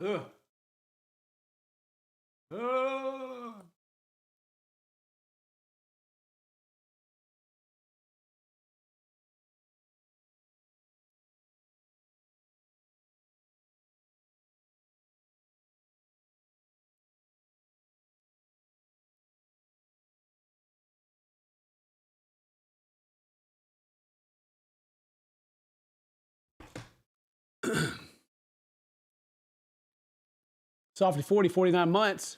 Ugh. Ugh. Softly 40, 49 months.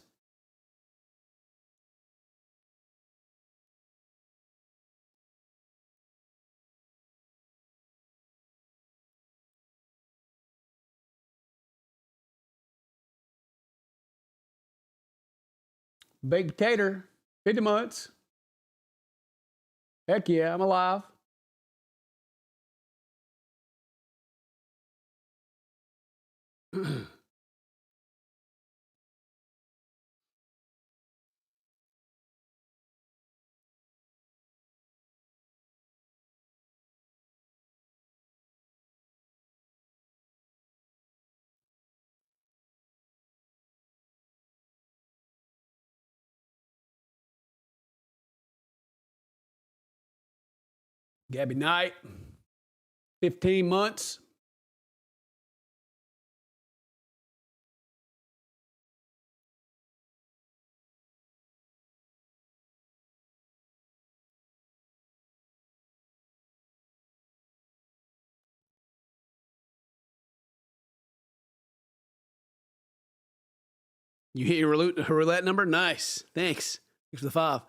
Baked potato, 50 months. Heck yeah, I'm alive. Gabby Knight, 15 months. You hit your roulette number? Nice. Thanks. Thanks for the 5.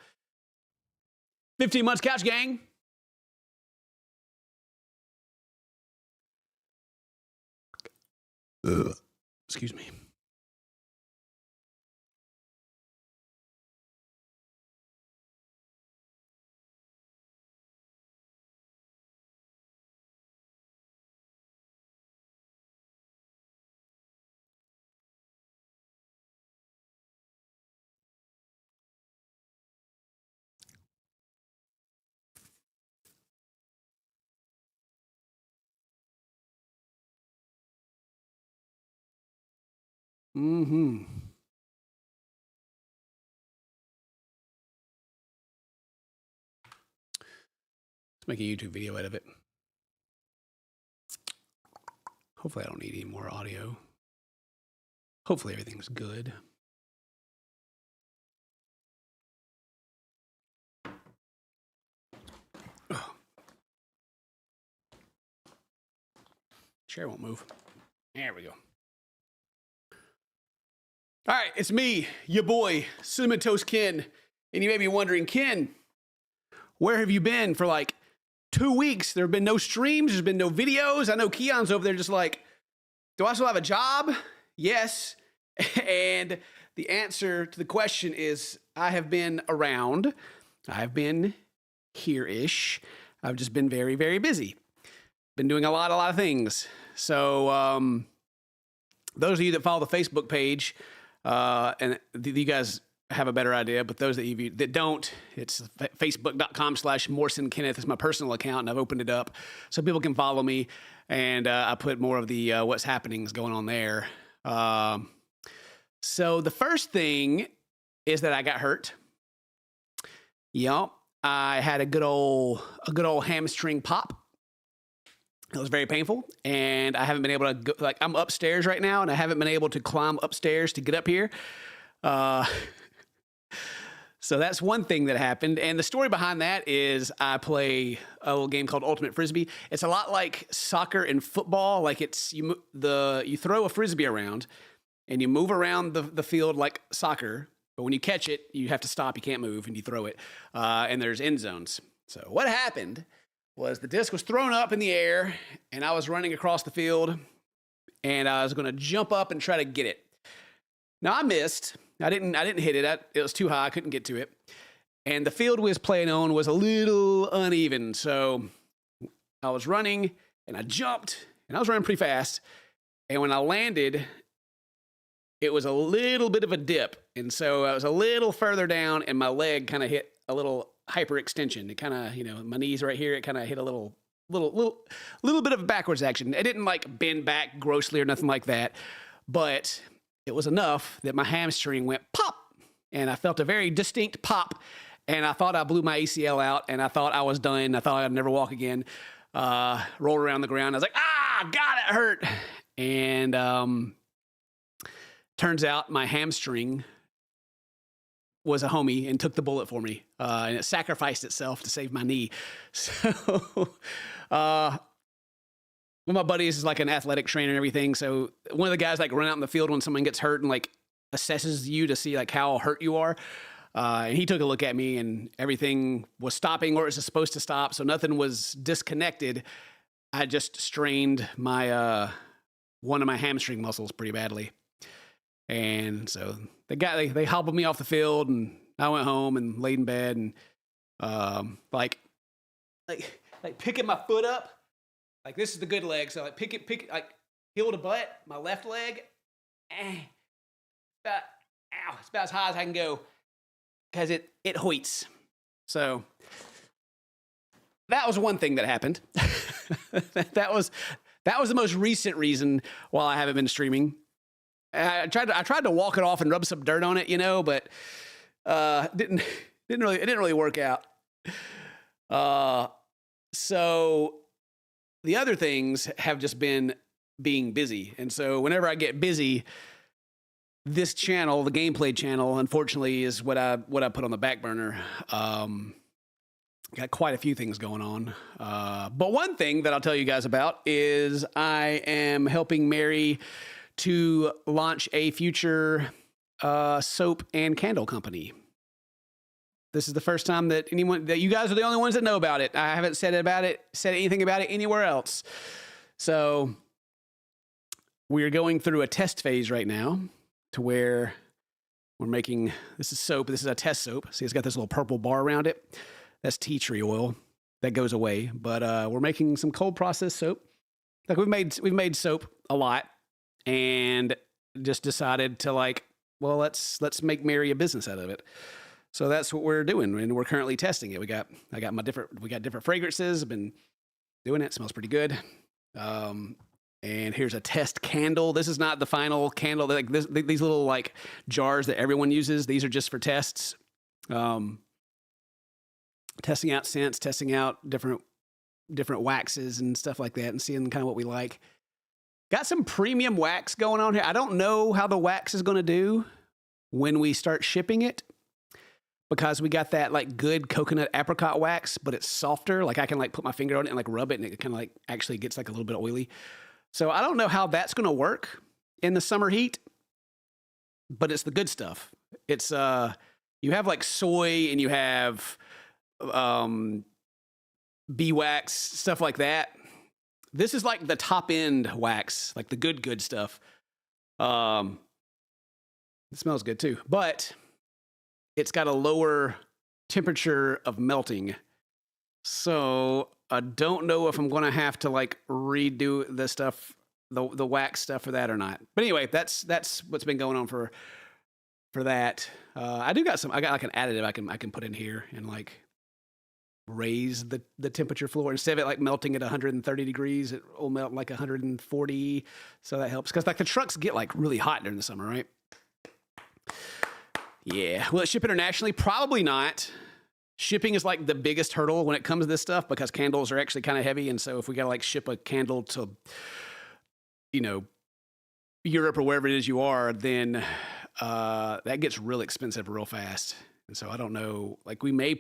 15 months, couch gang. Ugh. Excuse me. Mm-hmm. Let's make a YouTube video out of it. Hopefully I don't need any more audio. Hopefully everything's good. Ugh. Chair won't move. There we go. All right, it's me, your boy, Cinnamon Toast Ken. And you may be wondering, Ken, where have you been for like 2 weeks? There have been no streams. There's been no videos. I know Keon's over there just like, do I still have a job? Yes. And the answer to the question is I have been around. I've been here-ish. I've just been very, very busy. Been doing a lot of things. So those of you that follow the Facebook page, and you guys have a better idea, but those of you that don't, it's facebook.com/MorrisonKenneth. It's my personal account, and I've opened it up so people can follow me, and I put more of the what's happenings going on there. So the first thing is that I got hurt. Yep, I had a good old hamstring pop. It was very painful, and I haven't been able to go, like, I'm upstairs right now, and I haven't been able to climb upstairs to get up here. So that's one thing that happened. And the story behind that is I play a little game called Ultimate Frisbee. It's a lot like soccer and football. Like you throw a Frisbee around and you move around the field like soccer. But when you catch it, you have to stop. You can't move and you throw it. And there's end zones. So what happened was the disc was thrown up in the air and I was running across the field and I was going to jump up and try to get it. Now I missed. I didn't hit it. It was too high. I couldn't get to it. And the field we was playing on was a little uneven. So I was running and I jumped and I was running pretty fast. And when I landed, it was a little bit of a dip. And so I was a little further down and my leg kind of hit a little hyperextension. It kind of, my knees right here, it kind of hit a little bit of backwards action. It didn't like bend back grossly or nothing like that. but it was enough that my hamstring went pop, and I felt a very distinct pop, and I thought I blew my ACL out, and I thought I was done. I thought I'd never walk again. Rolled around the ground. I was like, God, it hurt. And turns out my hamstring was a homie and took the bullet for me. And it sacrificed itself to save my knee. So one of my buddies is like an athletic trainer and everything. So one of the guys like run out in the field when someone gets hurt and like assesses you to see like how hurt you are. And he took a look at me and everything was stopping where it was supposed to stop. So nothing was disconnected. I just strained my, one of my hamstring muscles pretty badly. And so they hobbled me off the field and I went home and laid in bed and, like picking my foot up. Like this is the good leg. So like pick it, like heel to butt, my left leg. It's about as high as I can go. Because it hoits. So that was one thing that happened. that was the most recent reason why I haven't been streaming. I tried to walk it off and rub some dirt on it, but it didn't really work out. So the other things have just been being busy. And so whenever I get busy, this channel, the gameplay channel, unfortunately, is what I put on the back burner. Got quite a few things going on. But one thing that I'll tell you guys about is I am helping Mary to launch a future soap and candle company. This is the first time that you guys are the only ones that know about it. I haven't said anything about it anywhere else. So we're going through a test phase right now, to where we're making, this is soap. This is a test soap. See, it's got this little purple bar around it. That's tea tree oil. That goes away. But we're making some cold processed soap. Like we've made soap a lot, and just decided to let's make Mary a business out of it. So that's what we're doing, and we're currently testing it. We got different fragrances. I've been doing it. It smells pretty good. And here's a test candle. This is not the final candle. Like these little like jars that everyone uses. These are just for tests. Testing out scents, testing out different waxes and stuff like that, and seeing kind of what we like. Got some premium wax going on here. I don't know how the wax is going to do when we start shipping it, because we got that like good coconut apricot wax, but it's softer. Like I can like put my finger on it and like rub it, and it kind of like actually gets like a little bit oily. So I don't know how that's going to work in the summer heat, but it's the good stuff. It's you have like soy and you have bee wax, stuff like that. This is like the top end wax, like the good stuff. It smells good too, but it's got a lower temperature of melting. So I don't know if I'm going to have to like redo the stuff, the wax stuff for that or not. But anyway, that's what's been going on for that. I got like an additive I can put in here and like raise the temperature floor. Instead of it like melting at 130 degrees, it will melt like 140. So that helps, because like the trucks get like really hot during the summer, right? Yeah. Will it ship internationally? Probably not. Shipping is like the biggest hurdle when it comes to this stuff, because candles are actually kind of heavy. And so if we got to like ship a candle to, Europe or wherever it is you are, then that gets real expensive real fast. And so I don't know, like we may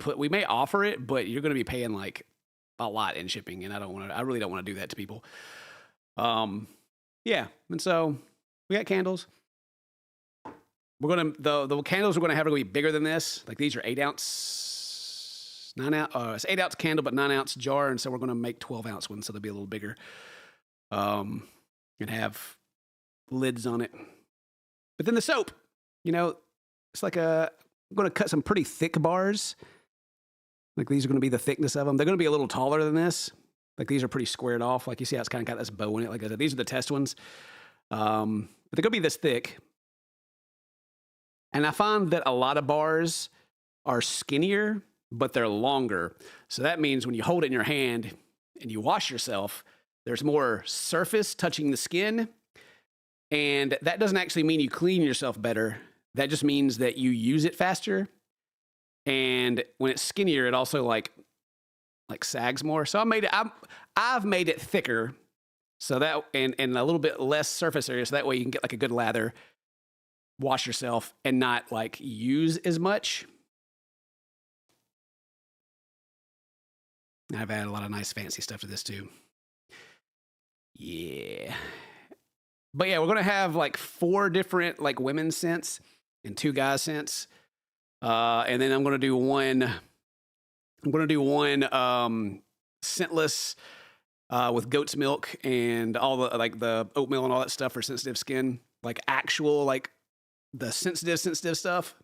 offer it, but you're going to be paying like a lot in shipping. And I really don't want to do that to people. Yeah. And so we got candles. The candles we're going to have are going to be bigger than this. Like these are 8 ounce, 9 ounce, it's 8 ounce candle, but 9 ounce jar. And so we're going to make 12 ounce ones. So they'll be a little bigger, and have lids on it. But then the soap, it's like I'm going to cut some pretty thick bars. Like these are going to be the thickness of them. They're going to be a little taller than this. Like these are pretty squared off. Like you see how it's kind of got this bow in it. Like I said, these are the test ones. But they're going to be this thick. And I find that a lot of bars are skinnier, but they're longer. So that means when you hold it in your hand and you wash yourself, there's more surface touching the skin. And that doesn't actually mean you clean yourself better. That just means that you use it faster. And when it's skinnier, it also like sags more. So I've made it thicker, so that and a little bit less surface area, so that way you can get like a good lather, wash yourself, and not like use as much. I've added a lot of nice fancy stuff to this too. Yeah. But yeah, we're gonna have like 4 different like women's scents and 2 guys scents. And then I'm gonna do one scentless with goat's milk and all the like the oatmeal and all that stuff for sensitive skin. Like actual like the sensitive stuff.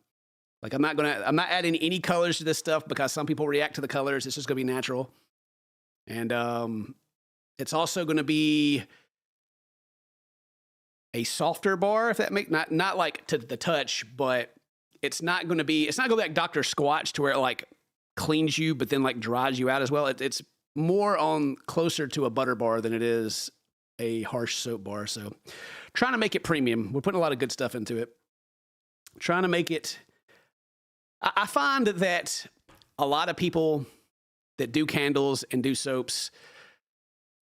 Like I'm not adding any colors to this stuff because some people react to the colors. It's just gonna be natural. And it's also gonna be a softer bar, if that makes not like to the touch, but it's not gonna be like Dr. Squatch to where it like cleans you but then like dries you out as well. It's more on closer to a butter bar than it is a harsh soap bar. So trying to make it premium. We're putting a lot of good stuff into it. Trying to make it. I find that a lot of people that do candles and do soaps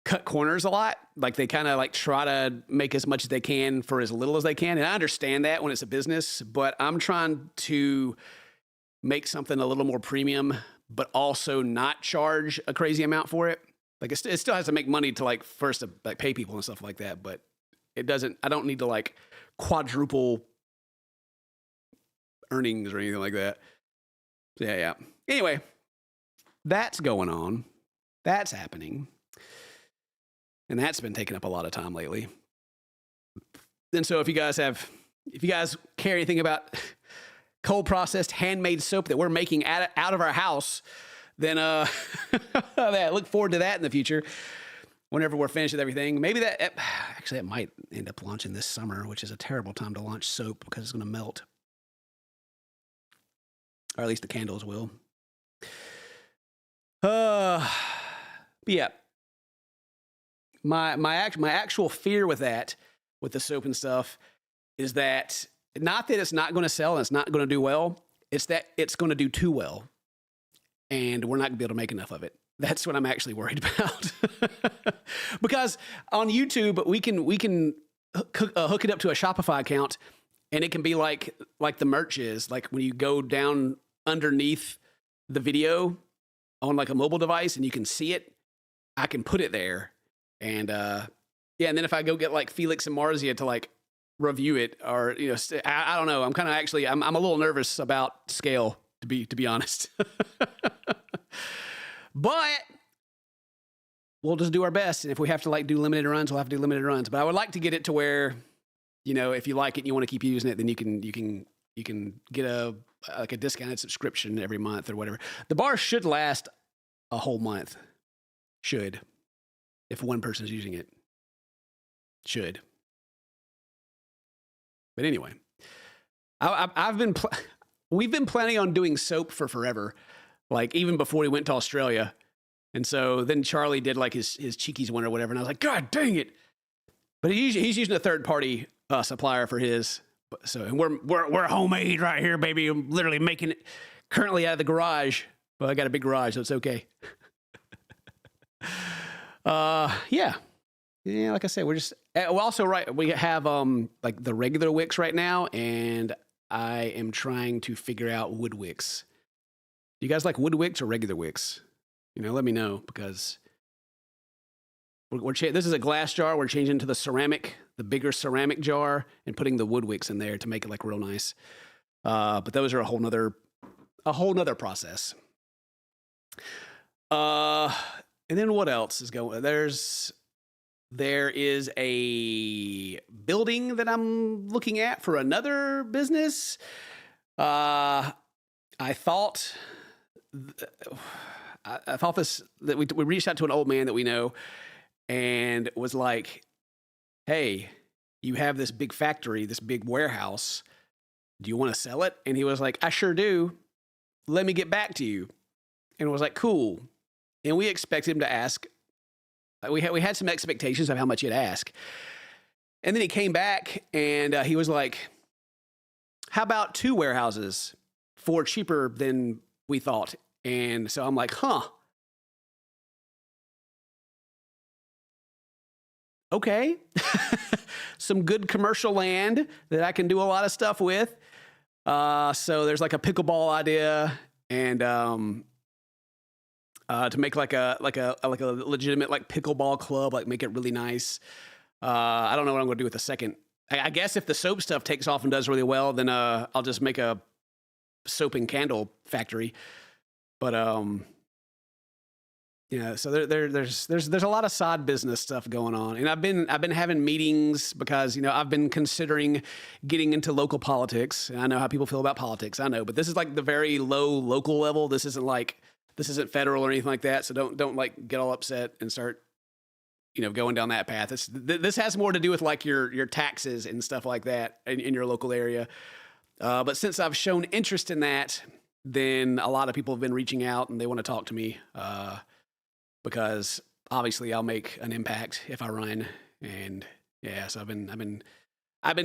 cut corners a lot. Like they kind of like try to make as much as they can for as little as they can. And I understand that when it's a business, but I'm trying to make something a little more premium, but also not charge a crazy amount for it. Like it still has to make money to like first to like pay people and stuff like that, but it doesn't, I don't need to like quadruple earnings or anything like that. So yeah. Anyway, that's going on. That's happening. And that's been taking up a lot of time lately. And so if you guys care anything about cold processed handmade soap that we're making out of our house, then look forward to that in the future. Whenever we're finished with everything, maybe that might end up launching this summer, which is a terrible time to launch soap because it's going to melt, or at least the candles will. But yeah, my actual fear with the soap and stuff is that not that it's not going to sell and it's not going to do well, it's that it's going to do too well, and we're not going to be able to make enough of it. That's what I'm actually worried about. Because on YouTube, we can hook it up to a Shopify account, and it can be like the merch is. Like when you go down underneath the video on like a mobile device and you can see it, I can put it there. And and then if I go get like Felix and Marzia to like review it, or I don't know. I'm kind of I'm a little nervous about scale, to be honest. But we'll just do our best, and if we have to like do limited runs, we'll have to do limited runs. But I would like to get it to where, if you like it and you want to keep using it, then you can get a discounted subscription every month or whatever. The bar should last a whole month. Should, if one person's using it. Should. But anyway, we've been planning on doing soap for forever. Like even before we went to Australia. And so then Charlie did like his Cheekies one or whatever. And I was like, God dang it. But he's using a third party supplier for his. So, and we're homemade right here, baby. I'm literally making it currently out of the garage. But I got a big garage, so it's okay. Yeah. Yeah, like I said, we're also we have like the regular wicks right now, and I am trying to figure out wood wicks. Do you guys like wood wicks or regular wicks? Let me know, because this is a glass jar. We're changing to the bigger ceramic jar, and putting the wood wicks in there to make it like real nice. But those are a whole nother process. And then what else is going? There is a building that I'm looking at for another business. I thought that we reached out to an old man that we know, and was like, hey, you have this big factory, this big warehouse. Do you want to sell it? And he was like, I sure do. Let me get back to you. And it was like, cool. And we expected him to ask. We had some expectations of how much he'd ask. And then he came back and he was like, how about 2 warehouses for cheaper than we thought? And so I'm like, huh. Okay. Some good commercial land that I can do a lot of stuff with. So there's like a pickleball idea, and to make like a legitimate like pickleball club, like make it really nice. I don't know what I'm going to do with the second. I guess if the soap stuff takes off and does really well, then I'll just make a soap and candle factory. But yeah, so there's a lot of side business stuff going on, and I've been having meetings because I've been considering getting into local politics. And I know how people feel about politics. I know, but this is like the very low local level. This isn't federal or anything like that. So don't like get all upset and start going down that path. This has more to do with like your taxes and stuff like that in your local area. But since I've shown interest in that, then a lot of people have been reaching out and they want to talk to me. Because obviously I'll make an impact if I run, and yeah, so I've been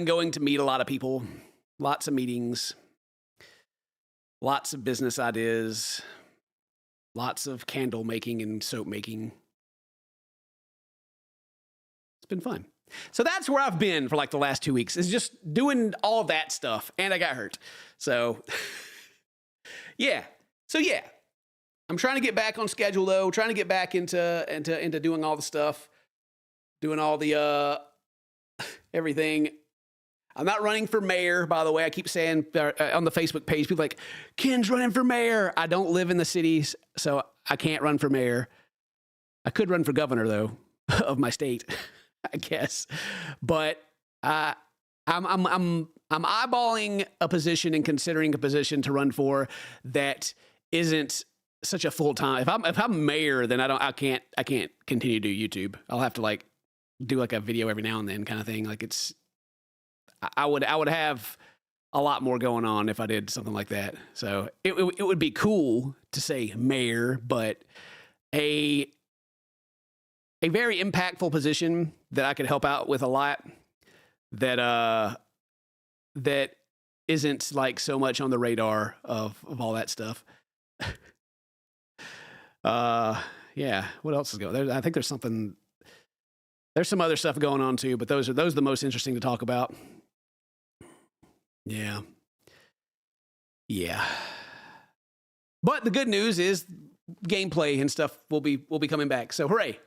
going to meet a lot of people, lots of meetings, lots of business ideas, lots of candle making and soap making. It's been fun. So that's where I've been for like the last 2 weeks, is just doing all that stuff, and I got hurt. So yeah. I'm trying to get back on schedule though. Trying to get back into doing all the stuff, doing all the everything. I'm not running for mayor, by the way. I keep saying on the Facebook page, people like, Ken's running for mayor. I don't live in the cities, so I can't run for mayor. I could run for governor though of my state, I guess. But I'm eyeballing a position and considering a position to run for that isn't such a full time. If I'm mayor, then I can't continue to do YouTube. I'll have to like do like a video every now and then kind of thing. Like I would have a lot more going on if I did something like that. So it would be cool to say mayor, but a very impactful position that I could help out with a lot that isn't like so much on the radar of all that stuff. Yeah, what else is going on? I think there's some other stuff going on too, but those are the most interesting to talk about. Yeah. But the good news is gameplay and stuff will be coming back. So hooray.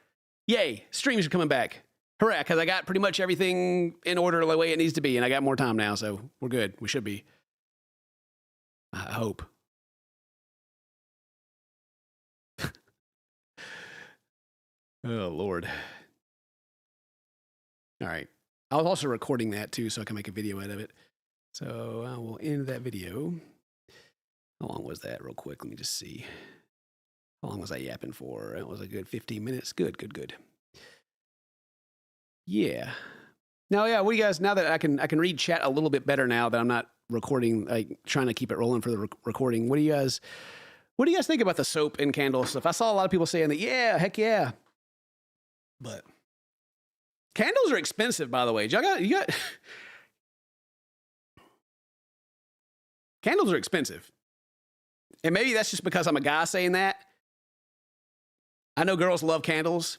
Yay. Streams are coming back. Hooray, because I got pretty much everything in order the way it needs to be, and I got more time now, so we're good. We should be. I hope. Oh, Lord. All right. I was also recording that too, so I can make a video out of it. So I will end that video. How long was that real quick? Let me just see. How long was I yapping for? It was a good 15 minutes. Good. Yeah. Now, yeah, what do you guys, now that I can read chat a little bit better now that I'm not recording, like trying to keep it rolling for the recording. What do you guys think about the soap and candle stuff? I saw a lot of people saying that, yeah, heck yeah. But candles are expensive, by the way. You got candles are expensive. And maybe that's just because I'm a guy saying that. I know girls love candles,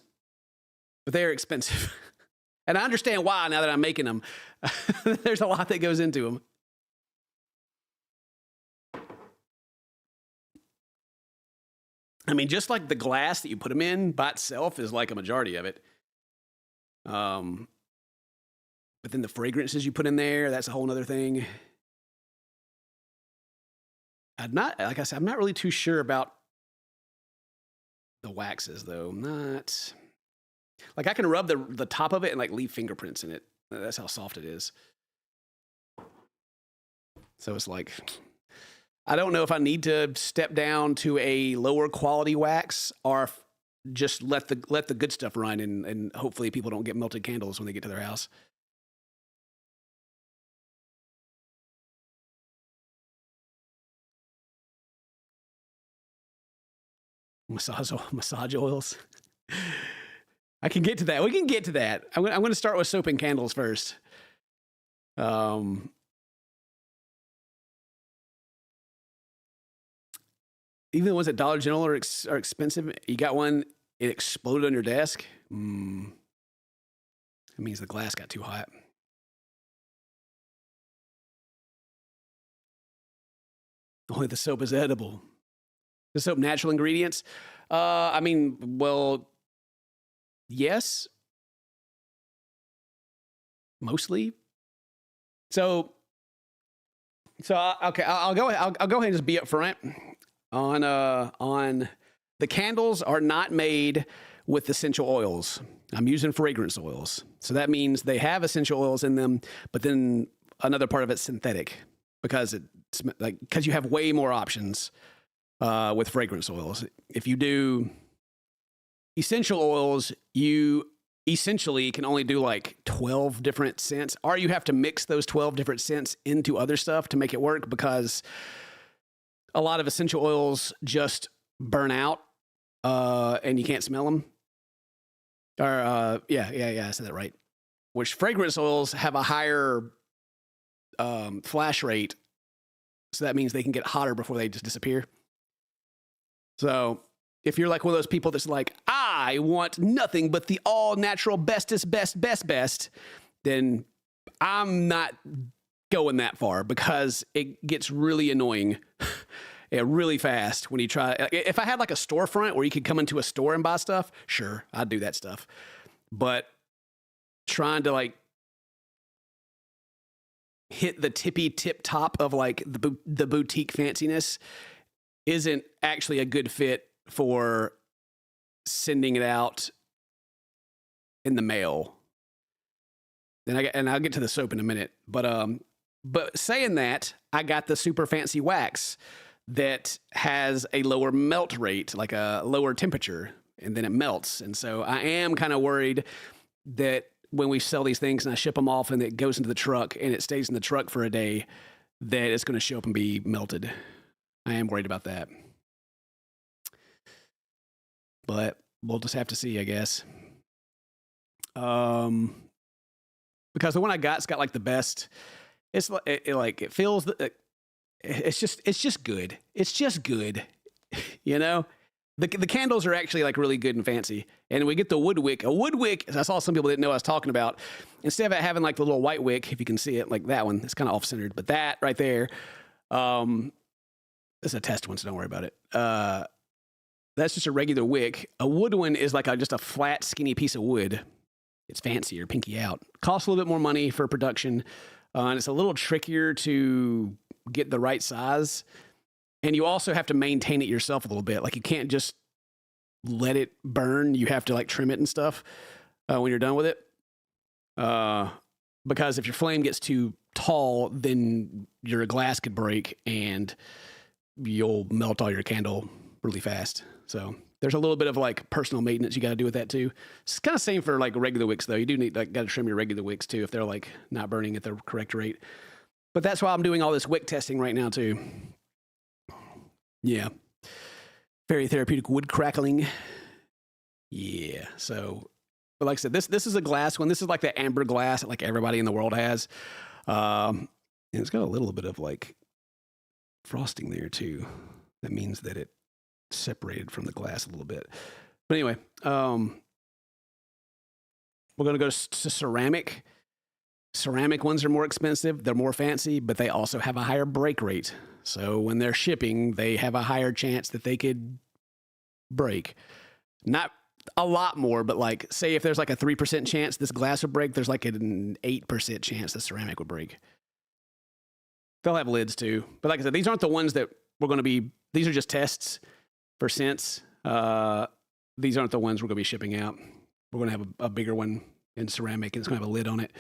but they're expensive. And I understand why now that I'm making them. There's a lot that goes into them. I mean, just like the glass that you put them in by itself is like a majority of it. But then the fragrances you put in there, that's a whole other thing. Like I said, I'm not really too sure about the waxes though. Not like I can rub the top of it and like leave fingerprints in it. That's how soft it is. So it's like, I don't know if I need to step down to a lower quality wax or just let the good stuff run and hopefully people don't get melted candles when they get to their house. Massage oils. I can get to that. We can get to that. I'm going to start with soap and candles first. Even the ones at Dollar General are expensive. You got one, it exploded on your desk. That means the glass got too hot. Only the soap is edible. The soap natural ingredients? I mean, well, yes. Mostly. So okay, I'll go ahead and just be upfront on the candles are not made with essential oils. I'm using fragrance oils. So that means they have essential oils in them, but then another part of it's synthetic because you have way more options with fragrance oils. If you do essential oils, you essentially can only do like 12 different scents, or you have to mix those 12 different scents into other stuff to make it work, because a lot of essential oils just burn out and you can't smell them. Or yeah, I said that right. Which fragrance oils have a higher flash rate, so that means they can get hotter before they just disappear. So if you're like one of those people that's like, I want nothing but the all natural bestest, best, then I'm not going that far, because it gets really annoying really fast when you try. If I had like a storefront where you could come into a store and buy stuff, sure, I'd do that stuff. But trying to like hit the tip top of like the boutique fanciness isn't actually a good fit for sending it out in the mail. And I'll get to the soap in a minute. But saying that, I got the super fancy wax that has a lower melt rate, like a lower temperature, and then it melts. And so I am kind of worried that when we sell these things and I ship them off and it goes into the truck and it stays in the truck for a day, that it's going to show up and be melted. I am worried about that. But we'll just have to see, I guess. Because the one I got's got like the best. It's like it feels. It's just good. It's just good. You know, the candles are actually like really good and fancy. And we get the wood wick. A wood wick, I saw some people didn't know what I was talking about. Instead of it having like the little white wick, if you can see it, like that one, it's kind of off centered. But that right there, this is a test one, so don't worry about it. That's just a regular wick. A wood one is like just a flat, skinny piece of wood. It's fancier, pinky out. Costs a little bit more money for production, and it's a little trickier to get the right size. And you also have to maintain it yourself a little bit. Like you can't just let it burn. You have to like trim it and stuff when you're done with it. Because if your flame gets too tall, then your glass could break and you'll melt all your candle really fast. So there's a little bit of like personal maintenance you got to do with that too. It's kind of same for like regular wicks though. You do need got to trim your regular wicks too if they're like not burning at the correct rate. But that's why I'm doing all this wick testing right now too. Yeah. Very therapeutic wood crackling. Yeah. So, but like I said, this is a glass one. This is like the amber glass that like everybody in the world has. And it's got a little bit of like frosting there too. That means that it separated from the glass a little bit. But anyway, we're going to go to ceramic. Ceramic ones are more expensive. They're more fancy, but they also have a higher break rate. So when they're shipping, they have a higher chance that they could break. Not a lot more, but like, say if there's like a 3% chance this glass would break, there's like an 8% chance the ceramic would break. They'll have lids too. But like I said, these aren't the ones that we're going to be, these are just tests for scents. These aren't the ones we're going to be shipping out. We're going to have a bigger one in ceramic, and it's going to have a lid on it.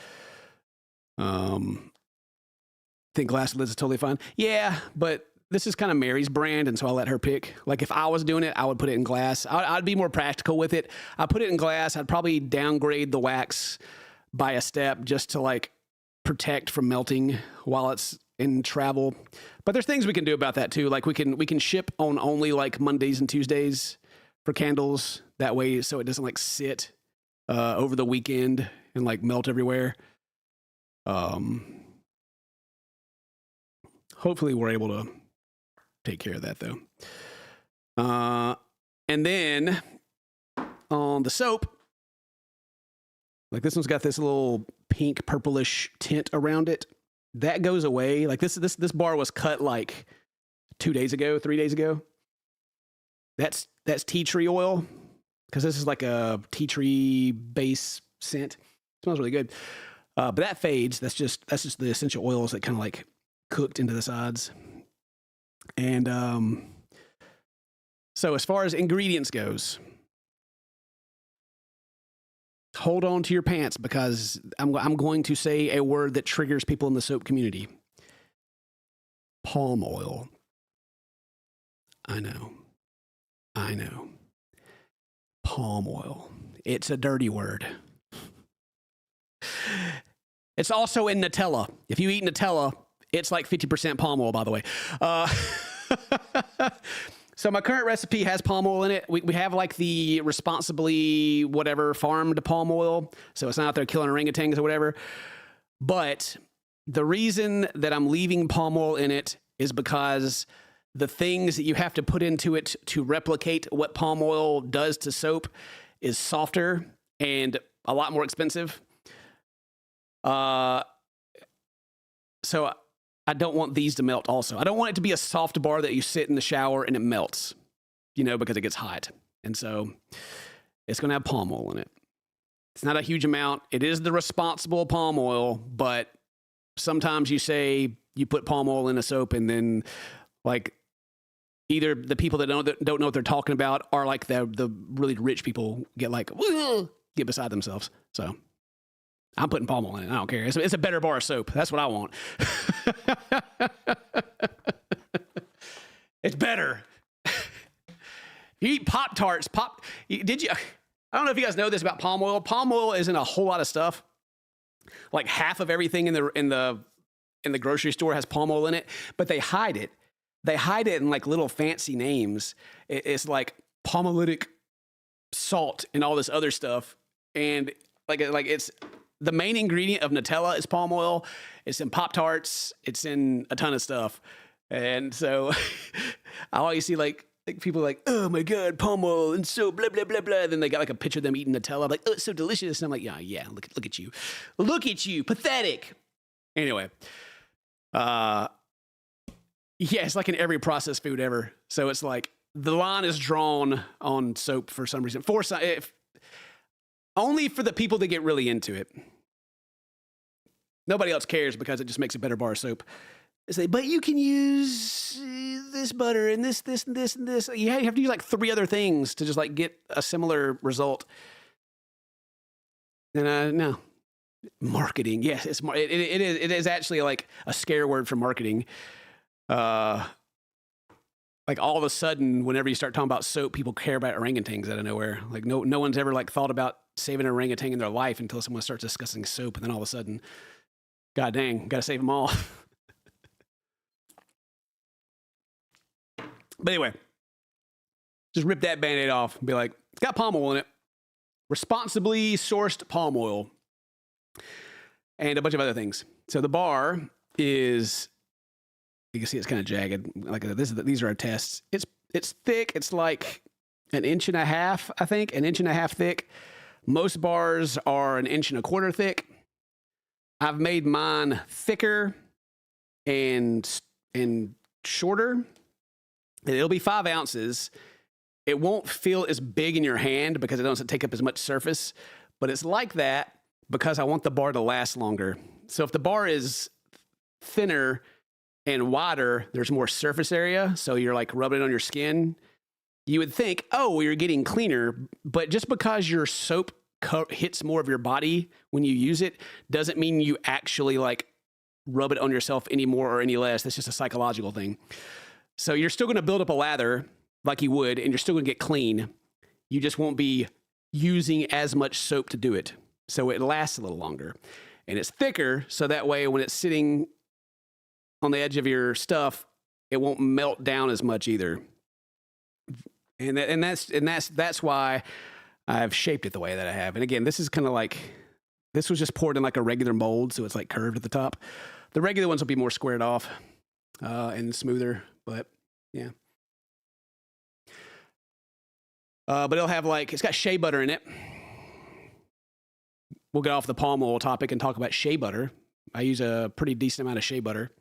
Think glass lids is totally fine. Yeah, but this is kind of Mary's brand, and so I'll let her pick. Like if I was doing it, I would put it in glass. I'd be more practical with it. I'd put it in glass. I'd probably downgrade the wax by a step just to like protect from melting while it's in travel. But there's things we can do about that too. Like we can ship on only like Mondays and Tuesdays for candles that way, so it doesn't like sit over the weekend and like melt everywhere. Hopefully we're able to take care of that though. And then on the soap, like this one's got this little pink purplish tint around it. That goes away. Like this bar was cut like 3 days ago. That's tea tree oil, because this is like a tea tree base scent. It smells really good. But that fades. That's just the essential oils that kind of like cooked into the sides. And so as far as ingredients goes, hold on to your pants, because I'm going to say a word that triggers people in the soap community. Palm oil. I know. Palm oil. It's a dirty word. It's also in Nutella. If you eat Nutella, it's like 50% palm oil, by the way. So my current recipe has palm oil in it. We have like the responsibly whatever farmed palm oil, so it's not out there killing orangutans or whatever. But the reason that I'm leaving palm oil in it is because the things that you have to put into it to replicate what palm oil does to soap is softer and a lot more expensive. So I don't want these to melt also. I don't want it to be a soft bar that you sit in the shower and it melts, because it gets hot. And so it's going to have palm oil in it. It's not a huge amount. It is the responsible palm oil, but sometimes you say you put palm oil in a soap and then like either the people that don't know what they're talking about, or like the really rich people get beside themselves. So I'm putting palm oil in it. I don't care. It's a better bar of soap. That's what I want. It's better. You eat Pop-Tarts. Did you? I don't know if you guys know this about palm oil. Palm oil is in a whole lot of stuff. Like half of everything in the grocery store has palm oil in it, but they hide it. They hide it in like little fancy names. It's like palmolytic salt and all this other stuff. And like it's the main ingredient of Nutella is palm oil. It's in Pop-Tarts. It's in a ton of stuff. And so I always see like people like, oh my God, palm oil and so blah, blah, blah, blah. Then they got like a picture of them eating Nutella. I'm like, oh, it's so delicious. And I'm like, yeah, look at you. Look at you. Pathetic. Anyway. Yeah, it's like in every processed food ever. So it's like the line is drawn on soap for some reason. Only for the people that get really into it. Nobody else cares because it just makes a better bar of soap. They say, but you can use this butter and this, and this, and this. You have to use like 3 other things to just like get a similar result. And no. Marketing. Yes, it is actually like a scare word for marketing. Like all of a sudden, whenever you start talking about soap, people care about orangutans out of nowhere. Like no one's ever like thought about saving an orangutan in their life until someone starts discussing soap, and then all of a sudden, God dang, got to save them all. But anyway, just rip that Band-Aid off and be like, it's got palm oil in it. Responsibly sourced palm oil. And a bunch of other things. So the bar is, you can see it's kind of jagged. Like these are our tests. It's thick. It's like 1.5 inches, I think, 1.5 inches thick. Most bars are 1.25 inches thick. I've made mine thicker and shorter. It'll be 5 ounces. It won't feel as big in your hand because it doesn't take up as much surface, but it's like that because I want the bar to last longer. So if the bar is thinner and wider, there's more surface area. So you're like rubbing it on your skin. You would think, oh, you're getting cleaner, but just because your soap hits more of your body when you use it doesn't mean you actually like rub it on yourself any more or any less. That's just a psychological thing. So you're still going to build up a lather like you would, and you're still going to get clean. You just won't be using as much soap to do it. So it lasts a little longer. And it's thicker, so that way when it's sitting on the edge of your stuff, it won't melt down as much either. And that's why I've shaped it the way that I have. And again, this is kind of like, this was just poured in like a regular mold, so it's like curved at the top. The regular ones will be more squared off and smoother, but yeah. But it'll have like, it's got shea butter in it. We'll get off the palm oil topic and talk about shea butter. I use a pretty decent amount of shea butter.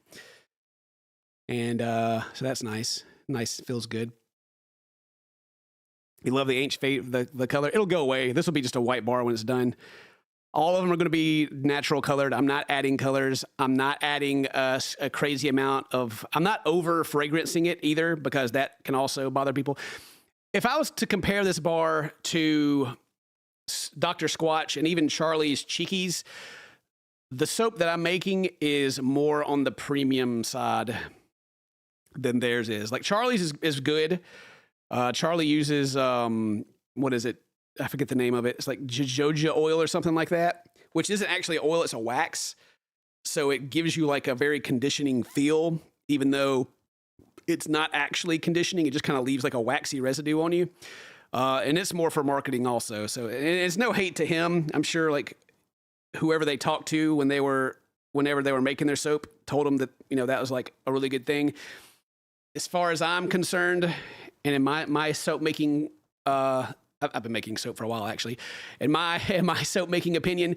And so that's nice. Nice, feels good. You love the ancient the color. It'll go away. This will be just a white bar when it's done. All of them are going to be natural colored. I'm not adding colors. I'm not adding a crazy amount of, I'm not over fragrancing it either, because that can also bother people. If I was to compare this bar to Dr. Squatch and even Charlie's Cheekies, the soap that I'm making is more on the premium side than theirs is. Like Charlie's is good. Charlie uses, what is it? I forget the name of it. It's like jojoba oil or something like that, which isn't actually oil, it's a wax. So it gives you like a very conditioning feel, even though it's not actually conditioning. It just kind of leaves like a waxy residue on you. And it's more for marketing also. So it's no hate to him. I'm sure like whoever they talked to whenever they were making their soap told them that, you know, that was like a really good thing. As far as I'm concerned, and in my soap making, I've been making soap for a while actually. In my soap making opinion,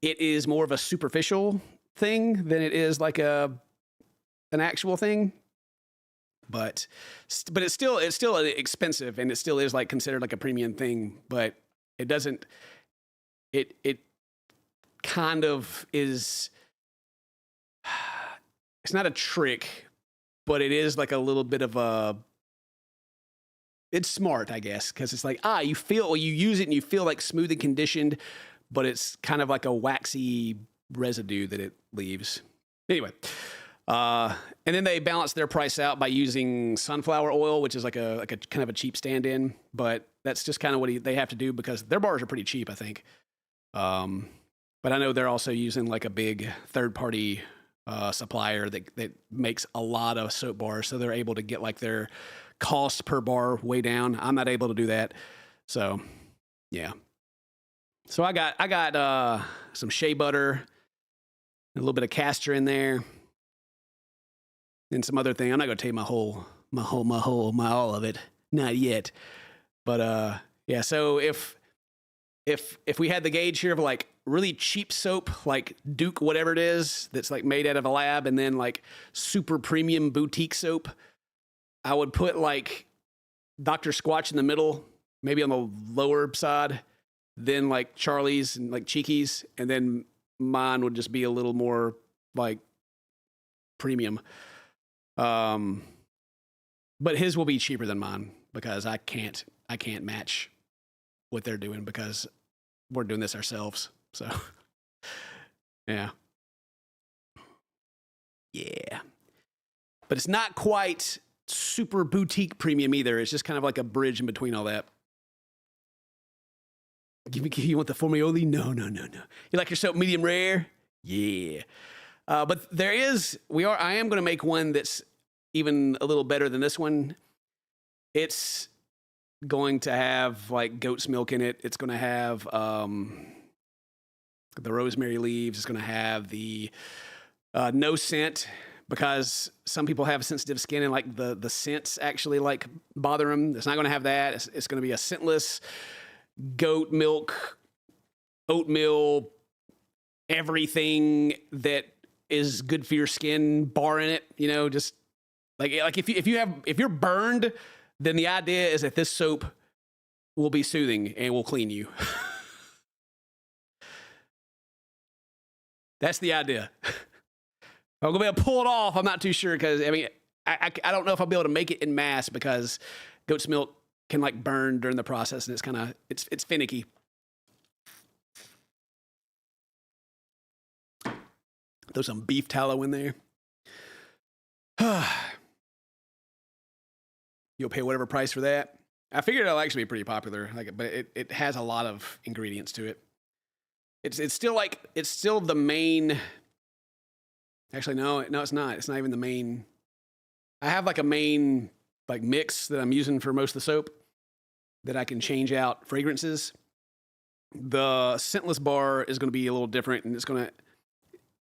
it is more of a superficial thing than it is like an actual thing. But it's still expensive, and it still is like considered like a premium thing. But it doesn't. It kind of is. It's not a trick, but it is like a little bit of a. It's smart, I guess, because it's like you use it and you feel like smooth and conditioned, but it's kind of like a waxy residue that it leaves. Anyway. And then they balance their price out by using sunflower oil, which is like a kind of a cheap stand-in, but that's just kind of what they have to do because their bars are pretty cheap, I think. But I know they're also using like a big third-party supplier that makes a lot of soap bars, so they're able to get like their cost per bar way down. I'm not able to do that, so yeah. So I got some shea butter, a little bit of castor in there. And some other thing. I'm not going to tell you my all of it. Not yet. But, yeah. So if we had the gauge here of like really cheap soap, like Duke, whatever it is, that's like made out of a lab, and then like super premium boutique soap, I would put like Dr. Squatch in the middle, maybe on the lower side, then like Charlie's and like Cheekies. And then mine would just be a little more like premium. But his will be cheaper than mine because I can't match what they're doing because we're doing this ourselves. So yeah. But it's not quite super boutique premium either. It's just kind of like a bridge in between all that. You want the Formioli? No. You like your soap medium rare? Yeah. But I am going to make one that's even a little better than this one. It's going to have like goat's milk in it. It's going to have the rosemary leaves. It's going to have the no scent, because some people have sensitive skin and like the scents actually like bother them. It's not going to have that. It's going to be a scentless goat milk, oatmeal, everything that is good for your skin bar in it, you know, just like if you're burned, then the idea is that this soap will be soothing and will clean you. That's the idea. I'm gonna be able to pull it off. I'm not too sure because I mean I don't know if I'll be able to make it in mass because goat's milk can like burn during the process, and it's kind of it's finicky. Throw some beef tallow in there. You'll pay whatever price for that. I figured it'll actually be pretty popular, but it has a lot of ingredients to it. It's still the main. Actually, no, it's not. It's not even the main. I have like a main like mix that I'm using for most of the soap that I can change out fragrances. The scentless bar is going to be a little different, and it's going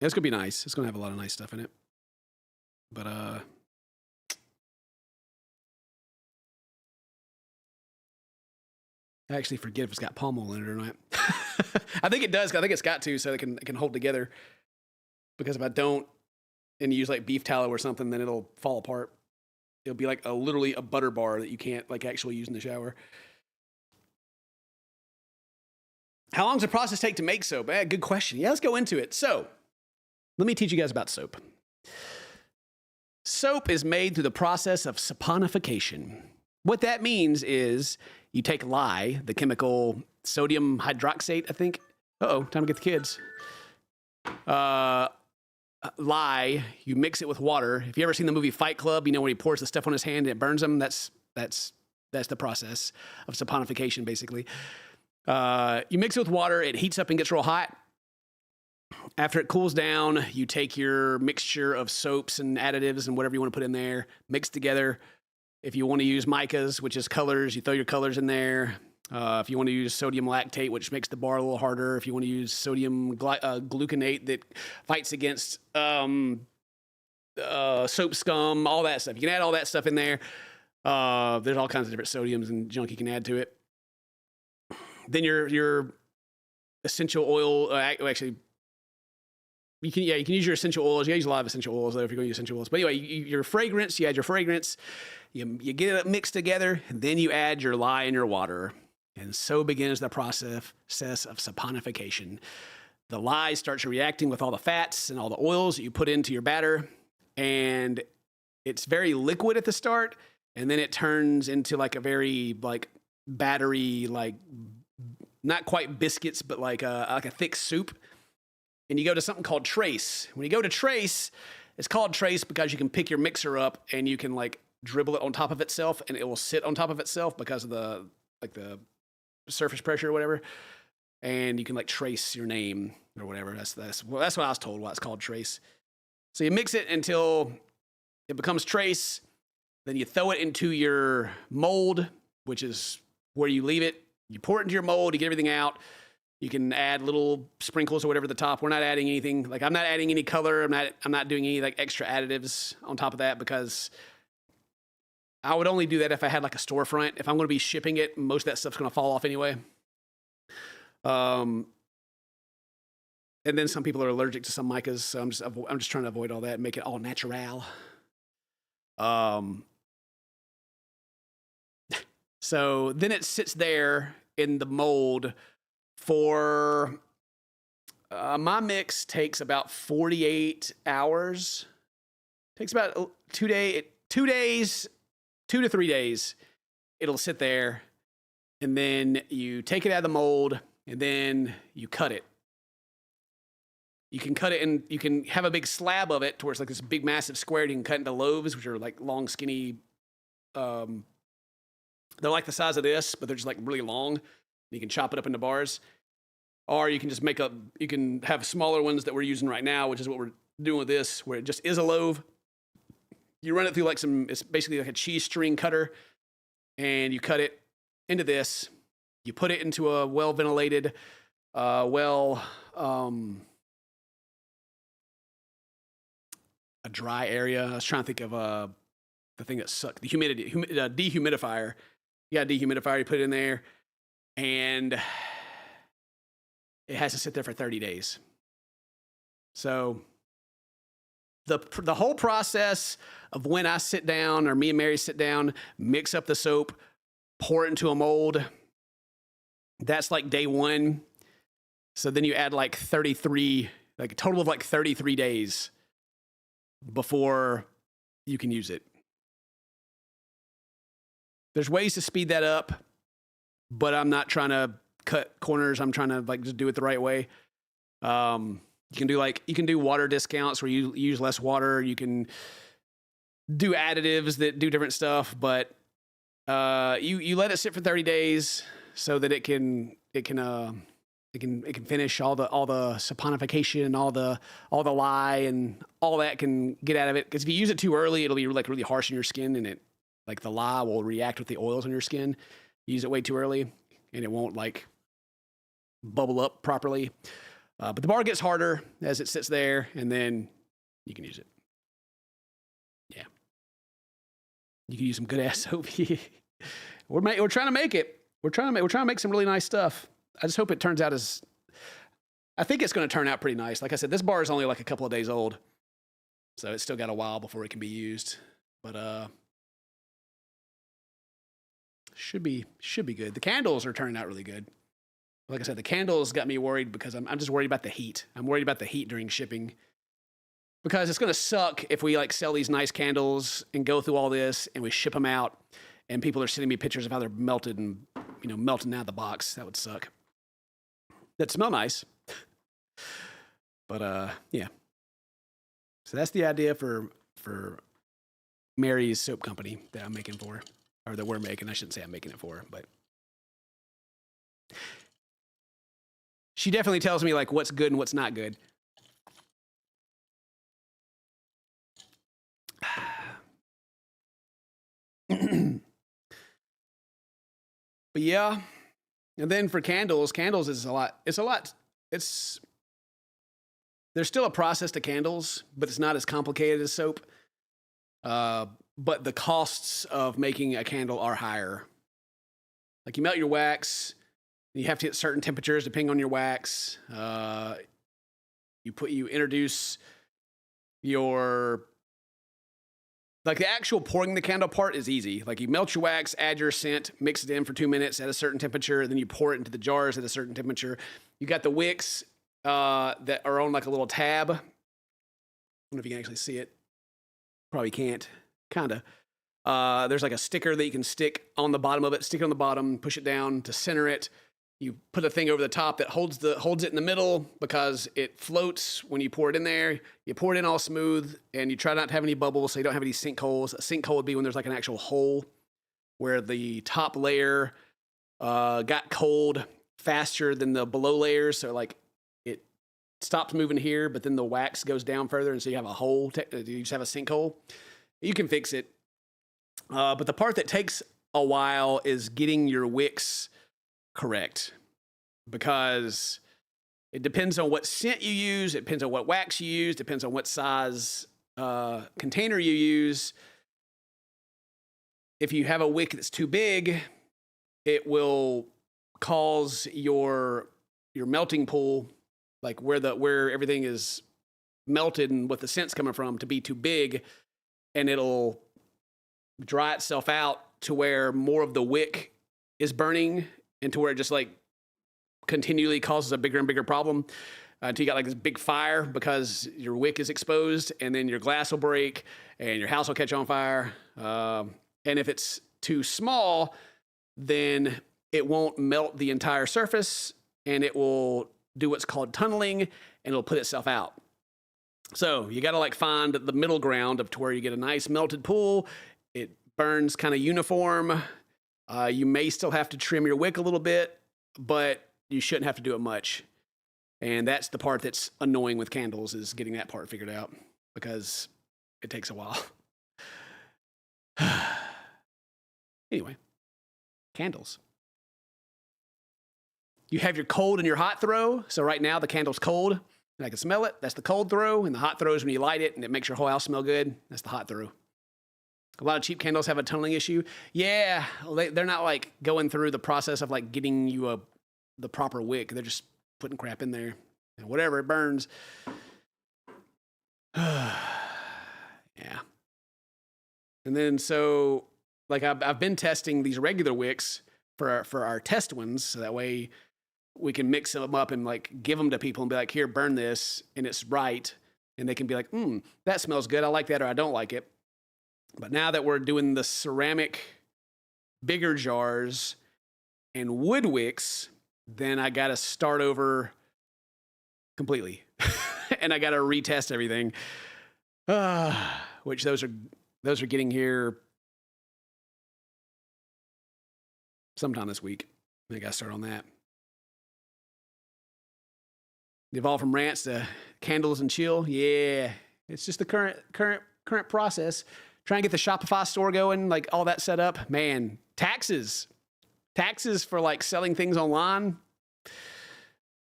to be nice. It's going to have a lot of nice stuff in it. But I actually forget if it's got palm oil in it or not. I think it does. I think it's got to, so it can hold together. Because if I don't, and use like beef tallow or something, then it'll fall apart. It'll be like literally a butter bar that you can't like actually use in the shower. How long does the process take to make soap? Good question. Yeah, let's go into it. So, let me teach you guys about soap. Soap is made through the process of saponification. What that means is you take lye, the chemical sodium hydroxate, I think. Uh-oh, time to get the kids. Lye, you mix it with water. If you ever seen the movie Fight Club, you know when he pours the stuff on his hand and it burns him? That's the process of saponification, basically. You mix it with water, it heats up and gets real hot. After it cools down, you take your mixture of soaps and additives and whatever you want to put in there, mix together. If you want to use micas, which is colors, you throw your colors in there. If you want to use sodium lactate, which makes the bar a little harder. If you want to use sodium gluconate that fights against soap scum, all that stuff. You can add all that stuff in there. There's all kinds of different sodiums and junk you can add to it. Then your essential oil, actually, you can use your essential oils. You use a lot of essential oils though if you're going to use essential oils. But anyway, your fragrance, you add your fragrance, you get it mixed together, and then you add your lye and your water. And so begins the process of saponification. The lye starts reacting with all the fats and all the oils that you put into your batter, and it's very liquid at the start, and then it turns into like a very like battery, like not quite biscuits, but like a thick soup. And you go to something called trace. When you go to trace, it's called trace because you can pick your mixer up and you can like dribble it on top of itself, and it will sit on top of itself because of the surface pressure or whatever. And you can like trace your name or whatever. That's what I was told why it's called trace. So you mix it until it becomes trace. Then you throw it into your mold, which is where you leave it. You pour it into your mold, you get everything out. You can add little sprinkles or whatever at the top. We're not adding anything. Like I'm not adding any color. I'm not doing any like extra additives on top of that because I would only do that if I had like a storefront. If I'm going to be shipping it, most of that stuff's going to fall off anyway. And then some people are allergic to some micas, so I'm just trying to avoid all that and make it all natural. So then it sits there in the mold for my mix takes about 48 hours. Takes about 2 days, 2 to 3 days. It'll sit there, and then you take it out of the mold, and then you cut it. You can cut it, and you can have a big slab of it towards like this big, massive square. You can cut into loaves, which are like long, skinny. They're like the size of this, but they're just like really long. You can chop it up into bars, or you can just you can have smaller ones that we're using right now, which is what we're doing with this, where it just is a loaf. You run it through like it's basically like a cheese string cutter, and you cut it into this. You put it into a well-ventilated, a dry area. I was trying to think of the thing that sucked, the humidity, dehumidifier. You got a dehumidifier, you put it in there, and it has to sit there for 30 days. So the whole process of when I sit down, or me and Mary sit down, mix up the soap, pour it into a mold, that's like day one. So then you add like 33, like a total of like 33 days before you can use it. There's ways to speed that up, but I'm not trying to cut corners. I'm trying to like just do it the right way. You can do water discounts where you use less water. You can do additives that do different stuff, but you let it sit for 30 days so that it can finish all the saponification, all the lye and all that can get out of it. Because if you use it too early, it'll be like really harsh on your skin, and it like the lye will react with the oils on your skin. You use it way too early, and it won't like bubble up properly. But the bar gets harder as it sits there, and then you can use it. Yeah. You can use some good ass soap. We're trying to make it. We're trying to make some really nice stuff. I just hope it turns out as... I think it's going to turn out pretty nice. Like I said, this bar is only like a couple of days old, so it's still got a while before it can be used. But should be good. The candles are turning out really good. Like I said, the candles got me worried because I'm just worried about the heat. I'm worried about the heat during shipping because it's going to suck if we like sell these nice candles and go through all this and we ship them out and people are sending me pictures of how they're melted and, melting out of the box. That would suck. That smell nice. But, yeah. So that's the idea for Mary's soap company that I'm making for, or that we're making. I shouldn't say I'm making it for, but she definitely tells me like what's good and what's not good. But yeah, and then for candles is a lot. There's still a process to candles, but it's not as complicated as soap. But the costs of making a candle are higher. Like you melt your wax, you have to hit certain temperatures depending on your wax. You introduce your... Like the actual pouring the candle part is easy. Like you melt your wax, add your scent, mix it in for 2 minutes at a certain temperature, then you pour it into the jars at a certain temperature. You got the wicks that are on like a little tab. I don't know if you can actually see it. Probably can't. Kinda. There's like a sticker that you can stick on the bottom of it. Stick it on the bottom, push it down to center it. You put a thing over the top that holds it in the middle because it floats when you pour it in there. You pour it in all smooth, and you try not to have any bubbles so you don't have any sinkholes. A sinkhole would be when there's like an actual hole where the top layer got cold faster than the below layers. So like it stops moving here, but then the wax goes down further, and so you have a hole. You just have a sinkhole. You can fix it. But the part that takes a while is getting your wicks correct, because it depends on what scent you use, it depends on what wax you use, depends on what size container you use. If you have a wick that's too big, it will cause your melting pool, like where everything is melted and what the scent's coming from, to be too big, and it'll dry itself out to where more of the wick is burning, and to where it just like continually causes a bigger and bigger problem until you got like this big fire because your wick is exposed, and then your glass will break and your house will catch on fire. And if it's too small, then it won't melt the entire surface, and it will do what's called tunneling, and it'll put itself out. So you got to like find the middle ground of to where you get a nice melted pool. It burns kind of uniform. You may still have to trim your wick a little bit, but you shouldn't have to do it much. And that's the part that's annoying with candles, is getting that part figured out, because it takes a while. Anyway, candles. You have your cold and your hot throw. So right now the candle's cold, and I can smell it. That's the cold throw. And the hot throw is when you light it and it makes your whole house smell good. That's the hot throw. A lot of cheap candles have a tunneling issue. Yeah, they're not like going through the process of like getting you the proper wick. They're just putting crap in there, and whatever, it burns. Yeah. And then so like I've been testing these regular wicks for our test ones, so that way we can mix them up and like give them to people and be like, here, burn this, and it's right, and they can be like, that smells good, I like that, or I don't like it. But now that we're doing the ceramic bigger jars and wood wicks, then I got to start over completely. And I got to retest everything. Which those are getting here sometime this week. I got to start on that. Evolve from rants to candles and chill. Yeah, it's just the current process. Try and get the Shopify store going, like all that set up. Man, taxes for like selling things online.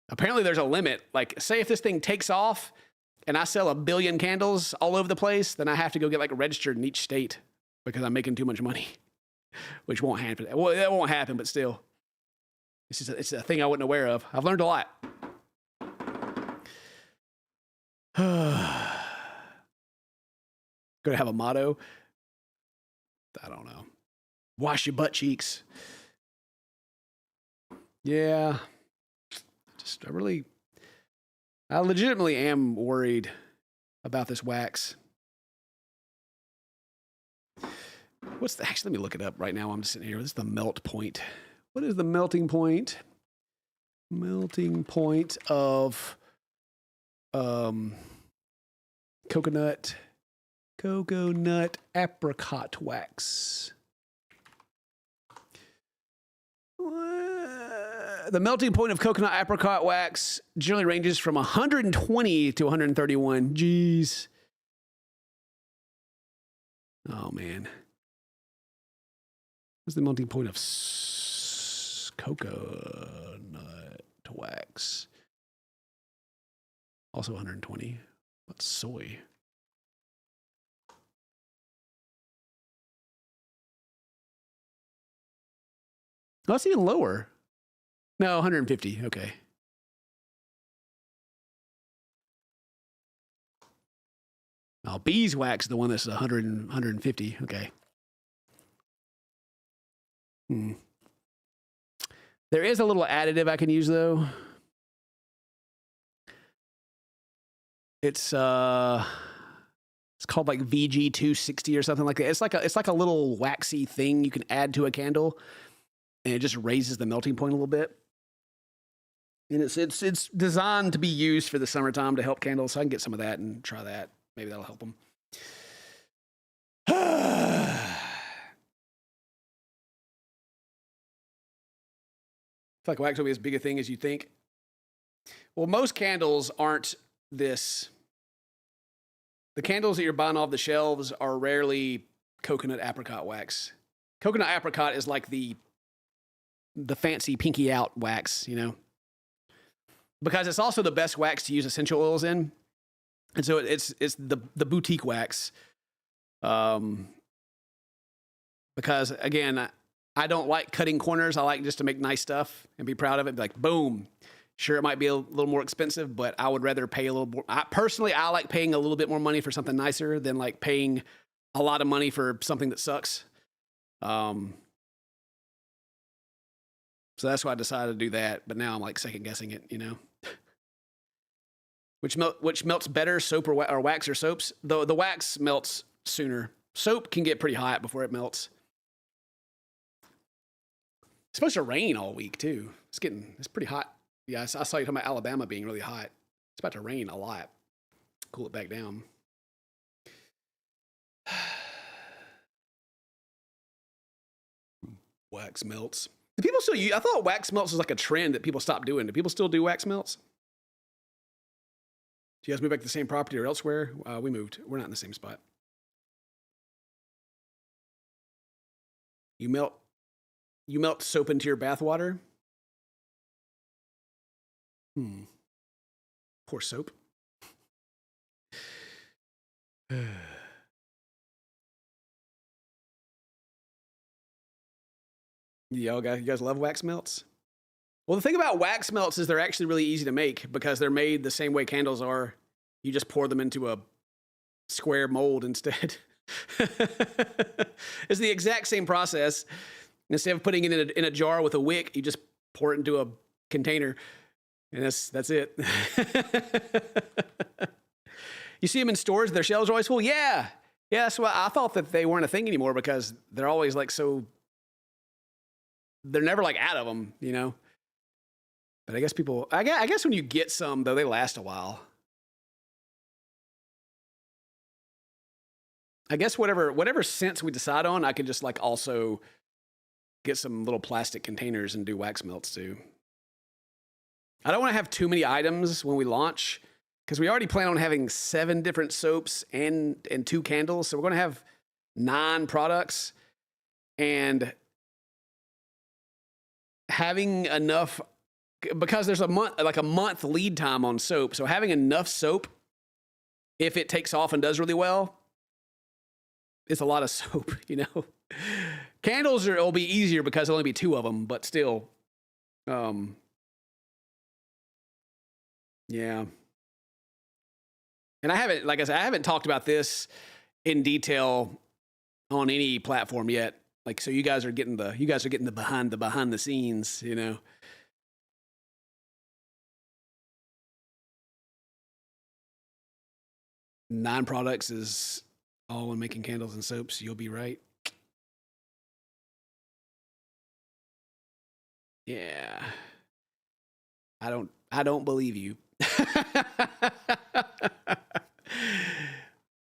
Apparently there's a limit. Like, say if this thing takes off and I sell 1 billion candles all over the place, then I have to go get like registered in each state because I'm making too much money, which won't happen. Well, that won't happen, but still. It's a thing I wasn't aware of. I've learned a lot. Gonna have a motto? I don't know. Wash your butt cheeks. Yeah. I legitimately am worried about this wax. Actually, let me look it up right now. I'm just sitting here. This is the melt point. What is the melting point? Melting point of coconut apricot wax. The melting point of coconut apricot wax generally ranges from 120 to 131. Jeez. Oh, man. What's the melting point of coconut wax? Also 120. What's soy? Oh, that's even lower. No, 150. Okay. Oh, beeswax, the one that's 150. Okay. There is a little additive I can use though. It's called like VG 260 or something like that. It's like a little waxy thing you can add to a candle, and it just raises the melting point a little bit. And it's designed to be used for the summertime to help candles. So I can get some of that and try that. Maybe that'll help them. I feel like wax will be as big a thing as you think. Well, most candles aren't this. The candles that you're buying off the shelves are rarely coconut apricot wax. Coconut apricot is like the fancy pinky out wax, you know, because it's also the best wax to use essential oils in. And so it's the boutique wax. Because again, I don't like cutting corners. I like just to make nice stuff and be proud of it. Be like, boom. Sure, it might be a little more expensive, but I would rather pay a little more. Personally, I like paying a little bit more money for something nicer than like paying a lot of money for something that sucks. So that's why I decided to do that. But now I'm like second guessing it, you know. Which melts better, soap or wax or soaps? The wax melts sooner. Soap can get pretty hot before it melts. It's supposed to rain all week too. It's pretty hot. Yeah, I saw you talking about Alabama being really hot. It's about to rain a lot. Cool it back down. Wax melts. Do people still use? I thought wax melts was like a trend that people stopped doing. Do people still do wax melts? Do you guys move back to the same property or elsewhere? We moved. We're not in the same spot. You melt soap into your bath water? Poor soap. You guys love wax melts? Well, the thing about wax melts is they're actually really easy to make because they're made the same way candles are. You just pour them into a square mold instead. It's the exact same process. Instead of putting it in a jar with a wick, you just pour it into a container. And that's it. You see them in stores, their shelves are always full. Yeah, that's why I thought that they weren't a thing anymore because they're always like they're never like out of them, you know. But I guess when you get some though, they last a while. I guess whatever scents we decide on, I could just like also get some little plastic containers and do wax melts too. I don't want to have too many items when we launch because we already plan on having 7 different soaps and 2 candles. So we're going to have 9 products, and having enough because there's a month lead time on soap. So having enough soap, if it takes off and does really well, it's a lot of soap, you know. Candles will be easier because there'll only be 2 of them, but still, yeah. And I haven't, like I said, I haven't talked about this in detail on any platform yet. Like, so you guys are getting the behind the scenes, you know. 9 products is all in making candles and soaps. You'll be right. Yeah. I don't believe you.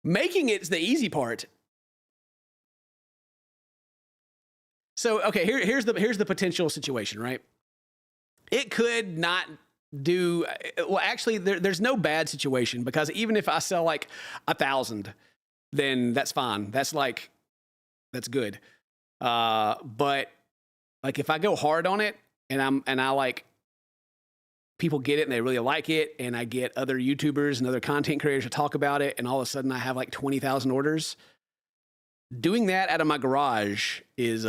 Making it's the easy part. So, okay, here's the potential situation, right? It could not do well. Actually, there's no bad situation, because even if I sell like 1,000, then that's fine. That's good. But like if I go hard on it and I like, people get it and they really like it, and I get other YouTubers and other content creators to talk about it, and all of a sudden I have like 20,000 orders. Doing that out of my garage is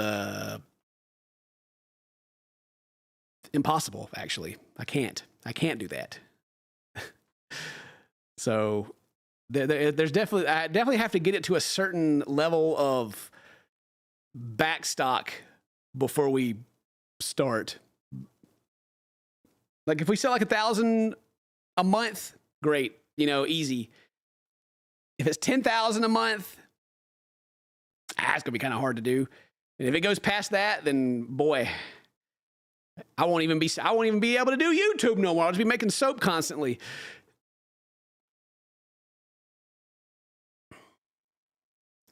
impossible, actually. I can't do that. So there's definitely, I definitely have to get it to a certain level of backstock before we start. Like if we sell like 1,000 a month, great, you know, easy. If it's 10,000 a month, it's gonna be kind of hard to do. And if it goes past that, then boy, I won't even be able to do YouTube no more. I'll just be making soap constantly.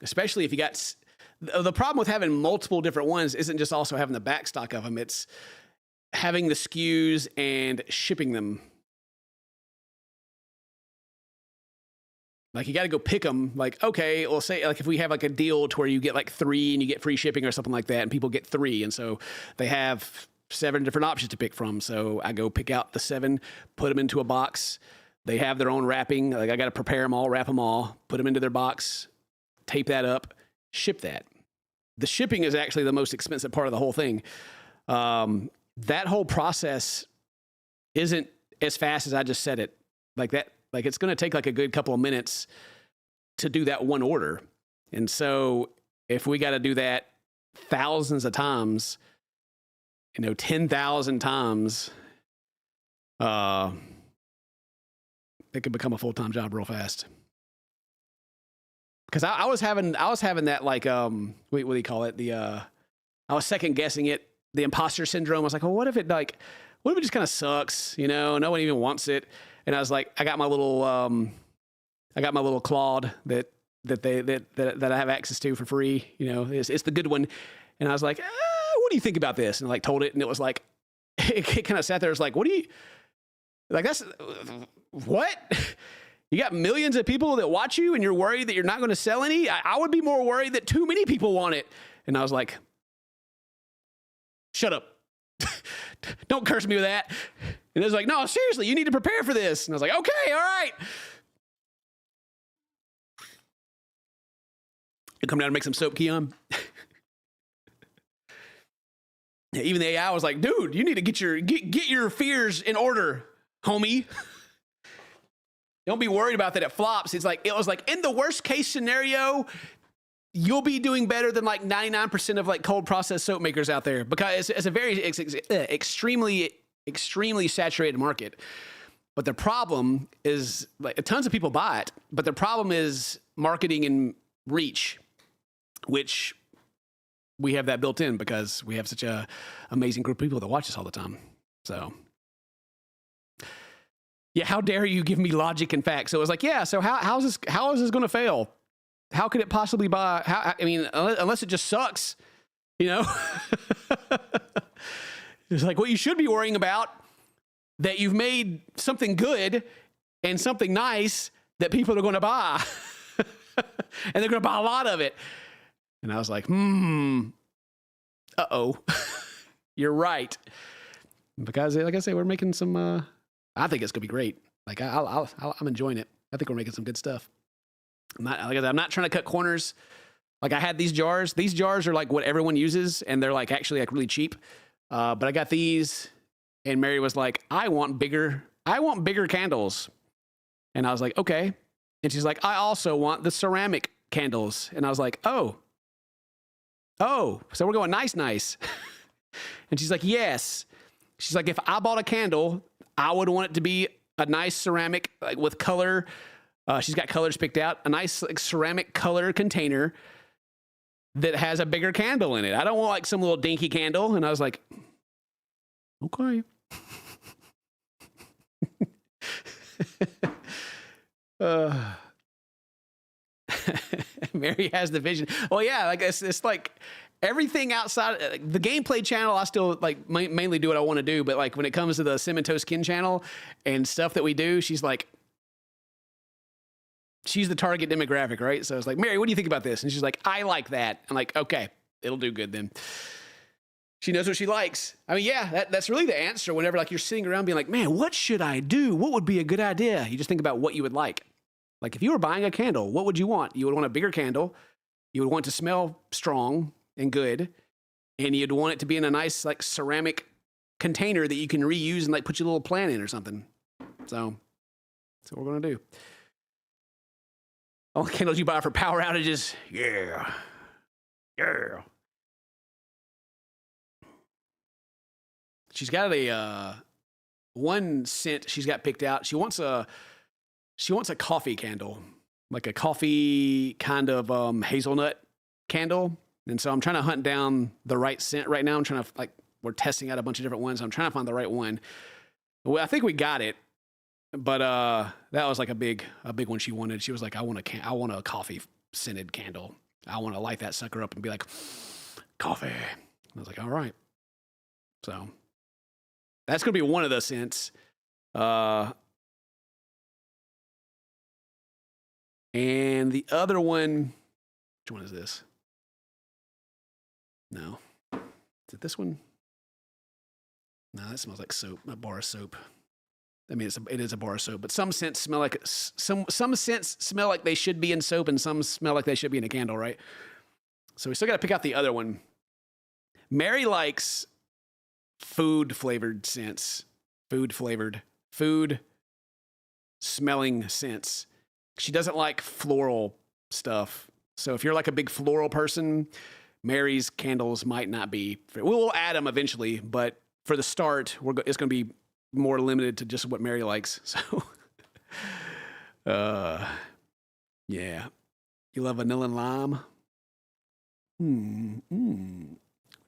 Especially if you got, the problem with having multiple different ones isn't just also having the backstock of them. It's having the SKUs and shipping them. Like you got to go pick them. Like, okay, well, say like if we have like a deal to where you get like 3 and you get free shipping or something like that, and people get 3, and so they have 7 different options to pick from. So I go pick out the 7, put them into a box. They have their own wrapping. Like I got to prepare them all, wrap them all, put them into their box, tape that up, ship that. The shipping is actually the most expensive part of the whole thing. That whole process isn't as fast as I just said it. Like that, like it's going to take like a good couple of minutes to do that one order. And so if we got to do that thousands of times, 10,000 times, it could become a full-time job real fast. Because I was having that like what do you call it? I was second guessing it, the imposter syndrome. I was like, well, what if it just kind of sucks? No one even wants it. And I was like, I got my little Claude that I have access to for free. It's the good one. And I was like, what do you think about this? And I like told it, and it was like, it kind of sat there. It's like, what do you like? That's what. You got millions of people that watch you and you're worried that you're not going to sell any? I would be more worried that too many people want it. And I was like, shut up. Don't curse me with that. And it was like, no, seriously, you need to prepare for this. And I was like, okay, all right. You come down and make some soap, Keon. Even the AI was like, dude, you need to get your fears in order, homie. Don't be worried about that it flops. It was like in the worst case scenario, you'll be doing better than like 99% of like cold processed soap makers out there, because it's a very extremely saturated market. But the problem is like tons of people buy it, but the problem is marketing and reach, which we have that built in because we have such a amazing group of people that watch us all the time. So yeah, how dare you give me logic and facts? So it was like, yeah, so how is this going to fail? How could it possibly unless it just sucks, It's like, what you should be worrying about, that you've made something good and something nice that people are going to buy. And they're going to buy a lot of it. And I was like, uh-oh, you're right. because, like I say, we're making some. I think it's gonna be great. Like I'm enjoying it. I think we're making some good stuff. I'm not, like I said, I'm not trying to cut corners. Like I had these jars. These jars are like what everyone uses, and they're like actually like really cheap. But I got these, and Mary was like, I want bigger candles. And I was like, okay. And she's like, I also want the ceramic candles. And I was like, oh, so we're going nice. And she's like, yes. She's like, if I bought a candle, I would want it to be a nice ceramic, like with color. She's got colors picked out, a nice like ceramic color container that has a bigger candle in it. I don't want like some little dinky candle. And I was like, okay. Mary has the vision. Well, yeah, like it's like everything outside the gameplay channel. I still like mainly do what I want to do, but like when it comes to the Cemento Skin channel and stuff that we do, she's the target demographic, right? So I was like, Mary, what do you think about this? And she's like, I like that. I'm like, okay, it'll do good then. She knows what she likes. I mean, yeah, that's really the answer. Whenever like you're sitting around being like, man, what should I do? What would be a good idea? You just think about what you would like. Like if you were buying a candle, what would you want? You would want a bigger candle. You would want it to smell strong and good. And you'd want it to be in a nice like ceramic container that you can reuse and like put your little plant in or something. So that's what we're going to do. All the candles you buy for power outages. Yeah. She's got a 1 scent she's got picked out. She wants a coffee candle, like a coffee kind of hazelnut candle. And so I'm trying to hunt down the right scent right now. I'm trying to we're testing out a bunch of different ones. I'm trying to find the right one. Well, I think we got it, but that was like a big one she wanted. She was like, I want a coffee scented candle. I want to light that sucker up and be like, coffee. I was like, all right. So that's going to be one of the scents. And the other one, which one is this? No. Is it this one? No, that smells like soap, a bar of soap. I mean, it is a bar of soap, but some scents smell like some scents smell like they should be in soap, and some smell like they should be in a candle, right? So we still got to pick out the other one. Mary likes food scents, food smelling scents. She doesn't like floral stuff. So if you're like a big floral person, Mary's candles might not be. We'll add them eventually, but for the start, it's going to be more limited to just what Mary likes. So, yeah. You love vanilla and lime?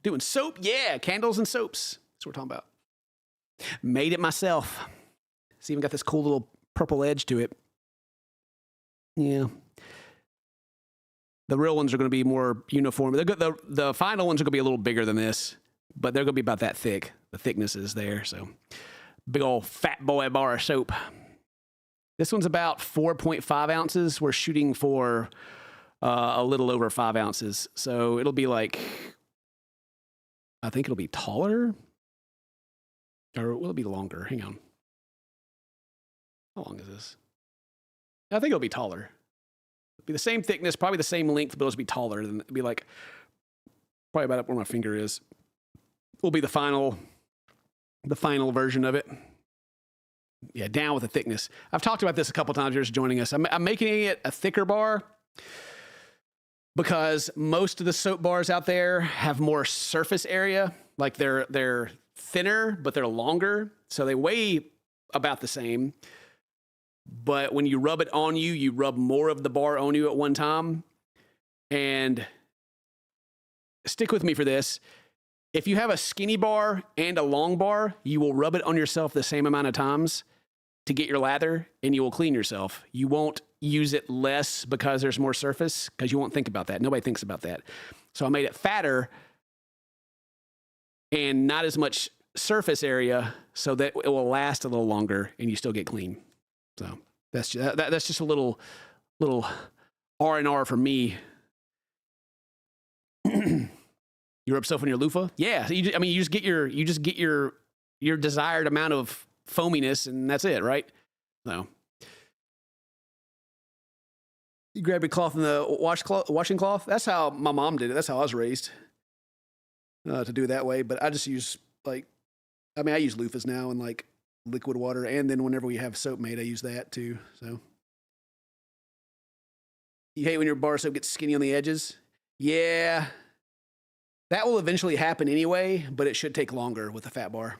Doing soap? Yeah, candles and soaps. That's what we're talking about. Made it myself. It's even got this cool little purple edge to it. Yeah. The real ones are going to be more uniform. The final ones are going to be a little bigger than this, but they're going to be about that thick. The thickness is there, so big old fat boy bar of soap. This one's about 4.5 ounces. We're shooting for a little over 5 ounces, so it'll be like, I think it'll be taller, or will it be longer? Hang on. How long is this? I think it'll be taller. It'll be the same thickness, probably the same length, but it'll be taller. It'll be like probably about up where my finger is. Will be the final version of it. Yeah, down with the thickness. I've talked about this a couple times. You're just joining us. I'm making it a thicker bar because most of the soap bars out there have more surface area. Like they're thinner, but they're longer, so they weigh about the same. But when you rub it on you, you rub more of the bar on you at one time. And stick with me for this. If you have a skinny bar and a long bar, you will rub it on yourself the same amount of times to get your lather, and you will clean yourself. You won't use it less because there's more surface, because you won't think about that. Nobody thinks about that. So I made it fatter and not as much surface area so that it will last a little longer and you still get clean. So that's just a little R&R for me. You rub stuff on your loofah? Yeah. You just get your your desired amount of foaminess, and that's it, right? So you grab your cloth in the washing cloth. That's how my mom did it. That's how I was raised, to do it that way. But I just use I use loofahs now and like liquid water, and then whenever we have soap made, I use that too. So you hate when your bar soap gets skinny on the edges? Yeah, that will eventually happen anyway, but it should take longer with a fat bar.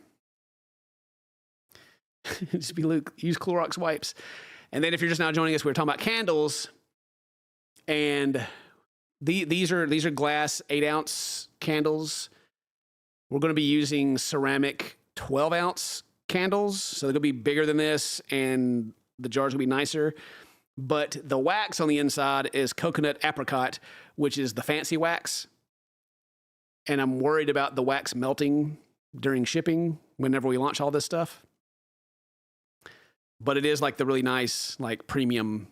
Just use Clorox wipes. And then if you're just now joining us, we're talking about candles, and these are glass 8-ounce candles. We're going to be using ceramic 12-ounce candles, so they're going to be bigger than this, and the jars will be nicer. But the wax on the inside is coconut apricot, which is the fancy wax. And I'm worried about the wax melting during shipping whenever we launch all this stuff. But it is like the really nice, like premium,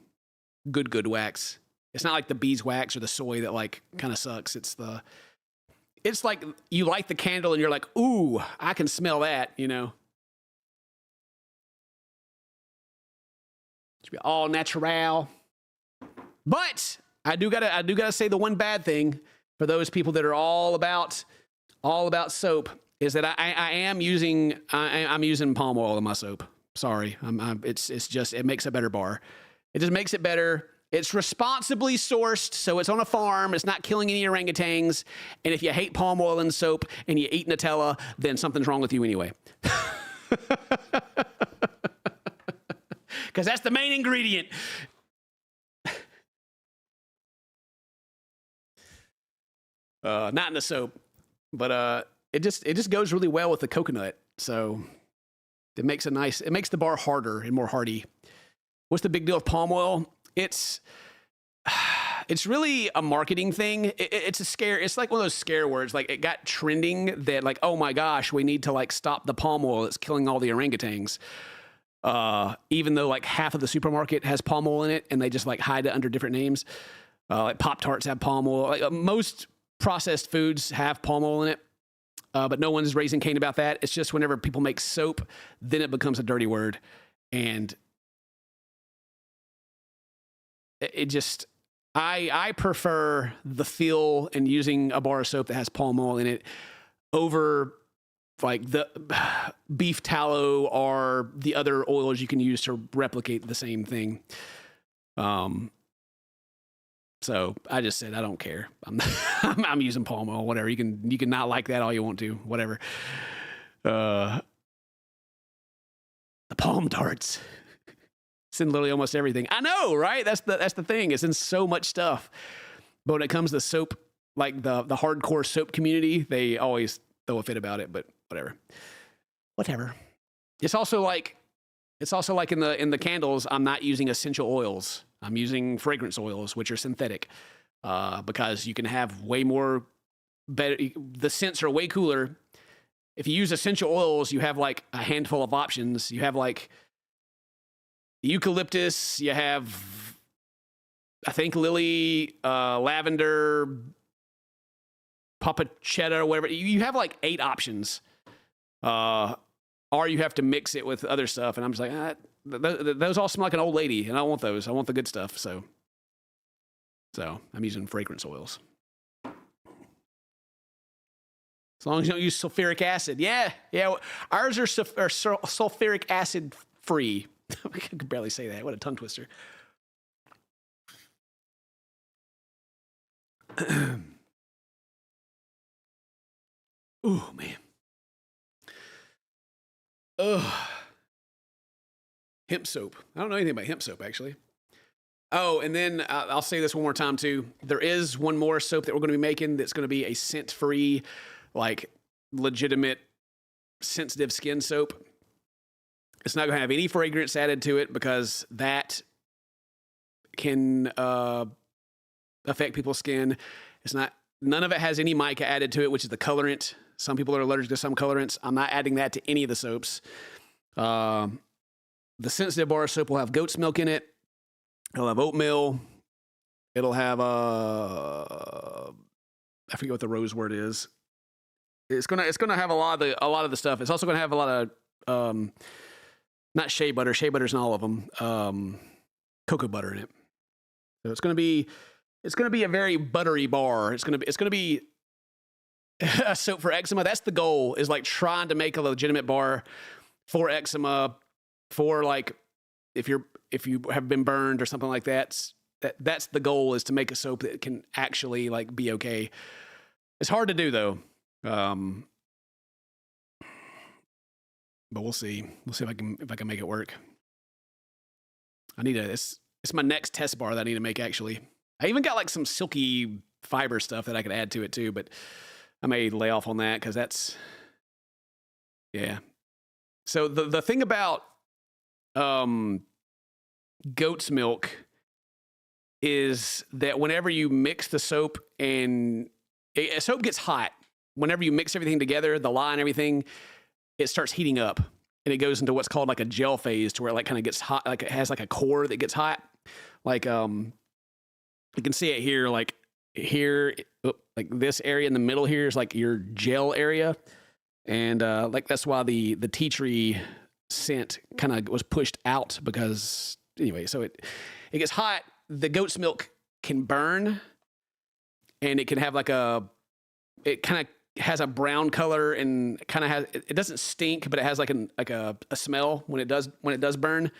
good wax. It's not like the beeswax or the soy that like kind of sucks. It's like you light the candle and you're like, ooh, I can smell that, you know. It should be all natural. But I do gotta say the one bad thing for those people that are all about soap is that I'm using palm oil in my soap. Sorry, it's just, it makes a better bar. It just makes it better. It's responsibly sourced, so it's on a farm. It's not killing any orangutans. And if you hate palm oil in soap and you eat Nutella, then something's wrong with you anyway. Because that's the main ingredient. Not in the soap, but it just goes really well with the coconut. So it makes the bar harder and more hearty. What's the big deal with palm oil? It's really a marketing thing. It's like one of those scare words. Like, it got trending that like, oh my gosh, we need to like stop the palm oil. It's killing all the orangutans. Even though like half of the supermarket has palm oil in it and they just like hide it under different names. Like Pop-Tarts have palm oil. Like most processed foods have palm oil in it. But no one's raising Cain about that. It's just whenever people make soap, then it becomes a dirty word. And it just, I prefer the feel and using a bar of soap that has palm oil in it over like the beef tallow or the other oils you can use to replicate the same thing. So I just said, I don't care. I'm using palm oil, whatever. You can not like that all you want to, whatever. The palm darts. It's in literally almost everything. I know, right? That's the thing. It's in so much stuff. But when it comes to soap, like the hardcore soap community, they always throw a fit about it, but whatever. It's also like in the candles, I'm not using essential oils. I'm using fragrance oils, which are synthetic, because you can have way more better. The scents are way cooler. If you use essential oils, you have like a handful of options. You have like eucalyptus, you have, I think, lily, lavender, papachetta, whatever. You have like 8 options. Or you have to mix it with other stuff. And I'm just like, those all smell like an old lady, and I don't want those. I want the good stuff. So I'm using fragrance oils. As long as you don't use sulfuric acid. Yeah. Ours are sulfuric acid free. I could barely say that. What a tongue twister. Ooh, man. Ugh. Hemp soap. I don't know anything about hemp soap, actually. Oh, and then I'll say this one more time, too. There is one more soap that we're going to be making that's going to be a scent-free, like, legitimate, sensitive skin soap. It's not going to have any fragrance added to it because that can affect people's skin. None of it has any mica added to it, which is the colorant. Some people are allergic to some colorants. I'm not adding that to any of the soaps. The sensitive bar soap will have goat's milk in it. It'll have oatmeal. It'll have I forget what the rose word is. It's gonna have a lot of the stuff. It's also gonna have a lot of not shea butter. Shea butter's in all of them. Cocoa butter in it. So it's gonna be a very buttery bar. It's gonna be a soap for eczema. That's the goal. Is like trying to make a legitimate bar for eczema, for like if you have been burned or something like that. That's the goal, is to make a soap that can actually like be okay. It's hard to do though. But we'll see. We'll see if I can make it work. It's my next test bar that I need to make, actually. I even got like some silky fiber stuff that I could add to it too, but I may lay off on that because that's, yeah. So the thing about goat's milk is that whenever you mix the soap and a soap gets hot, whenever you mix everything together, the lye and everything, it starts heating up and it goes into what's called like a gel phase, to where it like kind of gets hot, like it has like a core that gets hot. Like, you can see it here, like here, like this area in the middle here is like your gel area. And, like that's why the tea tree scent kind of was pushed out, because anyway, so it gets hot. The goat's milk can burn, and it can have like it kind of has a brown color, and kind of has, it doesn't stink, but it has like a smell when it does burn.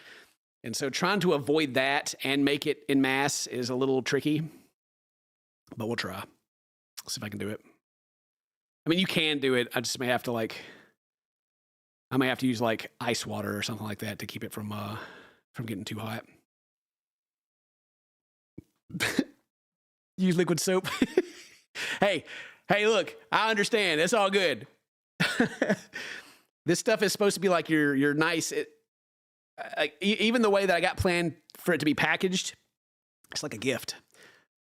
And so trying to avoid that and make it in mass is a little tricky, but we'll try. See if I can do it. I mean, you can do it. I just may have to I may have to use like ice water or something like that to keep it from getting too hot. Use liquid soap. Hey, look, I understand. It's all good. This stuff is supposed to be like your nice, even the way that I got planned for it to be packaged, it's like a gift.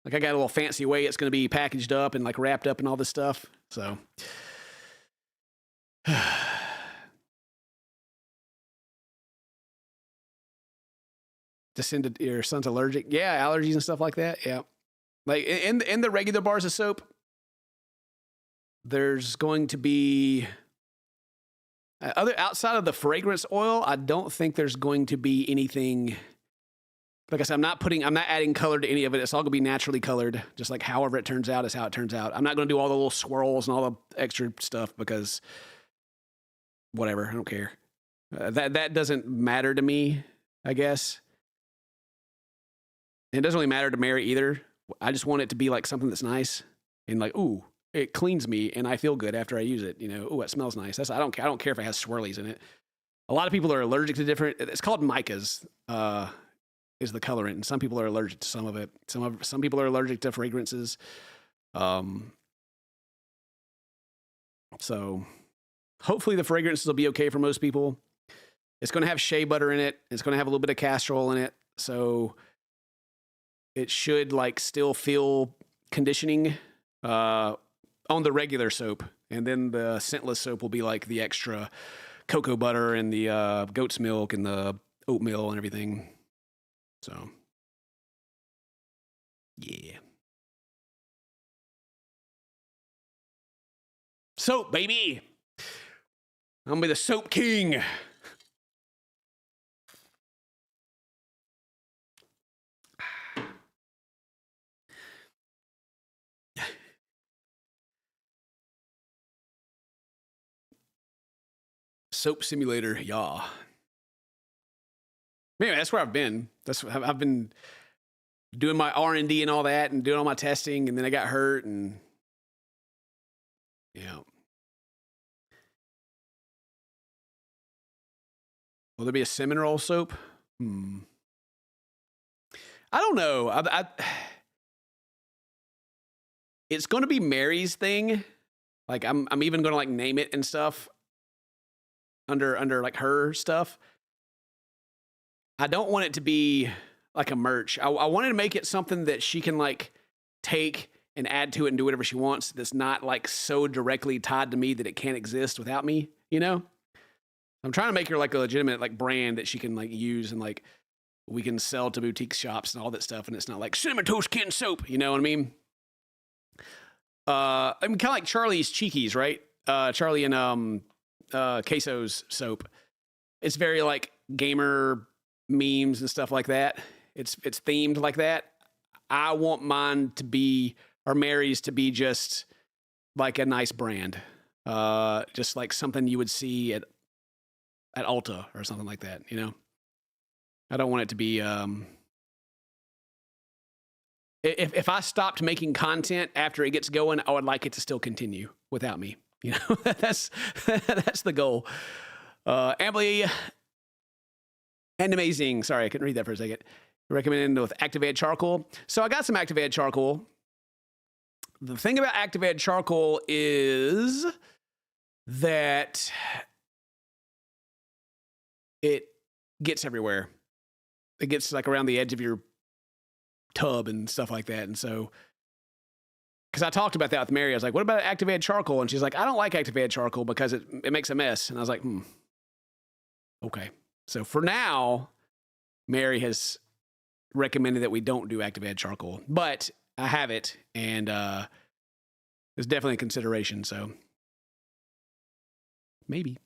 Like I got a little fancy way it's going to be packaged up and like wrapped up and all this stuff. So descended, your son's allergic. Yeah, allergies and stuff like that. Yeah. Like in the regular bars of soap, there's going to be outside of the fragrance oil, I don't think there's going to be anything. Like I said, I'm not adding color to any of it. It's all gonna be naturally colored. Just like however it turns out is how it turns out. I'm not gonna do all the little swirls and all the extra stuff, because whatever, I don't care. That doesn't matter to me, I guess. It doesn't really matter to Mary either. I just want it to be like something that's nice and like, ooh, it cleans me and I feel good after I use it. You know, ooh, it smells nice. I don't care if it has swirlies in it. A lot of people are allergic to different. It's called micas. Is the colorant, and some people are allergic to some of it. Some people are allergic to fragrances. So hopefully the fragrances will be okay for most people. It's going to have shea butter in it. It's going to have a little bit of castor oil in it. So it should like still feel conditioning on the regular soap. And then the scentless soap will be like the extra cocoa butter and the goat's milk and the oatmeal and everything. So, yeah. Soap, baby. I'm gonna be the soap king. Soap simulator, yeah. Anyway, that's where I've been. I've been doing my R&D and all that, and doing all my testing, and then I got hurt, and yeah. Will there be a cinnamon roll soap? I don't know. It's going to be Mary's thing. Like I'm even going to like name it and stuff under like her stuff. I don't want it to be like a merch. I wanted to make it something that she can like take and add to it and do whatever she wants. That's not like so directly tied to me that it can't exist without me, you know? I'm trying to make her like a legitimate like brand that she can like use, and like we can sell to boutique shops and all that stuff. And it's not like Cinnamon Toast Kin soap, you know what I mean? I'm kind of like Charlie's Cheekies, right? Charlie and Queso's soap. It's very like gamer memes and stuff like that. It's themed like that. I want mine to be, or Mary's to be, just like a nice brand, just like something you would see at Ulta or something like that. You know, I don't want it to be. If I stopped making content after it gets going, I would like it to still continue without me. You know, that's the goal. Ambly and amazing. Sorry, I couldn't read that for a second. Recommended with activated charcoal. So I got some activated charcoal. The thing about activated charcoal is that it gets everywhere. It gets like around the edge of your tub and stuff like that. And so, because I talked about that with Mary, I was like, what about activated charcoal? And she's like, I don't like activated charcoal because it makes a mess. And I was like, okay. So for now, Mary has recommended that we don't do activated charcoal, but I have it, and it's definitely a consideration. So maybe.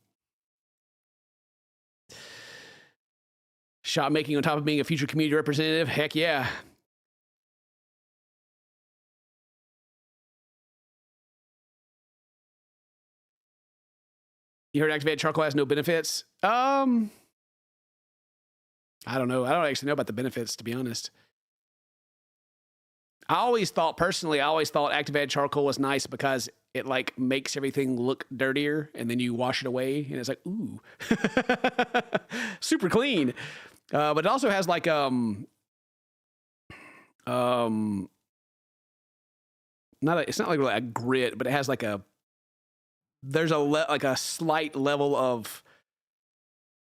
Shop making on top of being a future community representative. Heck yeah. You heard activated charcoal has no benefits? I don't know. I don't actually know about the benefits, to be honest. I always thought activated charcoal was nice because it like makes everything look dirtier, and then you wash it away and it's like, ooh, super clean. But it also has like, it's not like a grit, but it has like there's like a slight level of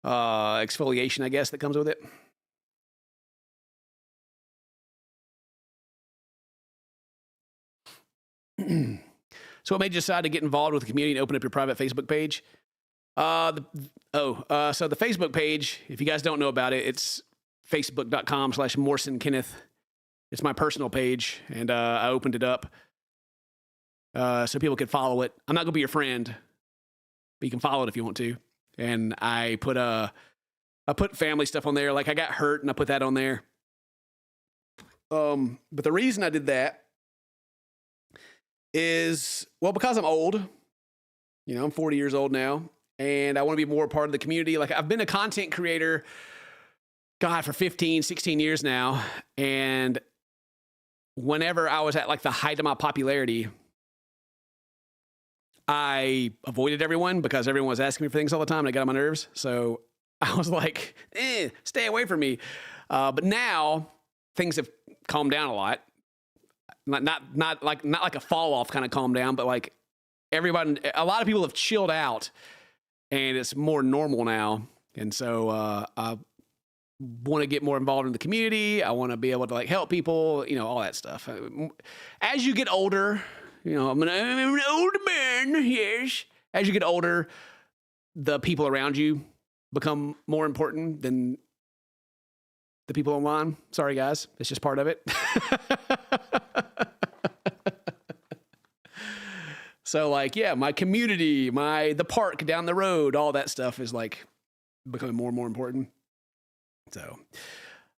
exfoliation, I guess, that comes with it. So what made you decide to get involved with the community and open up your private Facebook page? So the Facebook page, if you guys don't know about it, it's facebook.com/MorsonKenneth. It's my personal page, and I opened it up so people could follow it. I'm not going to be your friend, but you can follow it if you want to. And I put family stuff on there. Like I got hurt, and I put that on there. But the reason I did that is, well, because I'm old. You know, I'm 40 years old now, and I want to be more a part of the community. Like I've been a content creator, God, for 15, 16 years now. And whenever I was at like the height of my popularity, I avoided everyone because everyone was asking me for things all the time and it got on my nerves. So I was like, stay away from me. But now things have calmed down a lot. Not like a fall off kind of calm down, but like a lot of people have chilled out and it's more normal now. And so I want to get more involved in the community. I want to be able to like help people, you know, all that stuff. As you get older, you know, I'm an old man, yes. As you get older, the people around you become more important than the people online. Sorry, guys. It's just part of it. So, like, yeah, my community, the park down the road, all that stuff is, like, becoming more and more important. So,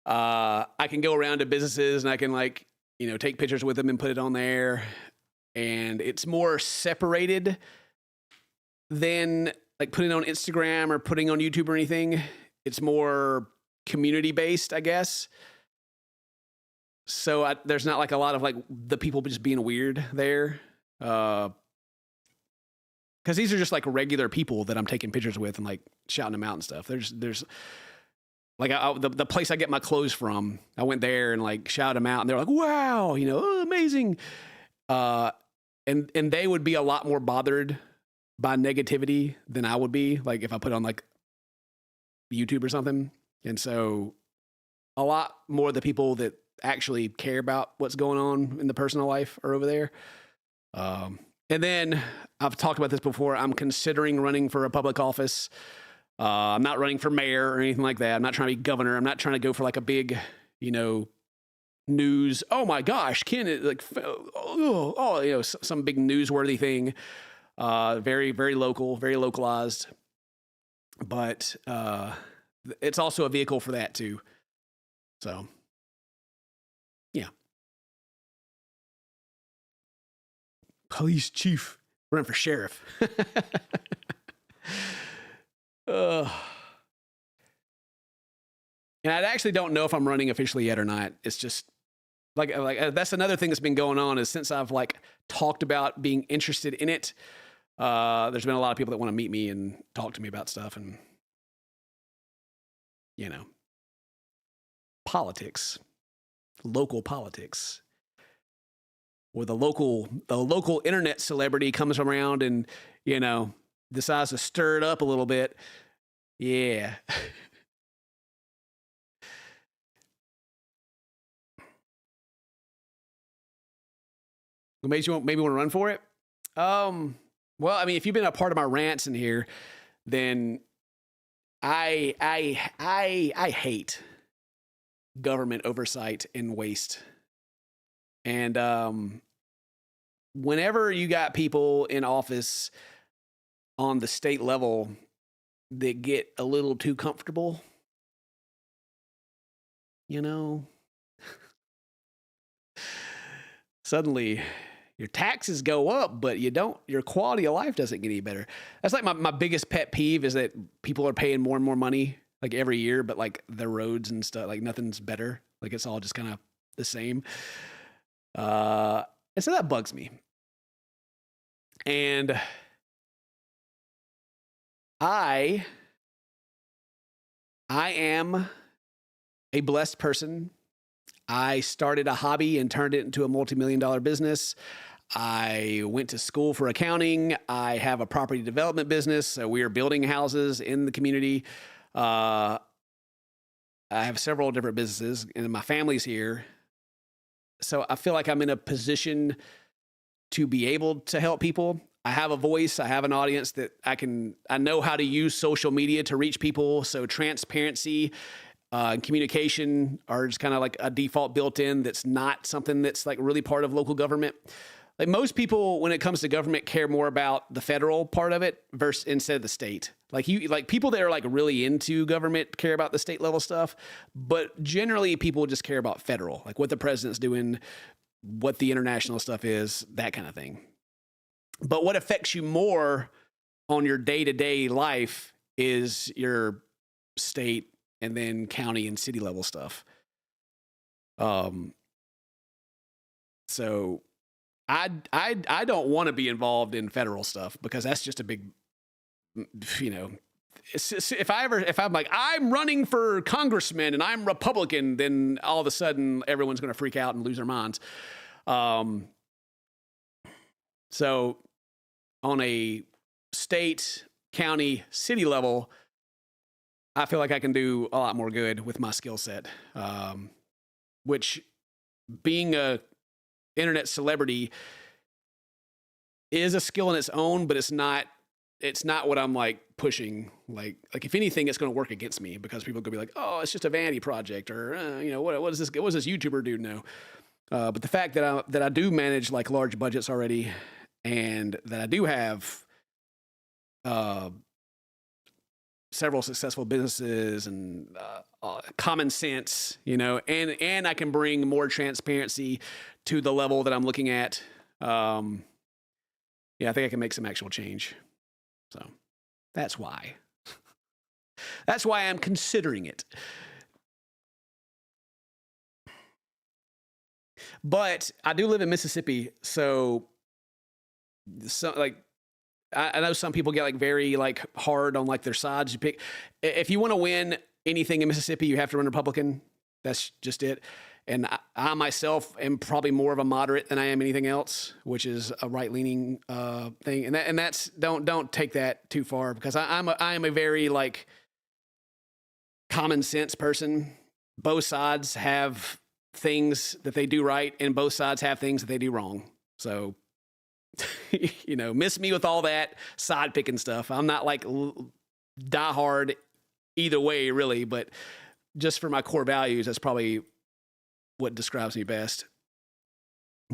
I can go around to businesses and I can, like, you know, take pictures with them and put it on there. And it's more separated than, like, putting it on Instagram or putting on YouTube or anything. It's more community-based, I guess. So there's not like a lot of like the people just being weird there. Because these are just like regular people that I'm taking pictures with and like shouting them out and stuff. There's like the place I get my clothes from, I went there and like shouted them out and they're like, wow, you know, oh, amazing. And they would be a lot more bothered by negativity than I would be, like if I put on like YouTube or something. And so a lot more of the people that actually care about what's going on in the personal life are over there. And then I've talked about this before. I'm considering running for a public office. I'm not running for mayor or anything like that. I'm not trying to be governor. I'm not trying to go for like a big, you know, news. Oh my gosh, Ken, like, you know, some big newsworthy thing. Very, very local, very localized. But it's also a vehicle for that too. So, yeah. Police chief running for sheriff. uh, and I actually don't know if I'm running officially yet or not. It's just like that's another thing that's been going on is since I've like talked about being interested in it, there's been a lot of people that want to meet me and talk to me about stuff and, you know, politics, local politics, where the local internet celebrity comes around and, you know, decides to stir it up a little bit. Yeah. What made you maybe want to run for it? Well, I mean, if you've been a part of my rants in here, then I hate government oversight and waste. And whenever you got people in office on the state level that get a little too comfortable, you know, suddenly your taxes go up, but your quality of life doesn't get any better. That's like my biggest pet peeve is that people are paying more and more money like every year, but like the roads and stuff, like nothing's better. Like it's all just kind of the same. And so that bugs me. And I am a blessed person. I started a hobby and turned it into a multi-million-dollar business. I went to school for accounting. I have a property development business. So we are building houses in the community. I have several different businesses and my family's here. So I feel like I'm in a position to be able to help people. I have a voice. I have an audience that I know how to use social media to reach people. So transparency and communication are just kind of like a default built in. That's not something that's like really part of local government. Like most people, when it comes to government, care more about the federal part of it versus instead of the state. Like people that are like really into government care about the state level stuff, but generally people just care about federal, like what the president's doing, what the international stuff is, that kind of thing. But what affects you more on your day-to-day life is your state and then county and city level stuff. So I don't want to be involved in federal stuff because that's just a big, you know, if I'm like, I'm running for congressman and I'm Republican, then all of a sudden everyone's going to freak out and lose their minds. So on a state, county, city level, I feel like I can do a lot more good with my skill set, which being a internet celebrity is a skill in its own, but it's not what I'm like pushing. Like if anything, it's going to work against me because people could be like, oh, it's just a vanity project or, you know, what does this YouTuber do now? But the fact that I do manage like large budgets already and that I do have, several successful businesses and common sense, you know, and I can bring more transparency to the level that I'm looking at. Yeah, I think I can make some actual change. So that's why. That's why I'm considering it. But I do live in Mississippi, so like I know some people get like very like hard on like their sides. You pick if you want to win anything in Mississippi, you have to run Republican. That's just it. And I myself am probably more of a moderate than I am anything else, which is a right leaning thing. And that's don't take that too far because I am a very like common sense person. Both sides have things that they do right, and both sides have things that they do wrong. So. You know, miss me with all that side picking stuff. I'm not like die hard either way, really, but just for my core values, that's probably what describes me best.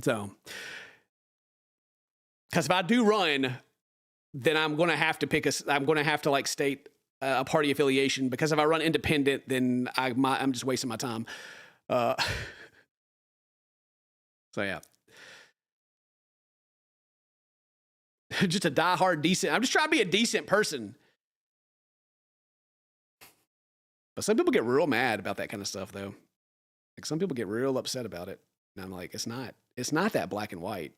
So, because if I do run, then I'm going to have to I'm going to have to like state a party affiliation, because if I run independent, then I'm just wasting my time. So yeah. Just a diehard decent. I'm just trying to be a decent person. But some people get real mad about that kind of stuff, though. Like, some people get real upset about it. And I'm like, it's not that black and white.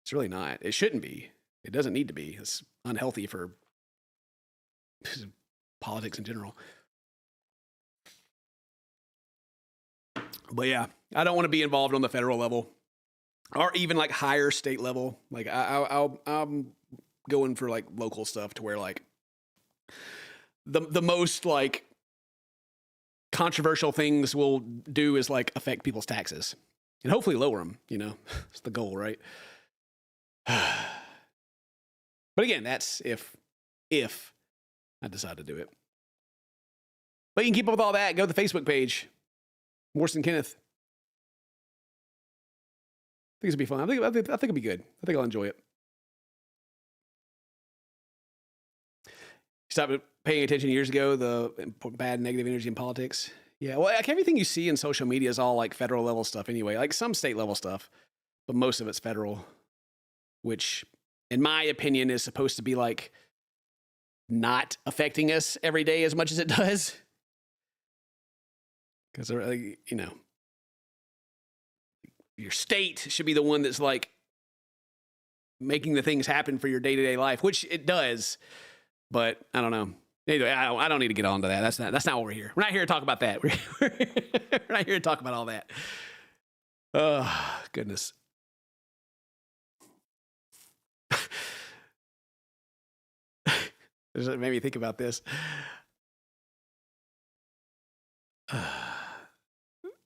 It's really not. It shouldn't be. It doesn't need to be. It's unhealthy for politics in general. But yeah, I don't want to be involved on the federal level, or even like higher state level. Like I'm going for like local stuff, to where like the most like controversial things we'll do is like affect people's taxes and hopefully lower them. You know, it's the goal, right? But again, that's if I decide to do it. But you can keep up with all that. Go to the Facebook page, Morrison Kenneth. I think it's gonna be fun. I think it'll be good. I think I'll enjoy it. Stop paying attention years ago, the bad negative energy in politics. Yeah, well, like everything you see in social media is all like federal level stuff anyway. Like some state level stuff, but most of it's federal, which in my opinion is supposed to be like not affecting us every day as much as it does. Because, you know, your state should be the one that's like making the things happen for your day-to-day life, which it does. But I don't know. Anyway, I don't need to get on to that. That's not what we're here. We're not here to talk about that. We're not here to talk about all that. Oh, goodness. It made me think about this.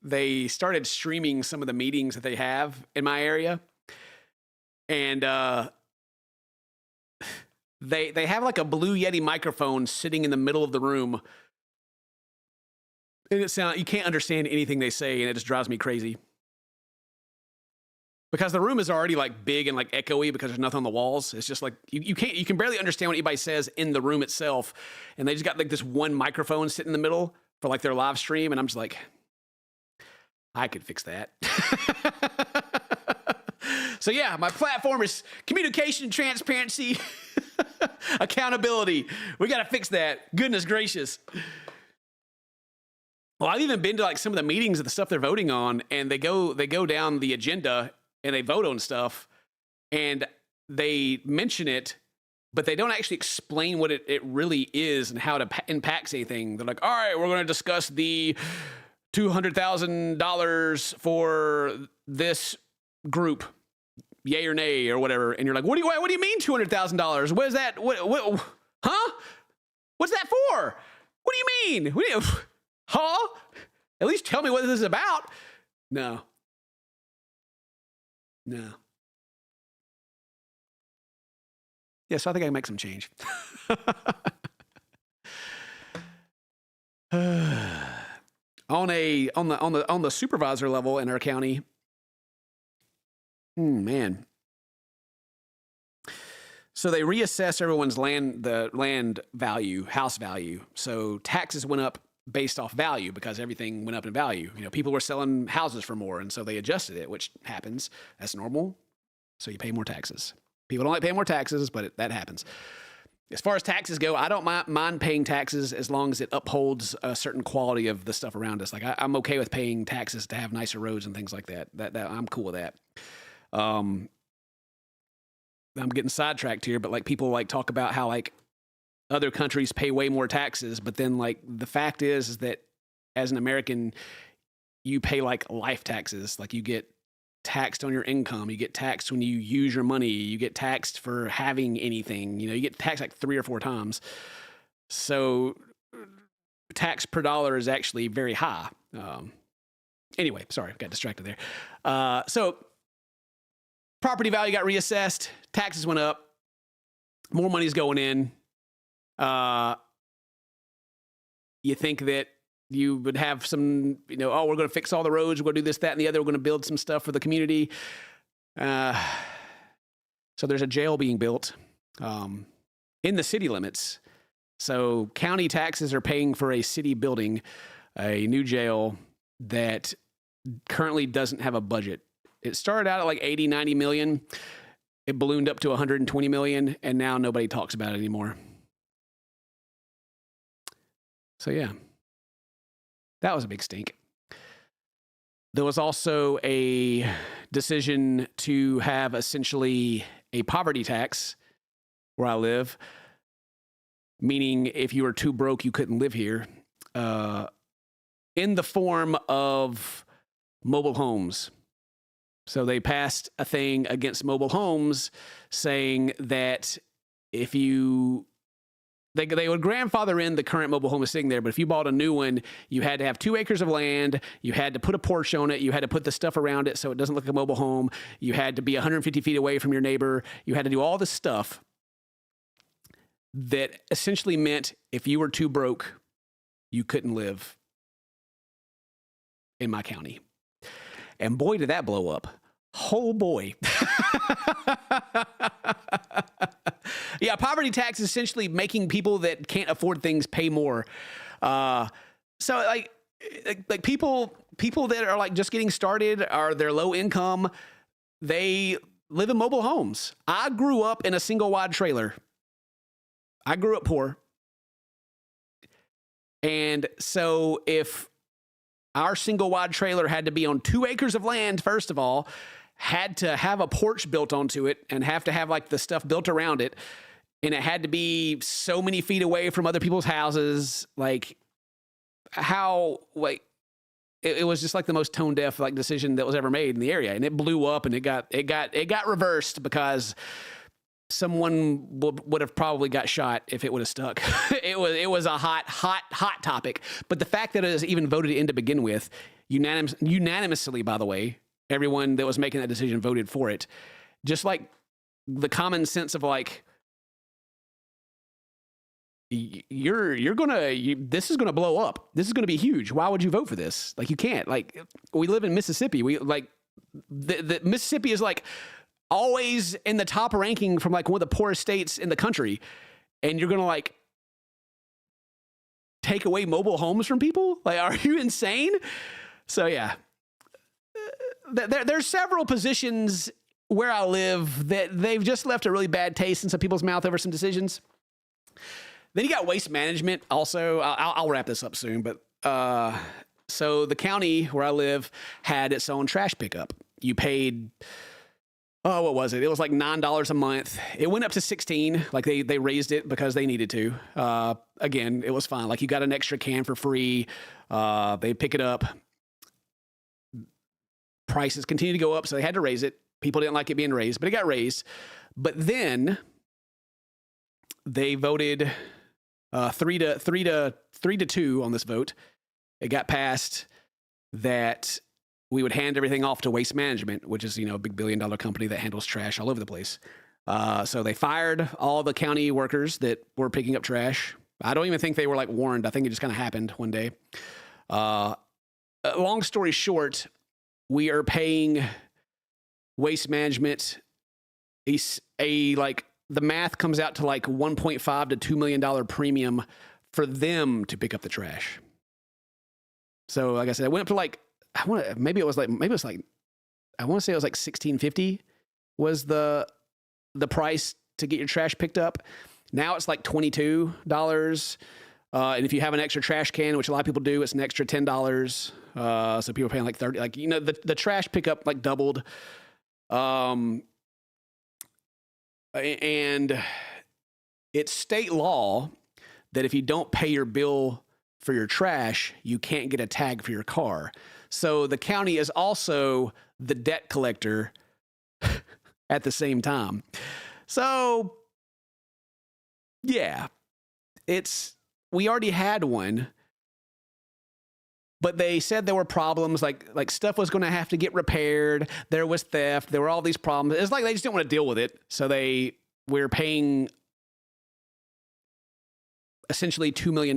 They started streaming some of the meetings that they have in my area. And they have like a Blue Yeti microphone sitting in the middle of the room. And you can't understand anything they say, and it just drives me crazy. Because the room is already like big and like echoey because there's nothing on the walls. It's just like you can barely understand what anybody says in the room itself. And they just got like this one microphone sitting in the middle for like their live stream, and I'm just like, I could fix that. So yeah, my platform is communication, transparency, accountability. We got to fix that. Goodness gracious. Well, I've even been to like some of the meetings of the stuff they're voting on, and they go down the agenda and they vote on stuff, and they mention it, but they don't actually explain what it really is and how it impacts anything. They're like, all right, we're going to discuss the $200,000 for this group, yay or nay or whatever. And you're like, what do you mean $200,000? What is that? What, huh? What's that for? What do you mean? Huh? At least tell me what this is about. No. Yeah, so I think I can make some change. On the supervisor level in our county, man. So they reassess everyone's land value, house value. So taxes went up based off value because everything went up in value. You know, people were selling houses for more, and so they adjusted it, which happens. That's normal. So you pay more taxes. People don't like paying more taxes, but that happens. As far as taxes go, I don't mind paying taxes as long as it upholds a certain quality of the stuff around us. Like I'm okay with paying taxes to have nicer roads and things like that. That I'm cool with that. I'm getting sidetracked here, but like people like talk about how like other countries pay way more taxes, but then like the fact is that as an American, you pay like life taxes. Like you get taxed on your income, you get taxed when you use your money, you get taxed for having anything, you know, you get taxed like 3 or 4 times. So tax per dollar is actually very high. Anyway, sorry, got distracted there. So property value got reassessed, taxes went up, more money's going in. You think that you would have some, you know, oh, we're going to fix all the roads, we're going to do this, that, and the other, we're going to build some stuff for the community. So there's a jail being built in the city limits. So county taxes are paying for a city building, a new jail that currently doesn't have a budget. It started out at like 80, 90 million. It ballooned up to 120 million, and now nobody talks about it anymore. So yeah, that was a big stink. There was also a decision to have essentially a poverty tax where I live, meaning if you were too broke, you couldn't live here, in the form of mobile homes. So they passed a thing against mobile homes saying that if you, they would grandfather in the current mobile home is sitting there, but if you bought a new one, you had to have 2 acres of land, you had to put a porch on it, you had to put the stuff around it so it doesn't look like a mobile home, you had to be 150 feet away from your neighbor, you had to do all this stuff that essentially meant if you were too broke, you couldn't live in my county. And boy, did that blow up. Oh boy. Yeah, poverty tax is essentially making people that can't afford things pay more. So like people that are like just getting started, or they're low income, they live in mobile homes. I grew up in a single wide trailer. I grew up poor. And so if our single wide trailer had to be on 2 acres of land, first of all, had to have a porch built onto it and have to have like the stuff built around it, and it had to be so many feet away from other people's houses, like how, like, it was just like the most tone deaf like decision that was ever made in the area. And it blew up, and it got reversed because someone would have probably got shot if it would have stuck. It was a hot topic. But the fact that it was even voted in to begin with, unanimously, by the way, everyone that was making that decision voted for it. Just like the common sense of like, this is gonna blow up. This is gonna be huge. Why would you vote for this? Like, you can't. Like, we live in Mississippi. We like the Mississippi is like always in the top ranking from like one of the poorest states in the country, and you're gonna like take away mobile homes from people? Like, are you insane? So yeah, there's several positions where I live that they've just left a really bad taste in some people's mouth over some decisions. Then you got waste management also. I'll wrap this up soon, but so the county where I live had its own trash pickup. You paid, what was it? It was like $9 a month. It went up to $16. Like they raised it because they needed to. Again, it was fine. Like, you got an extra can for free. They pick it up. Prices continue to go up, so they had to raise it. People didn't like it being raised, but it got raised. But then they voted 3-2 on this vote. It got passed that we would hand everything off to Waste Management, which is, a big $1 billion company that handles trash all over the place. So they fired all the county workers that were picking up trash. I don't even think they were like warned. I think it just kind of happened one day. Long story short, we are paying Waste Management the math comes out to like $1.5 to $2 million premium for them to pick up the trash. So like I said, it went up to like, I want to say it was like $16.50 was the price to get your trash picked up. Now it's like $22. And if you have an extra trash can, which a lot of people do, it's an extra $10. So people are paying like $30. Like, the trash pickup like doubled. And it's state law that if you don't pay your bill for your trash, you can't get a tag for your car. So the county is also the debt collector at the same time. So yeah, we already had one, but they said there were problems, like stuff was going to have to get repaired. There was theft. There were all these problems. It's like they just didn't want to deal with it. So we're paying essentially $2 million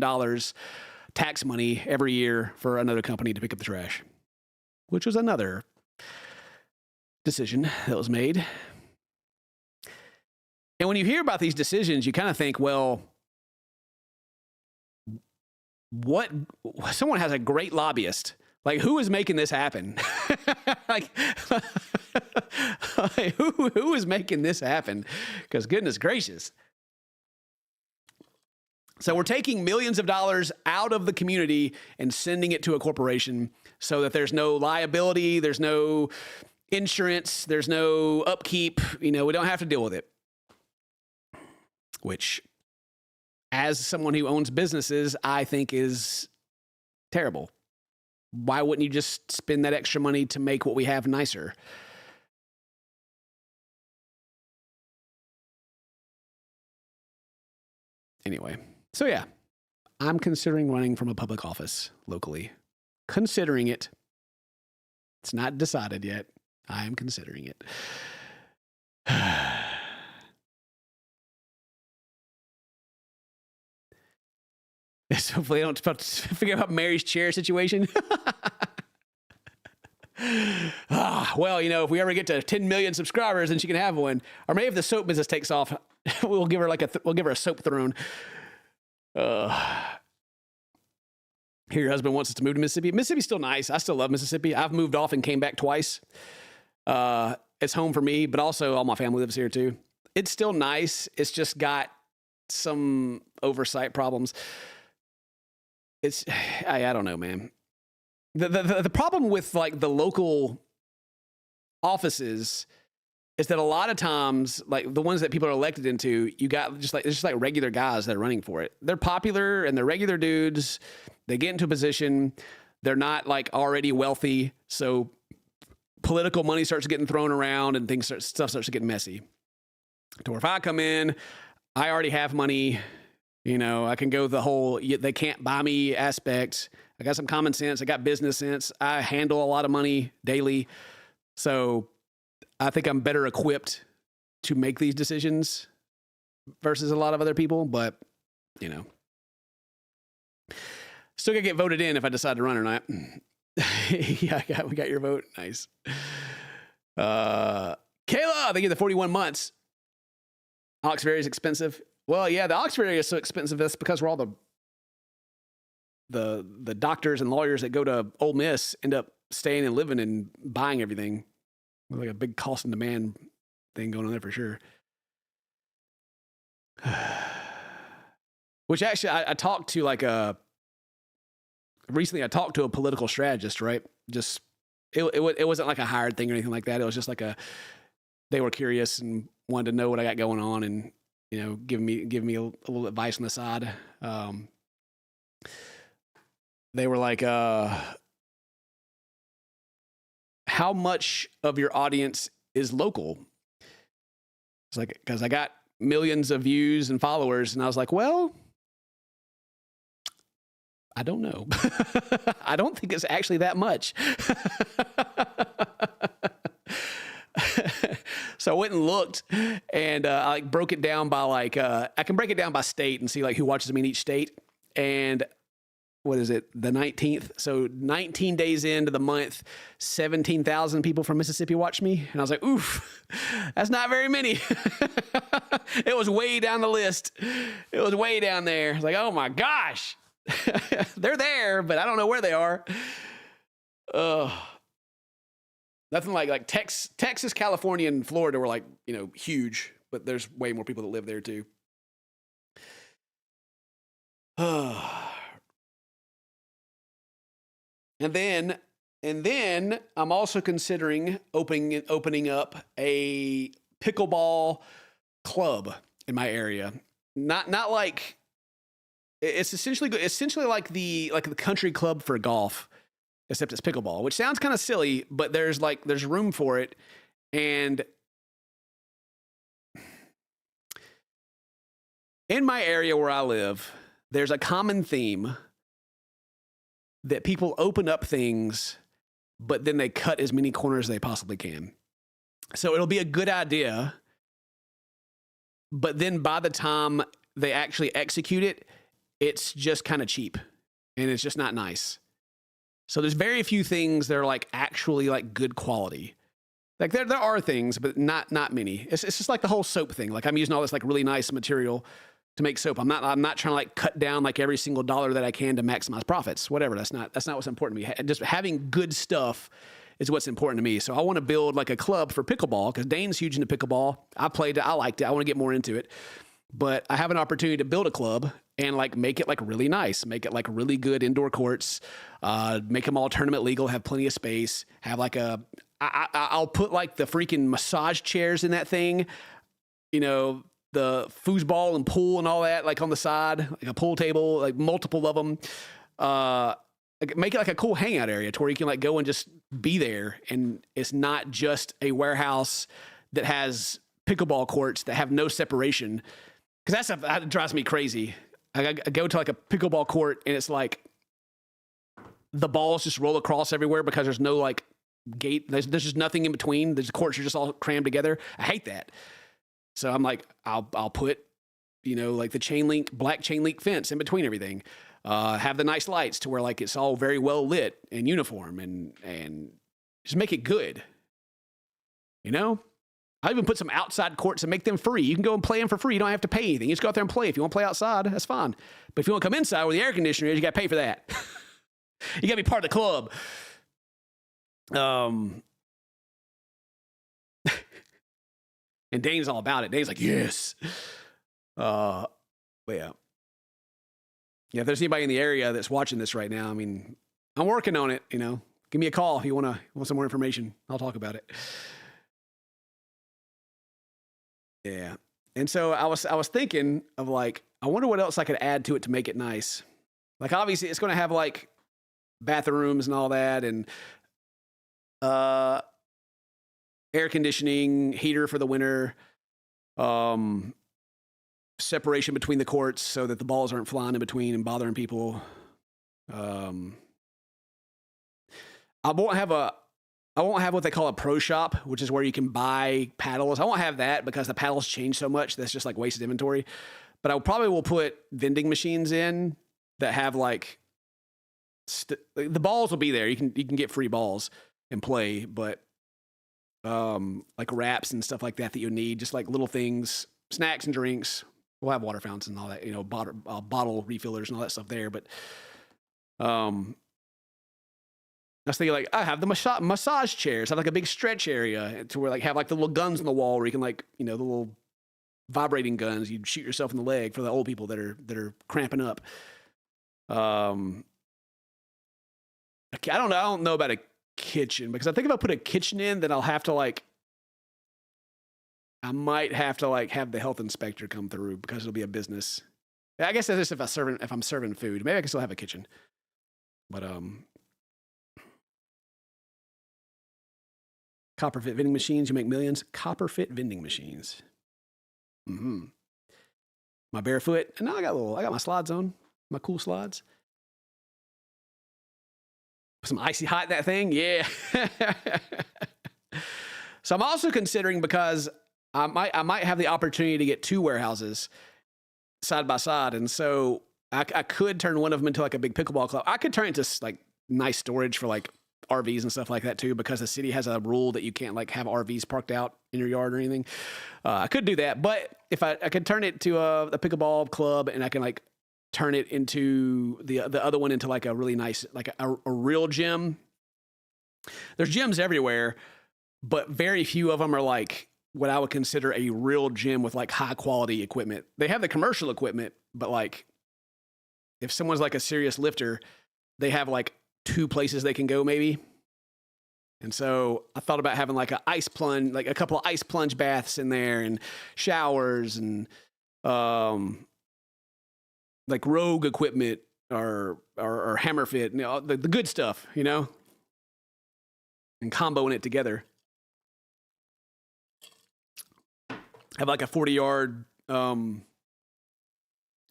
tax money every year for another company to pick up the trash, which was another decision that was made. And when you hear about these decisions, you kind of think, well, what? Someone has a great lobbyist. Like, who is making this happen? like, who is making this happen? Because goodness gracious. So we're taking millions of dollars out of the community and sending it to a corporation so that there's no liability, there's no insurance, there's no upkeep. We don't have to deal with it. Which, as someone who owns businesses, I think is terrible. Why wouldn't you just spend that extra money to make what we have nicer? Anyway, so yeah, I'm considering running from a public office locally. Considering it. It's not decided yet. I am considering it. So hopefully I don't have to figure out Mary's chair situation. Well, if we ever get to 10 million subscribers, then she can have one. Or maybe if the soap business takes off, we'll give her a soap throne. Here, your husband wants us to move to Mississippi. Mississippi's still nice. I still love Mississippi. I've moved off and came back twice. It's home for me, but also all my family lives here too. It's still nice. It's just got some oversight problems. I don't know, man. The problem with like the local offices is that a lot of times, like the ones that people are elected into, you got it's just like regular guys that are running for it. They're popular and they're regular dudes. They get into a position. They're not like already wealthy. So political money starts getting thrown around and stuff starts to get messy. To where if I come in, I already have money. I can go the whole, they can't buy me aspect. I got some common sense. I got business sense. I handle a lot of money daily. So I think I'm better equipped to make these decisions versus a lot of other people. But, still gonna get voted in if I decide to run or not. Yeah, we got your vote. Nice. Kayla, they give the 41 months. Oxbury is expensive. Well, yeah, the Oxbury area is so expensive. That's because we're all the doctors and lawyers that go to Ole Miss end up staying and living and buying everything. There's like a big cost and demand thing going on there for sure. Which actually, I talked to recently I talked to a political strategist, right? Just, it wasn't like a hired thing or anything like that. It was just like they were curious and wanted to know what I got going on and, give me a little advice on the side. They were like, how much of your audience is local? It's like, because I got millions of views and followers. And I was like, well, I don't know. I don't think it's actually that much. So I went and looked, and I broke it down by I can break it down by state and see who watches me in each state. And what is it? The 19th. So 19 days into the month, 17,000 people from Mississippi watched me. And I was like, oof, that's not very many. It was way down the list. It was way down there. I was like, oh my gosh, they're there, but I don't know where they are. Nothing like Texas, California, and Florida were huge, but there's way more people that live there too. And then I'm also considering opening up a pickleball club in my area. Not like it's essentially like the country club for golf, except it's pickleball, which sounds kind of silly, but there's room for it. And in my area where I live, there's a common theme that people open up things, but then they cut as many corners as they possibly can. So it'll be a good idea, but then by the time they actually execute it, it's just kind of cheap and it's just not nice. So there's very few things that are actually good quality. Like there are things, but not many. It's just like the whole soap thing. Like I'm using all this like really nice material to make soap. I'm not trying to like cut down like every single dollar that I can to maximize profits. Whatever. That's not what's important to me. Just having good stuff is what's important to me. So I want to build like a club for pickleball because Dane's huge into pickleball. I played it. I liked it. I want to get more into it. But I have an opportunity to build a club and like make it like really nice, make it like really good indoor courts, make them all tournament legal, have plenty of space, have like I'll put like the freaking massage chairs in that thing, you know, the foosball and pool and all that, like on the side, like a pool table, like multiple of them. Make it like a cool hangout area to where you can like go and just be there. And it's not just a warehouse that has pickleball courts that have no separation. Because that drives me crazy. I go to like a pickleball court and it's like the balls just roll across everywhere because there's no like gate. There's just nothing in between. The courts are just all crammed together. I hate that. So I'm like, I'll put, you know, like the black chain link fence in between everything. Have the nice lights to where like it's all very well lit and uniform and just make it good. You know? I even put some outside courts and make them free. You can go and play them for free. You don't have to pay anything. You just go out there and play. If you want to play outside, that's fine. But if you want to come inside where the air conditioner is, you got to pay for that. You got to be part of the club. And Dane's all about it. Dane's like, yes. But yeah. Yeah, if there's anybody in the area that's watching this right now, I mean, I'm working on it, you know. Give me a call if you want some more information. I'll talk about it. Yeah. And so I was thinking of like, I wonder what else I could add to it to make it nice. Like obviously it's going to have like bathrooms and all that and air conditioning, heater for the winter, separation between the courts so that the balls aren't flying in between and bothering people. I won't have what they call a pro shop, which is where you can buy paddles. I won't have that because the paddles change so much. That's just like wasted inventory. But I probably will put vending machines in that have like the balls will be there. You can get free balls and play, but like wraps and stuff like that you need, just like little things, snacks and drinks. We'll have water fountains and all that, you know, bottle refillers and all that stuff there. But I was thinking like I have the massage chairs, have like a big stretch area to where like have like the little guns on the wall where you can like, you know, the little vibrating guns. You shoot yourself in the leg for the old people that are cramping up. I don't know about a kitchen because I think if I put a kitchen in, then I might have to like have the health inspector come through because it'll be a business. I guess that's just if I'm serving food. Maybe I can still have a kitchen. But copper fit vending machines, you make millions. Copper fit vending machines. Mm-hmm. My barefoot. And now I got my slides on. My cool slides. Some icy hot in that thing. Yeah. So I'm also considering because I might have the opportunity to get two warehouses side by side. And so I could turn one of them into like a big pickleball club. I could turn it into like nice storage for like RVs and stuff like that too, because the city has a rule that you can't like have RVs parked out in your yard or anything. I could do that, but if I could turn it to a pickleball club and I can like turn it into the other one into like a really nice, like a real gym. There's gyms everywhere, but very few of them are like what I would consider a real gym with like high quality equipment. They have the commercial equipment, but like if someone's like a serious lifter, they have like two places they can go maybe. And so I thought about having like a couple of ice plunge baths in there and showers and like Rogue equipment or Hammer Fit, you know, the good stuff, you know, and comboing it together. Have like a 40-yard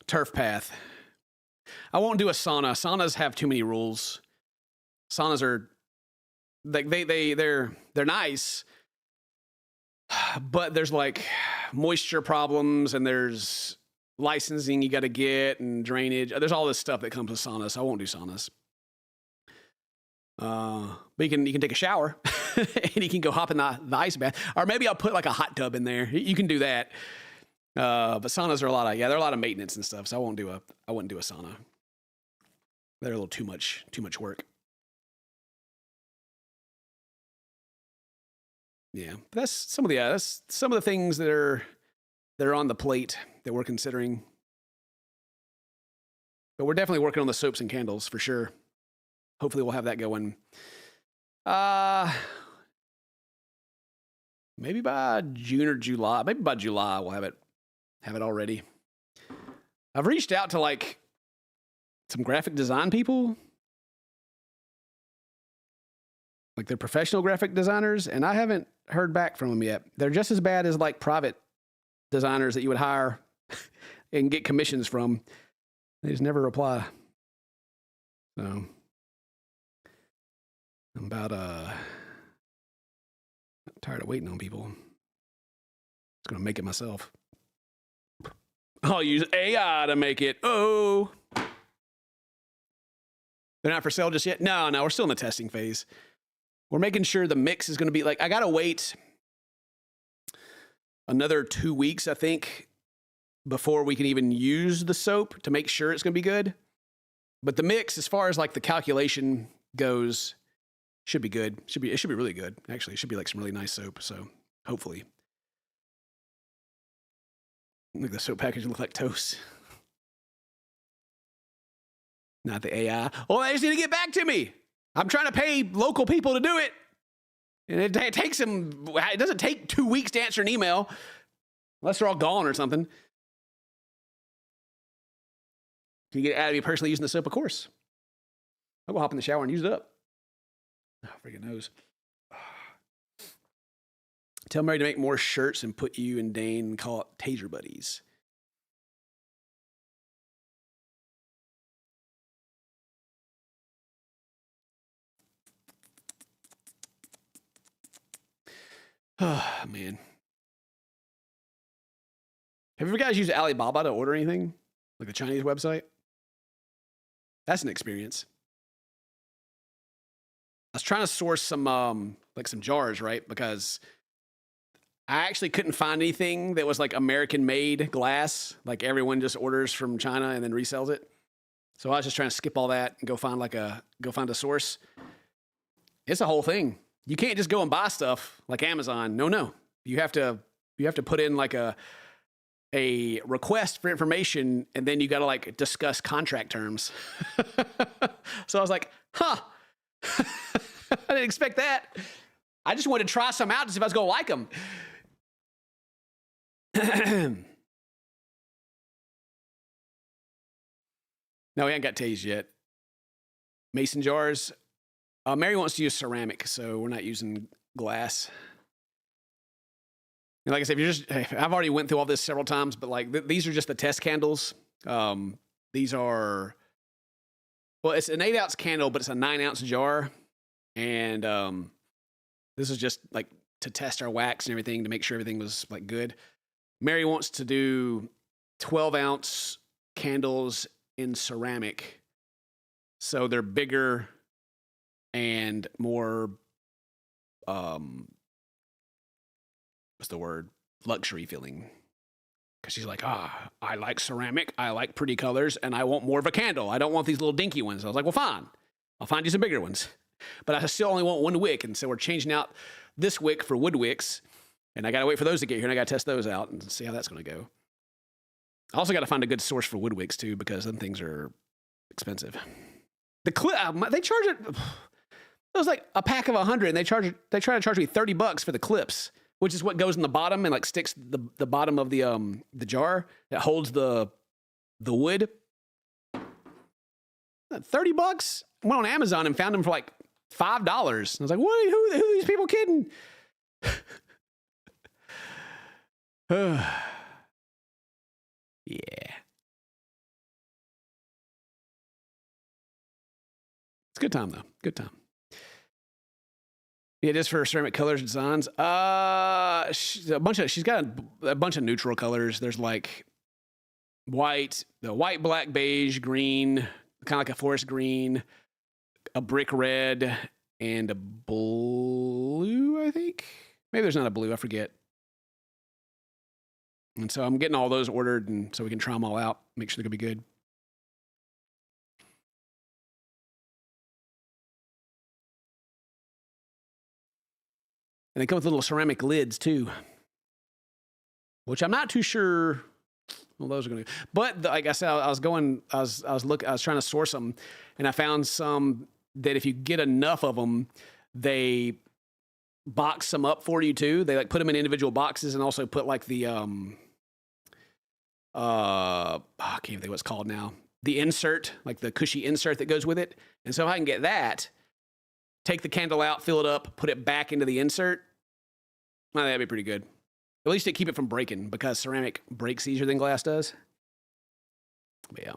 turf path. I won't do a sauna. Saunas have too many rules. Saunas are like they're nice, but there's like moisture problems and there's licensing you got to get and drainage. There's all this stuff that comes with saunas. So I won't do saunas. But you can take a shower. and he can go hop in the ice bath. Or maybe I'll put like a hot tub in there. You can do that. But saunas are they're a lot of maintenance and stuff. So I wouldn't do a sauna. They're a little too much work. Yeah, but that's some of the things that are on the plate that we're considering. But we're definitely working on the soaps and candles for sure. Hopefully we'll have that going. Maybe by June or July. Maybe by July we'll have it already. I've reached out to like some graphic design people. Like they're professional graphic designers, and I haven't heard back from them yet. They're just as bad as like private designers that you would hire and get commissions from. They just never reply. So I'm about tired of waiting on people. I'm just gonna make it myself. I'll use AI to make it. Oh, they're not for sale just yet? No, we're still in the testing phase. We're making sure the mix is going to be like, I got to wait another 2 weeks, I think, before we can even use the soap to make sure it's going to be good. But the mix, as far as like the calculation goes, should be good. It should be really good. Actually, it should be like some really nice soap. So hopefully. Look, the soap package look like toast. Not the AI. Oh, they just need to get back to me. I'm trying to pay local people to do it. And it takes them, it doesn't take 2 weeks to answer an email, unless they're all gone or something. Can you get out of me personally using the soap? Of course. I'll go hop in the shower and use it up. Oh, freaking nose. Tell Mary to make more shirts and put you and Dane and call it Taser Buddies. Oh, man. Have you guys used Alibaba to order anything? Like the Chinese website? That's an experience. I was trying to source some jars, right? Because I actually couldn't find anything that was like American-made glass. Like everyone just orders from China and then resells it. So I was just trying to skip all that and go find a source. It's a whole thing. You can't just go and buy stuff like Amazon. No. You have to put in like a request for information, and then you got to like discuss contract terms. So I was like, I didn't expect that. I just wanted to try some out to see if I was going to like them. No, we haven't got tased yet. Mason jars. Mary wants to use ceramic, so we're not using glass. And like I said, I've already went through all this several times, but like these are just the test candles. These are, well, it's an 8-ounce candle, but it's a 9-ounce jar. And this is just like to test our wax and everything to make sure everything was like good. Mary wants to do 12-ounce candles in ceramic. So they're bigger and more, what's the word? Luxury feeling. Because she's like, I like ceramic, I like pretty colors, and I want more of a candle. I don't want these little dinky ones. I was like, well, fine. I'll find you some bigger ones. But I still only want one wick, and so we're changing out this wick for wood wicks, and I got to wait for those to get here, and I got to test those out and see how that's going to go. I also got to find a good source for wood wicks, too, because them things are expensive. The clip, they charge it... It was like a pack of 100, and they try to charge me $30 for the clips, which is what goes in the bottom and like sticks the bottom of the jar that holds the wood. $30. I went on Amazon and found them for like $5. And I was like, what? Who are these people kidding? Yeah. It's a good time though. Good time. Yeah, just for ceramic colors and designs. She's got a bunch of neutral colors. There's like white, black, beige, green, kind of like a forest green, a brick red, and a blue. Maybe there's not a blue. I forget. And so I'm getting all those ordered, and so we can try them all out, make sure they're going to be good. And they come with little ceramic lids too, which I'm not too sure. Well, those are going to. But like I said, I was trying to source them, and I found some that if you get enough of them, they box them up for you too. They like put them in individual boxes, and also put like the I can't even think what it's called now. The insert, like the cushy insert that goes with it. And so if I can get that, take the candle out, fill it up, put it back into the insert, well, that'd be pretty good. At least to keep it from breaking, because ceramic breaks easier than glass does. But yeah.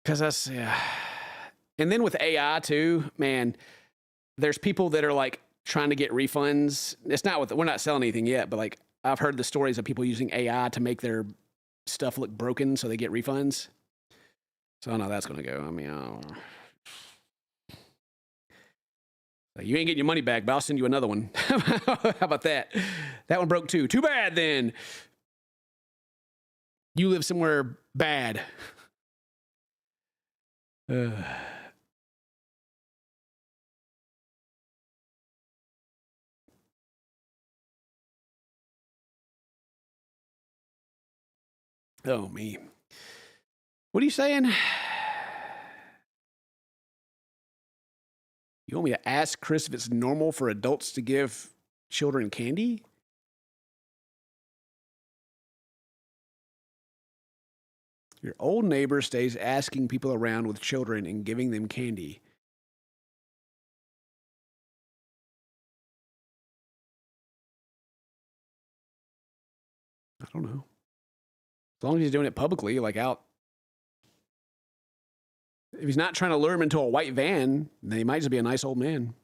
Because that's, yeah. And then with AI too, man, there's people that are like trying to get refunds. It's not we're not selling anything yet, but like I've heard the stories of people using AI to make their stuff look broken so they get refunds. So I don't know how that's going to go. I mean, I don't know. You ain't getting your money back, but I'll send you another one. How about that? That one broke too. Too bad then. You live somewhere bad. Oh, me. What are you saying? You want me to ask Chris if it's normal for adults to give children candy? Your old neighbor stays asking people around with children and giving them candy. I don't know. As long as he's doing it publicly, like out. If he's not trying to lure him into a white van, then he might just be a nice old man.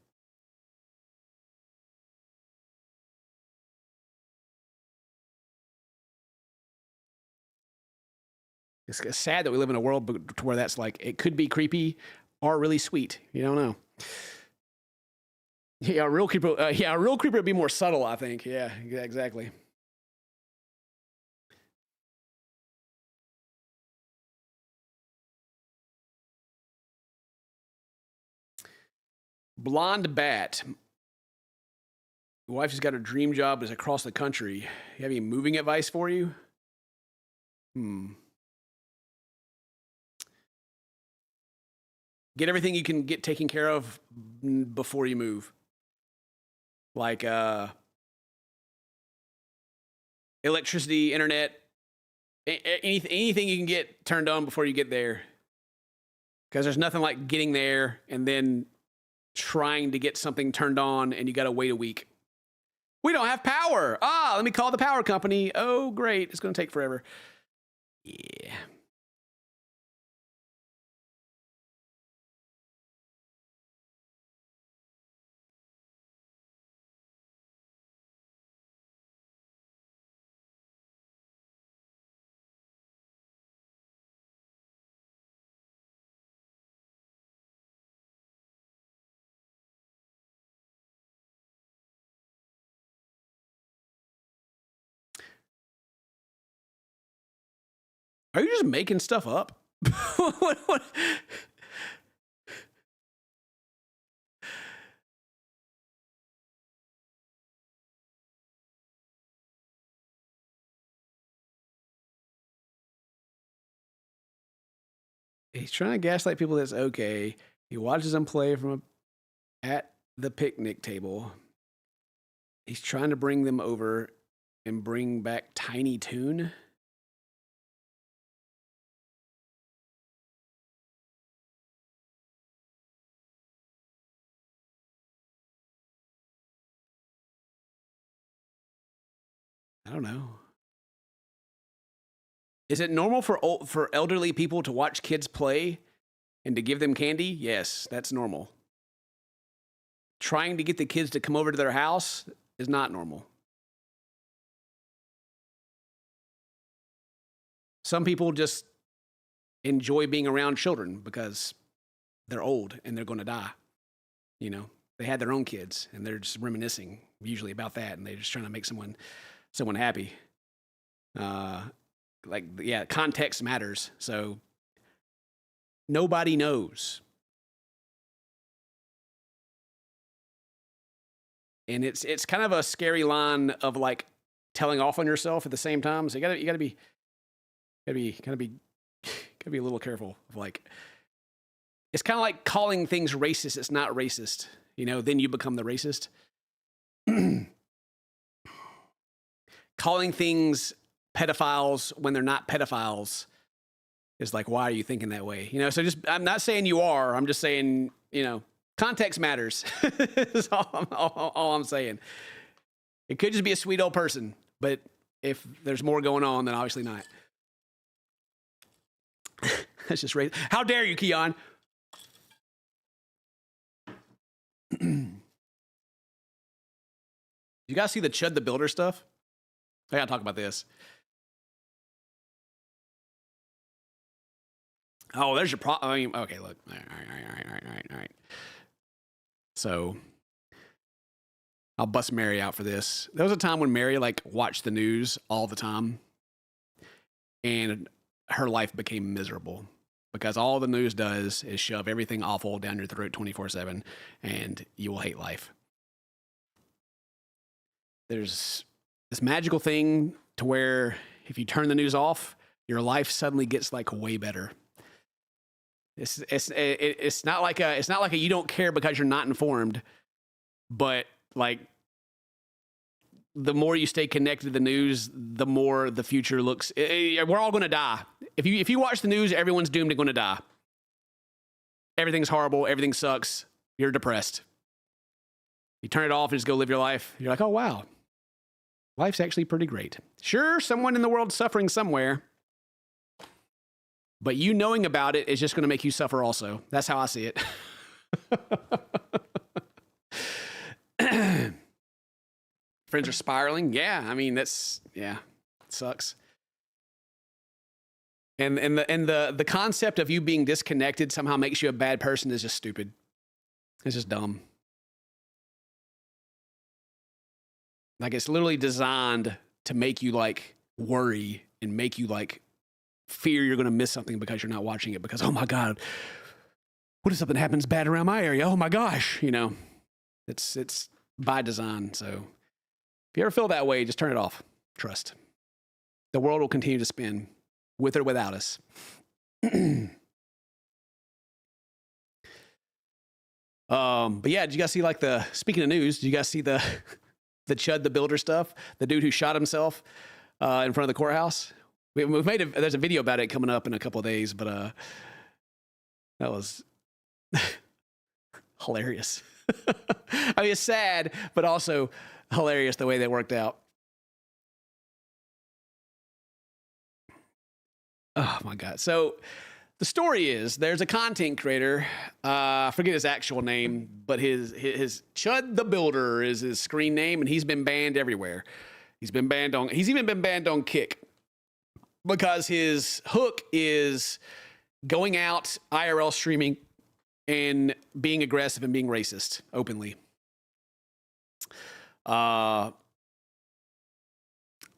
It's sad that we live in a world where that's like, it could be creepy or really sweet. You don't know. Yeah, a real creeper would be more subtle, I think. Yeah, exactly. Blonde Bat. Your wife has got her dream job is across the country. You have any moving advice for you? Get everything you can get taken care of before you move. Like electricity, internet, anything you can get turned on before you get there. Because there's nothing like getting there and then trying to get something turned on and you got to wait a week. We don't have power. Let me call the power company. Oh, great. It's going to take forever. Yeah. Are you just making stuff up? what? He's trying to gaslight people that's okay. He watches them play at the picnic table. He's trying to bring them over and bring back Tiny Toon. I don't know. Is it normal for elderly people to watch kids play and to give them candy? Yes, that's normal. Trying to get the kids to come over to their house is not normal. Some people just enjoy being around children because they're old and they're going to die, you know? they had their own kids, and they're just reminiscing usually about that, and they're just trying to make someone happy. Context matters. So nobody knows. And it's kind of a scary line of like telling off on yourself at the same time. So you gotta be a little careful of like, it's kind of like calling things racist. It's not racist, then you become the racist. Calling things pedophiles when they're not pedophiles is like, why are you thinking that way? So I'm not saying you are, I'm just saying, context matters. That's all I'm saying. It could just be a sweet old person, but if there's more going on, then obviously not. That's just right. How dare you, Keon? You guys see the Chud the Builder stuff? I gotta talk about this. Oh, there's your problem. Okay, look. All right. So I'll bust Mary out for this. There was a time when Mary like watched the news all the time, and her life became miserable because all the news does is shove everything awful down your throat 24/7, and you will hate life. There's this magical thing to where if you turn the news off, your life suddenly gets like way better. It's not like a you don't care because you're not informed, but like the more you stay connected to the news, the more the future looks. We're all going to die. If you watch the news, everyone's doomed to going to die. Everything's horrible. Everything sucks. You're depressed. You turn it off and just go live your life. You're like, oh wow, life's actually pretty great. Sure, someone in the world's suffering somewhere, but you knowing about it is just going to make you suffer also. That's how I see it. Friends are spiraling. Yeah, I mean, it sucks. And the concept of you being disconnected somehow makes you a bad person is just stupid. It's just dumb. Like, it's literally designed to make you like worry and make you like fear you're going to miss something because you're not watching it, because, oh my God, what if something happens bad around my area? Oh my gosh, it's by design. So if you ever feel that way, just turn it off. Trust. The world will continue to spin with or without us. But yeah, did you guys see like speaking of news, did you guys see the Chud the Builder stuff? The dude who shot himself in front of the courthouse? There's a video about it coming up in a couple of days, but that was hilarious. I mean, it's sad, but also hilarious the way that worked out. Oh my God. So the story is there's a content creator, I forget his actual name, but his Chud the Builder is his screen name, and he's been banned everywhere. He's even been banned on Kick because his hook is going out IRL streaming and being aggressive and being racist openly.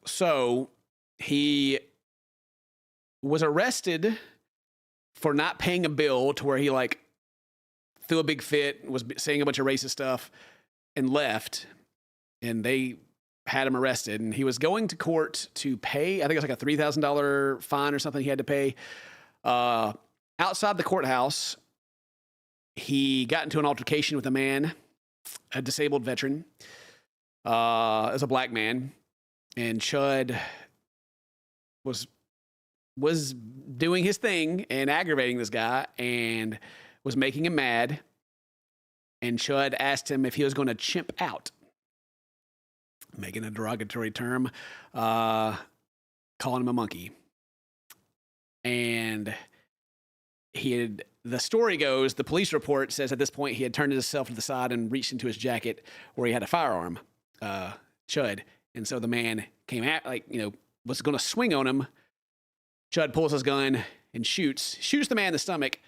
So he was arrested for not paying a bill, to where he like threw a big fit, was saying a bunch of racist stuff, and left. And they had him arrested, and he was going to court to pay, I think it was like a $3,000 fine or something he had to pay. Outside the courthouse, he got into an altercation with a man, a disabled veteran, as a black man, and Chud was doing his thing and aggravating this guy and was making him mad. And Chud asked him if he was going to chimp out, making a derogatory term, calling him a monkey. And the story goes, the police report says at this point he had turned himself to the side and reached into his jacket where he had a firearm, Chud. And so the man came at, was going to swing on him. Chud pulls his gun and shoots the man in the stomach.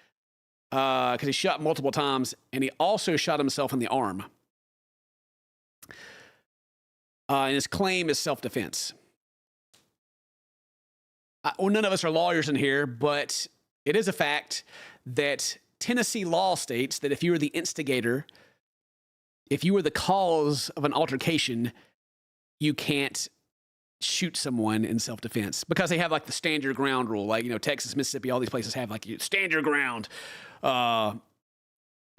because he shot multiple times, and he also shot himself in the arm. And his claim is self-defense. Well, none of us are lawyers in here, but it is a fact that Tennessee law states that if you were the instigator, if you were the cause of an altercation, you can't shoot someone in self-defense because they have like the stand your ground rule. Like, Texas, Mississippi, all these places have like, you stand your ground.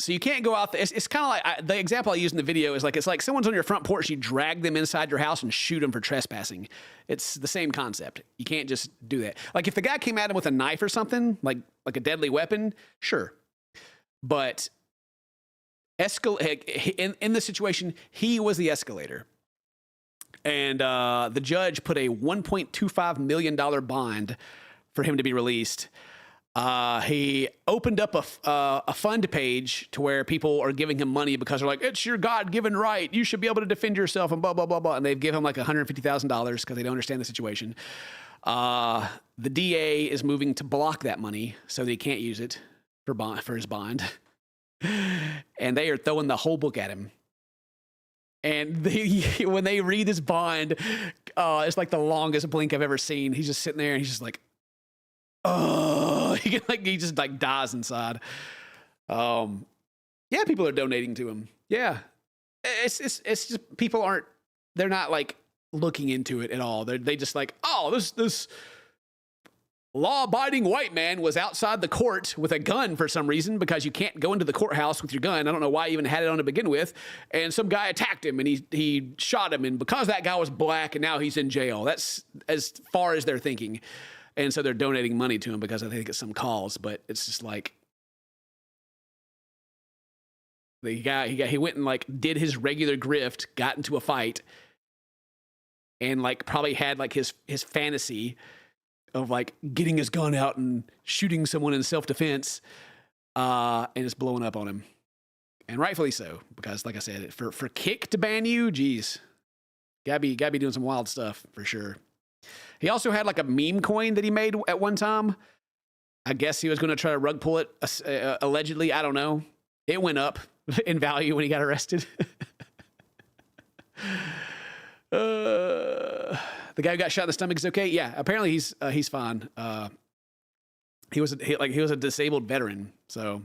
So you can't go out there. It's kind of like the example I use in the video is like, it's like someone's on your front porch, you drag them inside your house and shoot them for trespassing. It's the same concept. You can't just do that. Like if the guy came at him with a knife or something, like a deadly weapon, sure. But in the situation, he was the escalator. And the judge put a $1.25 million bond for him to be released. He opened up a fund page to where people are giving him money because they're like, it's your God-given right. You should be able to defend yourself and blah, blah, blah, blah. And they've given him like $150,000 because they don't understand the situation. The DA is moving to block that money so that he can't use it for his bond. And they are throwing the whole book at him. And when they read his bond, it's like the longest blink I've ever seen. He's just sitting there and he's just like, oh, he just like dies inside. Yeah, people are donating to him. Yeah, it's just they're not like looking into it at all. They just like, oh, this law-abiding white man was outside the court with a gun for some reason because you can't go into the courthouse with your gun. I don't know why he even had it on to begin with. And some guy attacked him and he shot him. And because that guy was black and now he's in jail, that's as far as they're thinking. And so they're donating money to him because I think it's some cause. But it's just like he went and like did his regular grift, got into a fight, and like probably had like his fantasy of like getting his gun out and shooting someone in self-defense, and it's blowing up on him. And rightfully so, because like I said, for Kick to ban you, geez, gotta be doing some wild stuff for sure. He also had like a meme coin that he made at one time. I guess he was going to try to rug pull it, allegedly. I don't know. It went up in value when he got arrested. The guy who got shot in the stomach is okay. Yeah, apparently he's fine. He was a disabled veteran, so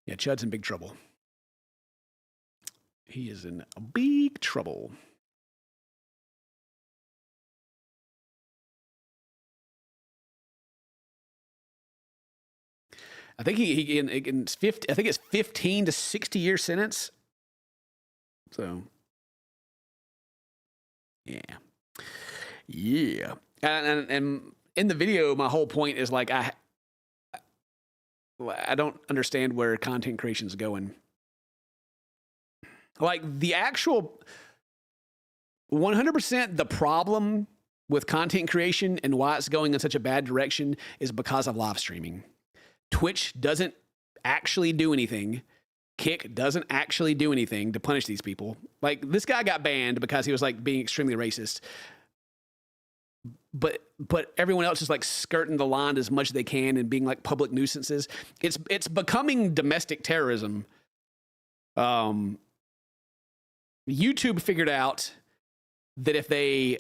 yeah, Chud's in big trouble. He is in big trouble. I think I think it's 15 to 60 year sentence. So yeah. And in the video, my whole point is like I don't understand where content creation is going. Like the actual 100% the problem with content creation and why it's going in such a bad direction is because of live streaming. Twitch doesn't actually do anything. Kick doesn't actually do anything to punish these people. Like this guy got banned because he was like being extremely racist. But everyone else is like skirting the line as much as they can and being like public nuisances. It's becoming domestic terrorism. YouTube figured out that if they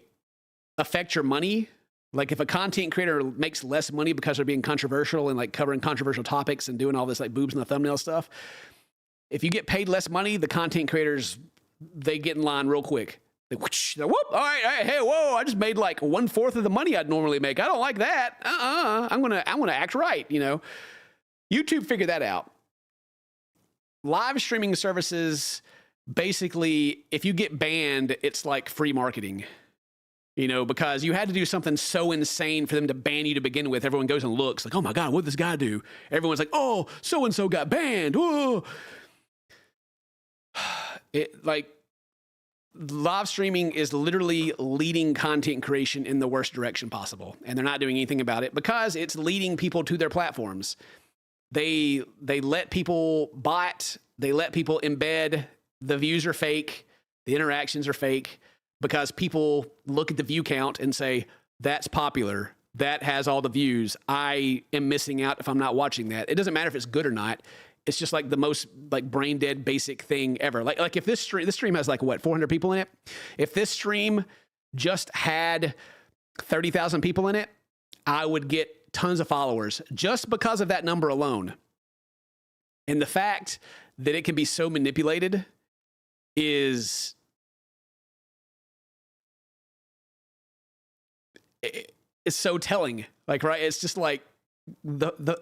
affect your money, like if a content creator makes less money because they're being controversial and like covering controversial topics and doing all this like boobs in the thumbnail stuff, if you get paid less money, the content creators, they get in line real quick. They whoosh, whoop, all right, hey, whoa, I just made like 1/4 of the money I'd normally make. I don't like that. I'm gonna act right, you know. YouTube figured that out. Live streaming services, basically, if you get banned, it's like free marketing. You know, because you had to do something so insane for them to ban you to begin with. Everyone goes and looks like, oh my God, what did this guy do? Everyone's like, oh, so-and-so got banned. Whoa. It like live streaming is literally leading content creation in the worst direction possible. And they're not doing anything about it because it's leading people to their platforms. They let people bot, they let people embed, the views are fake, the interactions are fake. Because people look at the view count and say, that's popular. that has all the views. I am missing out if I'm not watching that. It doesn't matter if it's good or not. It's just like the most like brain dead basic thing ever. Like if this stream has like what, 400 people in it? If this stream just had 30,000 people in it, I would get tons of followers just because of that number alone. And the fact that it can be so manipulated is it's so telling. Like, right? It's just like the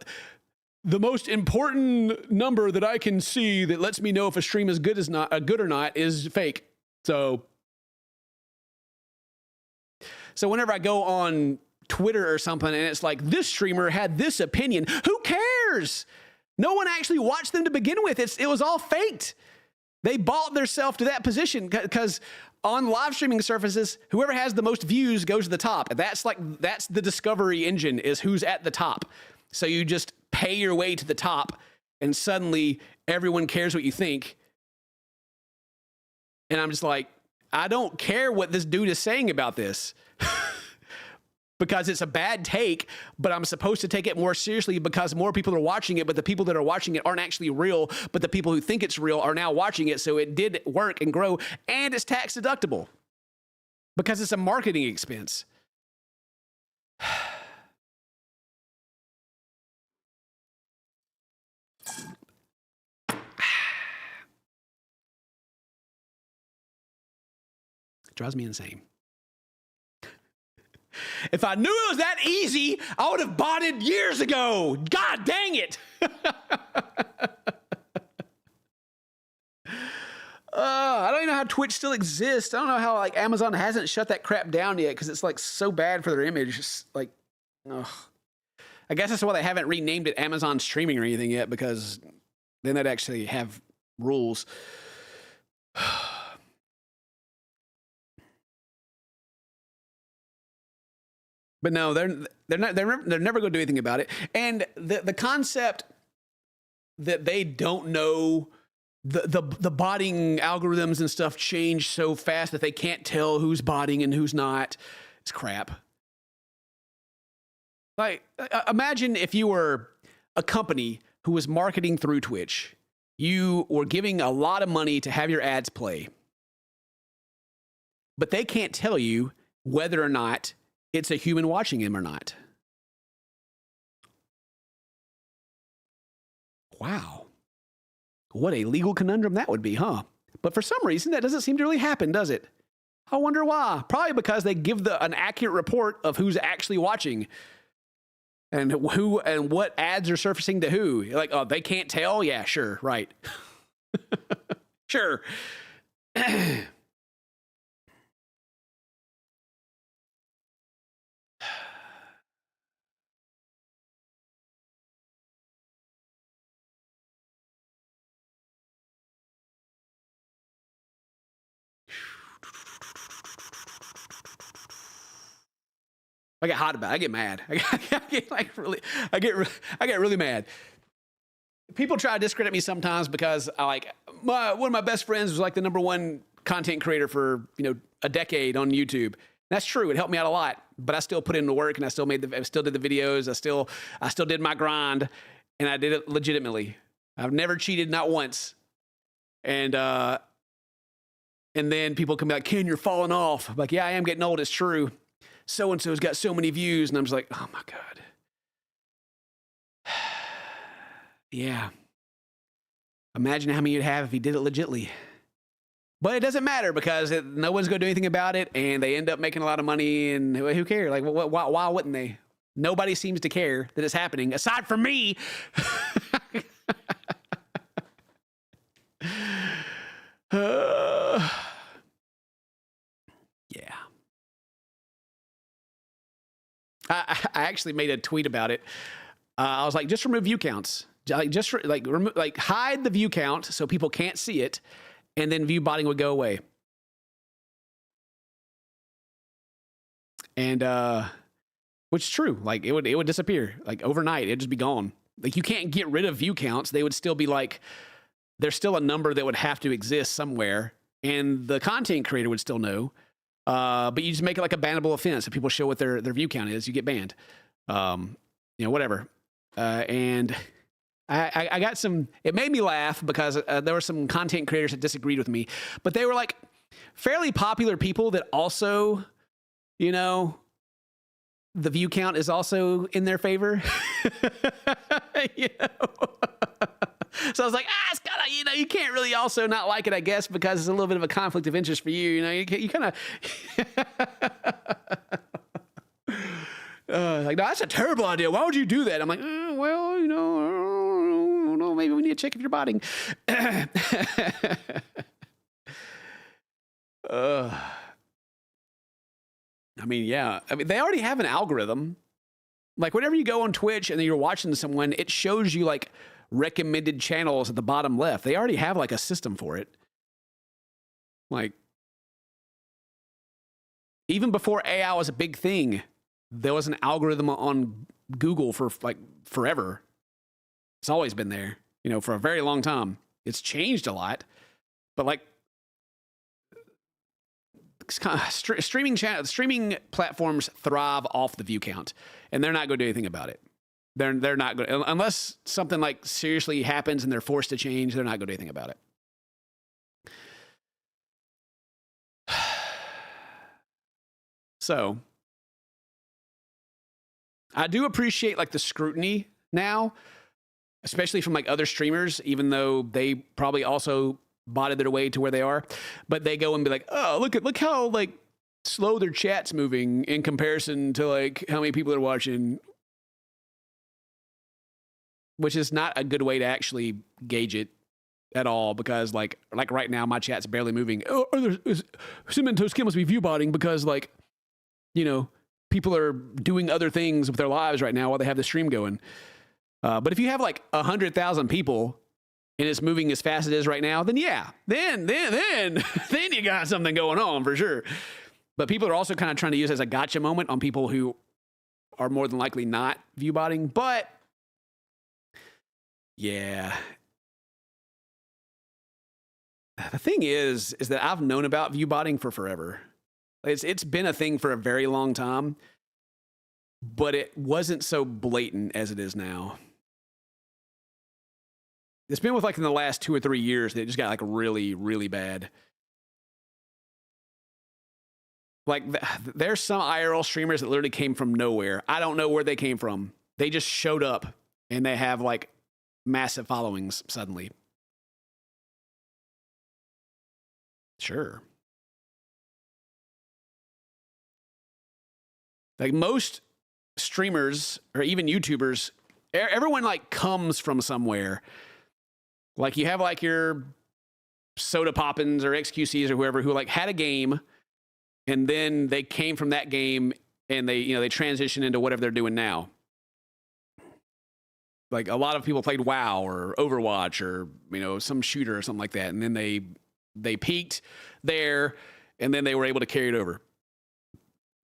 most important number that I can see that lets me know if a stream is good or not is fake. So whenever I go on Twitter or something and it's like, this streamer had this opinion, who cares? No one actually watched them to begin with. It was all faked. They bought themselves to that position because on live streaming services, whoever has the most views goes to the top. That's the discovery engine, is who's at the top. So you just pay your way to the top and suddenly everyone cares what you think. And I'm just like, I don't care what this dude is saying about this because it's a bad take, but I'm supposed to take it more seriously because more people are watching it, but the people that are watching it aren't actually real, but the people who think it's real are now watching it. So it did work and grow, and it's tax deductible because it's a marketing expense. It drives me insane. If I knew it was that easy, I would have bought it years ago. God dang it. I don't even know how Twitch still exists. I don't know how like Amazon hasn't shut that crap down yet because it's like so bad for their image. It's like, ugh. I guess that's why they haven't renamed it Amazon Streaming or anything yet, because then they'd actually have rules. But no, they're never going to do anything about it. And the concept that they don't know the botting algorithms and stuff change so fast that they can't tell who's botting and who's not, it's crap. Like, imagine if you were a company who was marketing through Twitch. You were giving a lot of money to have your ads play, but they can't tell you whether or not it's a human watching him or not. Wow. What a legal conundrum that would be, huh? But for some reason, that doesn't seem to really happen, does it? I wonder why. Probably because they give an accurate report of who's actually watching and who and what ads are surfacing to who. You're like, oh, they can't tell? Yeah, sure, right. Sure. I get hot about it. I get mad. I get really mad. People try to discredit me sometimes because one of my best friends was like the #1 content creator for a decade on YouTube. That's true. It helped me out a lot, but I still put in the work and I still did the videos. I still did my grind, and I did it legitimately. I've never cheated, not once. And then people come back, Ken, you're falling off. I'm like, yeah, I am getting old. It's true. So-and-so's got so many views. And I'm just like, oh my God. Yeah. Imagine how many you'd have if he did it legitly. But it doesn't matter because no one's going to do anything about it. And they end up making a lot of money. And who cares? Like, why wouldn't they? Nobody seems to care that it's happening aside from me. Yeah. I actually made a tweet about it. I was like, just remove view counts. Hide the view count so people can't see it, and then view botting would go away. And which is true. Like it would disappear. Like overnight, it'd just be gone. Like you can't get rid of view counts. They would still be like, there's still a number that would have to exist somewhere, and the content creator would still know. But you just make it like a bannable offense. If people show what their view count is, you get banned. Whatever. And I got some, it made me laugh because there were some content creators that disagreed with me, but they were like fairly popular people that also, the view count is also in their favor. So I was like, it's gotta, you can't really also not like it, I guess, because it's a little bit of a conflict of interest for you. You kind of like, no, that's a terrible idea. Why would you do that? I'm like, well, I don't know. Maybe we need to check if you're botting. They already have an algorithm. Like whenever you go on Twitch and you're watching someone, it shows you like recommended channels at the bottom left. They already have like a system for it. Like even before AI was a big thing, there was an algorithm on Google for like forever. It's always been there, for a very long time. It's changed a lot, but like streaming platforms thrive off the view count, and they're not going to do anything about it. They're not going to, unless something like seriously happens and they're forced to change. They're not going to do anything about it. So I do appreciate like the scrutiny now, especially from like other streamers, even though they probably also botted their way to where they are, but they go and be like, oh, look how like slow their chat's moving in comparison to like how many people are watching, which is not a good way to actually gauge it at all, because like right now my chat's barely moving. Cementos Kim must be view botting because like, people are doing other things with their lives right now while they have the stream going. But if you have like 100,000 people and it's moving as fast as it is right now, then yeah, then you got something going on for sure. But people are also kind of trying to use it as a gotcha moment on people who are more than likely not view botting. But yeah, the thing is that I've known about view botting for forever. It's been a thing for a very long time, but it wasn't so blatant as it is now. It's been with like in the last 2 or 3 years that it just got like really, really bad. Like there's some IRL streamers that literally came from nowhere. I don't know where they came from. They just showed up and they have like massive followings suddenly. Sure. Like most streamers or even YouTubers, everyone like comes from somewhere. Like you have like your Soda Poppins or XQCs or whoever who like had a game and then they came from that game and they transition into whatever they're doing now. Like a lot of people played WoW or Overwatch or, some shooter or something like that. And then they peaked there and then they were able to carry it over.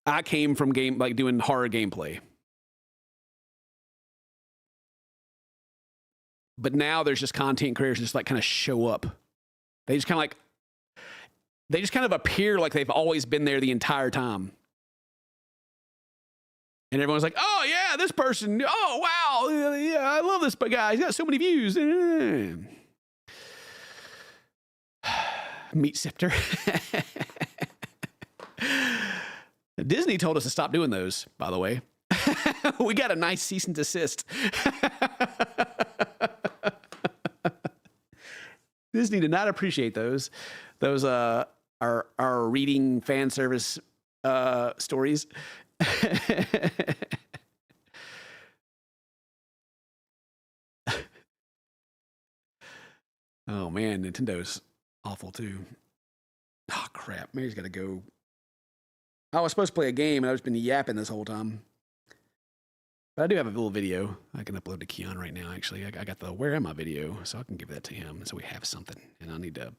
I came from doing horror gameplay. But now there's just content creators just like kind of show up. They just kind of appear like they've always been there the entire time. And everyone's like, oh yeah, this person, oh wow, yeah, I love this guy. He's got so many views. Meat sifter. Disney told us to stop doing those, by the way. We got a nice cease and desist. Disney did not appreciate those. Those our reading fan service stories. Oh man, Nintendo's awful too. Oh crap, Mary's got to go. I was supposed to play a game, and I've just been yapping this whole time. But I do have a little video I can upload to Keon right now, actually. I got the Where Am I video, so I can give that to him. So we have something. And I'm fixing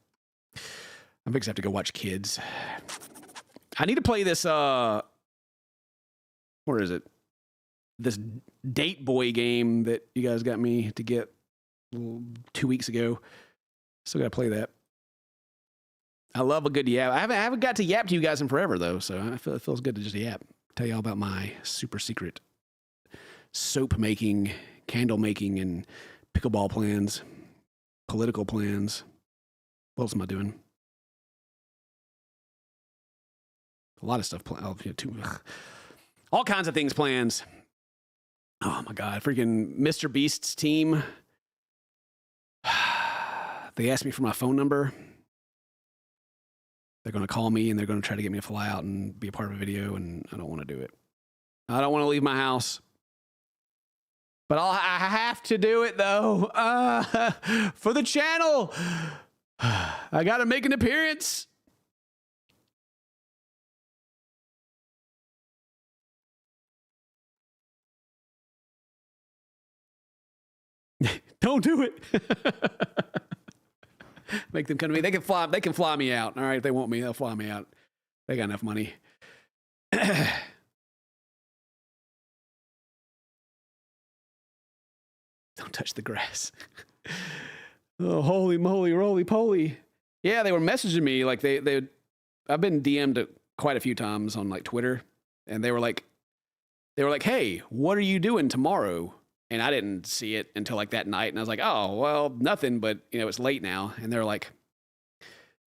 to have to go watch kids. I need to play this, where is it? This Date Boy game that you guys got me to get 2 weeks ago. Still got to play that. I love a good yap. I haven't got to yap to you guys in forever though, so I feel it feels good to just yap. Tell you all about my super secret soap making, candle making, and pickleball plans, political plans. What else am I doing? A lot of stuff. All kinds of things plans. Oh my God. Freaking Mr. Beast's team. They asked me for my phone number. They're going to call me and they're going to try to get me to fly out and be a part of a video, and I don't want to do it. I don't want to leave my house. But I have to do it, though. For the channel. I got to make an appearance. Don't do it. Make them come to me. They can fly me out. All right, if they want me, they'll fly me out. They got enough money. Don't touch the grass. Oh, holy moly, roly poly. Yeah, they were messaging me like I've been DM'd quite a few times on like Twitter, and they were like, hey, what are you doing tomorrow? And I didn't see it until like that night, and I was like, oh, well, nothing, but it's late now. And they're like,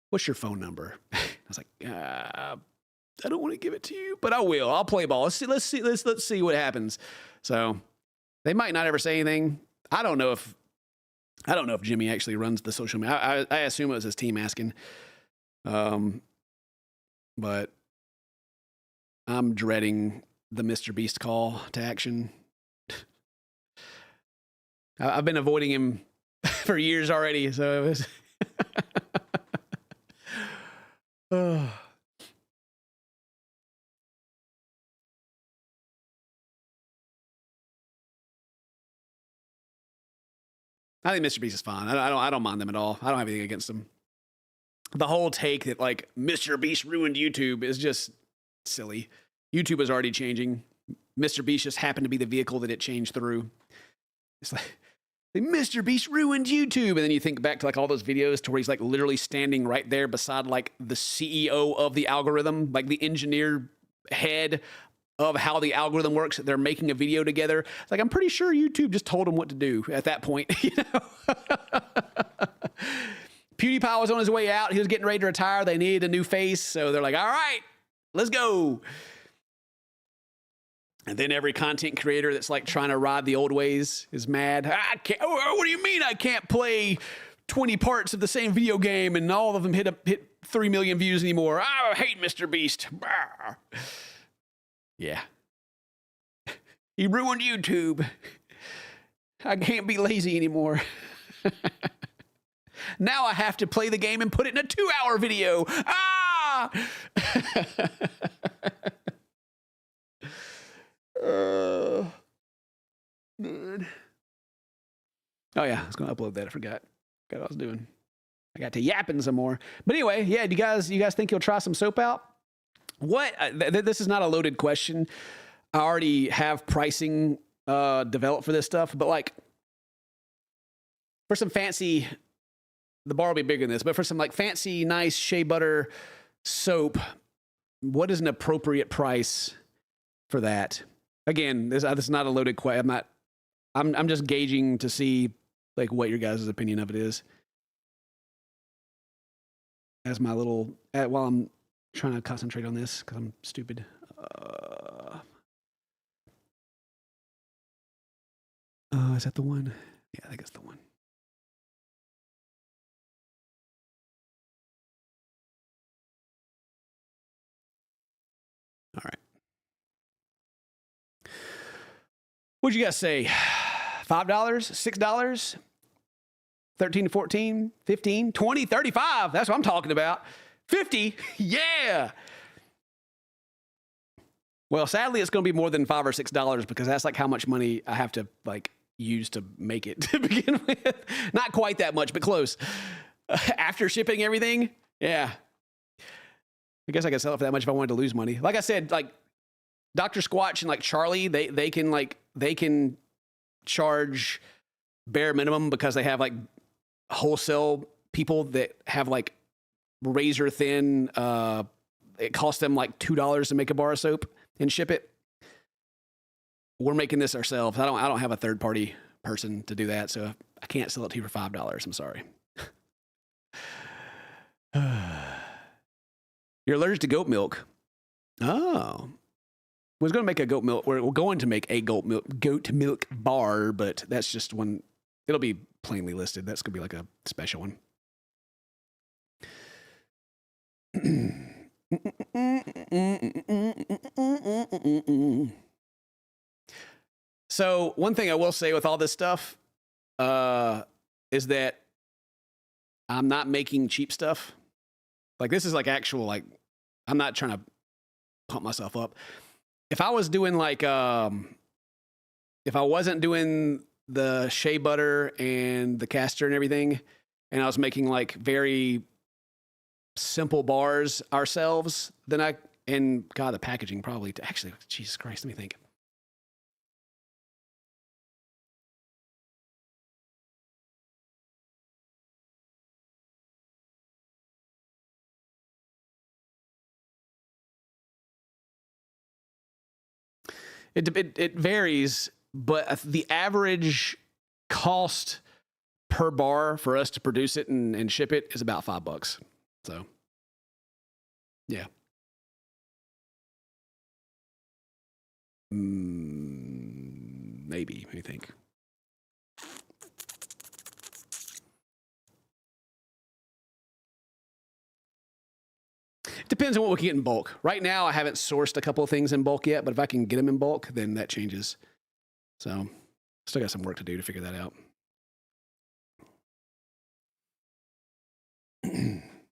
what's your phone number? I was like, I don't want to give it to you, but I will. I'll play ball. Let's see what happens. So they might not ever say anything. I don't know if Jimmy actually runs the social media. I assume it was his team asking. But I'm dreading the Mr. Beast call to action. I've been avoiding him for years already, so it was. I think Mr. Beast is fine. I don't mind them at all. I don't have anything against them. The whole take that like Mr. Beast ruined YouTube is just silly. YouTube is already changing. Mr. Beast just happened to be the vehicle that it changed through. It's like Mr. Beast ruined YouTube, and then you think back to like all those videos to where he's like literally standing right there beside like the CEO of the algorithm, like the engineer head of how the algorithm works. They're making a video together. It's like, I'm pretty sure YouTube just told him what to do at that point. PewDiePie was on his way out. He was getting ready to retire. They needed a new face. So they're like, all right, let's go. And then every content creator that's like trying to ride the old ways is mad. I can't, what do you mean I can't play 20 parts of the same video game and all of them hit 3 million views anymore? I hate Mr. Beast. Yeah. He ruined YouTube. I can't be lazy anymore. Now I have to play the game and put it in a 2-hour video. Ah! Good. Oh yeah, I was gonna upload that. I forgot what I was doing. I got to yapping some more. But anyway, yeah. Do you guys think you'll try some soap out? What? This is not a loaded question. I already have pricing developed for this stuff, but like for some fancy, the bar will be bigger than this, but for some like fancy, nice shea butter soap, what is an appropriate price for that? Again, this is not a loaded question. I'm just gauging to see like what your guys' opinion of it is. As my little while I'm trying to concentrate on this because I'm stupid. Is that the one? Yeah, I think it's the one. All right. What'd you guys say? $5, $6, 13 to 14, 15, 20, 35. That's what I'm talking about. 50. Yeah. Well, sadly, it's going to be more than $5 or $6 because that's like how much money I have to like use to make it to begin with. Not quite that much, but close. After shipping everything, yeah. I guess I could sell it for that much if I wanted to lose money. Like I said, like Dr. Squatch and like Charlie, they can charge bare minimum because they have like wholesale people that have like razor thin. It cost them like $2 to make a bar of soap and ship it. We're making this ourselves. I don't have a third party person to do that, so I can't sell it to you for $5. I'm sorry. You're allergic to goat milk. Oh. Was going to make a goat milk. We're going to make a goat milk bar, but that's just one. It'll be plainly listed. That's going to be like a special one. So one thing I will say with all this stuff is that I'm not making cheap stuff. Like this is like actual, like I'm not trying to pump myself up. If I was doing like, if I wasn't doing the shea butter and the castor and everything, and I was making like very simple bars ourselves, then God, the packaging probably, actually, Jesus Christ, let me think. It varies, but the average cost per bar for us to produce it and ship it is about $5. So, yeah. Maybe, I think. Depends on what we can get in bulk. Right now, I haven't sourced a couple of things in bulk yet, but if I can get them in bulk, then that changes. So, still got some work to do to figure that out. $10,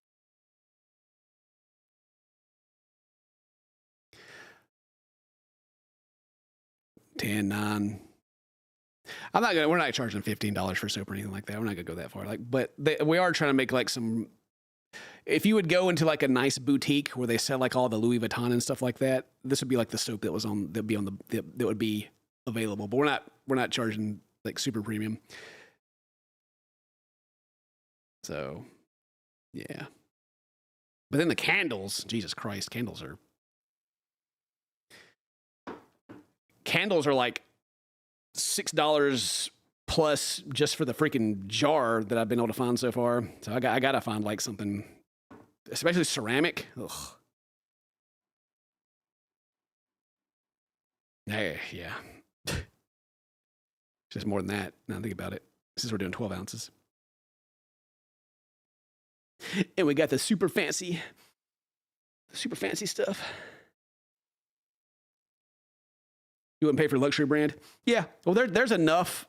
$9. We're not charging $15 for soap or anything like that. We're not gonna go that far. But we are trying to make like some. If you would go into like a nice boutique where they sell like all the Louis Vuitton and stuff like that, this would be like the soap that would be available. But we're not charging like super premium. So, yeah. But then the candles, Jesus Christ, candles are like $6 plus just for the freaking jar that I've been able to find so far. So I gotta find like something, especially ceramic. Ugh. Yeah. Just more than that. Now think about it. Since we're doing 12 ounces. And we got the super fancy stuff. You wouldn't pay for luxury brand? Yeah. Well, there's enough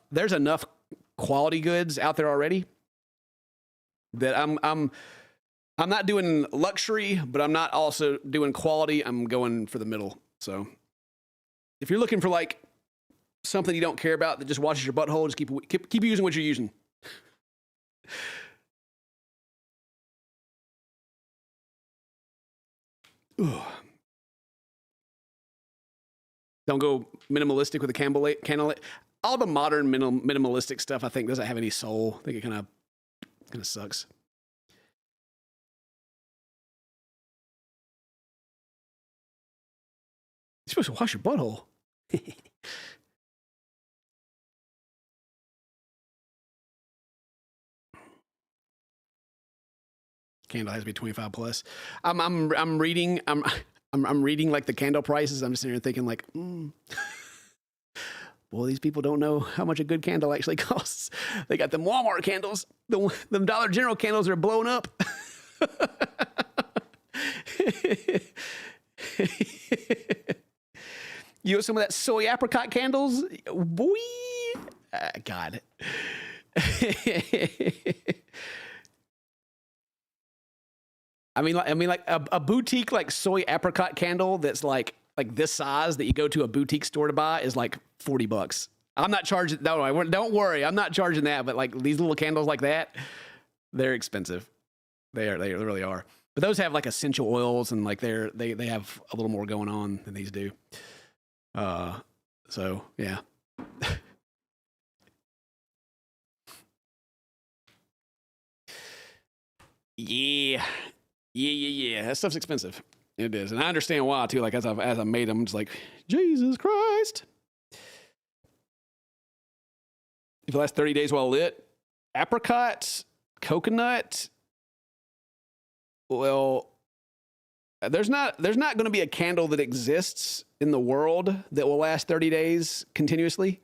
quality goods out there already that I'm not doing luxury, but I'm not also doing quality. I'm going for the middle. So if you're looking for like something you don't care about that just washes your butthole, just keep using what you're using. Ugh. Don't go minimalistic with a candle. All the modern minimalistic stuff, I think, doesn't have any soul. I think it kind of sucks. You're supposed to wash your butthole. Candle has to be 25 plus. I'm reading like the candle prices. I'm just sitting here thinking like, well, these people don't know how much a good candle actually costs. They got them Walmart candles. Them Dollar General candles are blown up. You know, some of that soy apricot candles, boy. God. I mean, like a boutique like soy apricot candle that's like this size that you go to a boutique store to buy is like $40. I'm not charging. No, don't worry, I'm not charging that. But like these little candles like that, they're expensive. They really are. But those have like essential oils and like they have a little more going on than these do. So yeah. Yeah. Yeah. That stuff's expensive. It is, and I understand why too. Like as I made them, it's like Jesus Christ. If it lasts 30 days while lit, apricot, coconut. Well, there's not going to be a candle that exists in the world that will last 30 days continuously.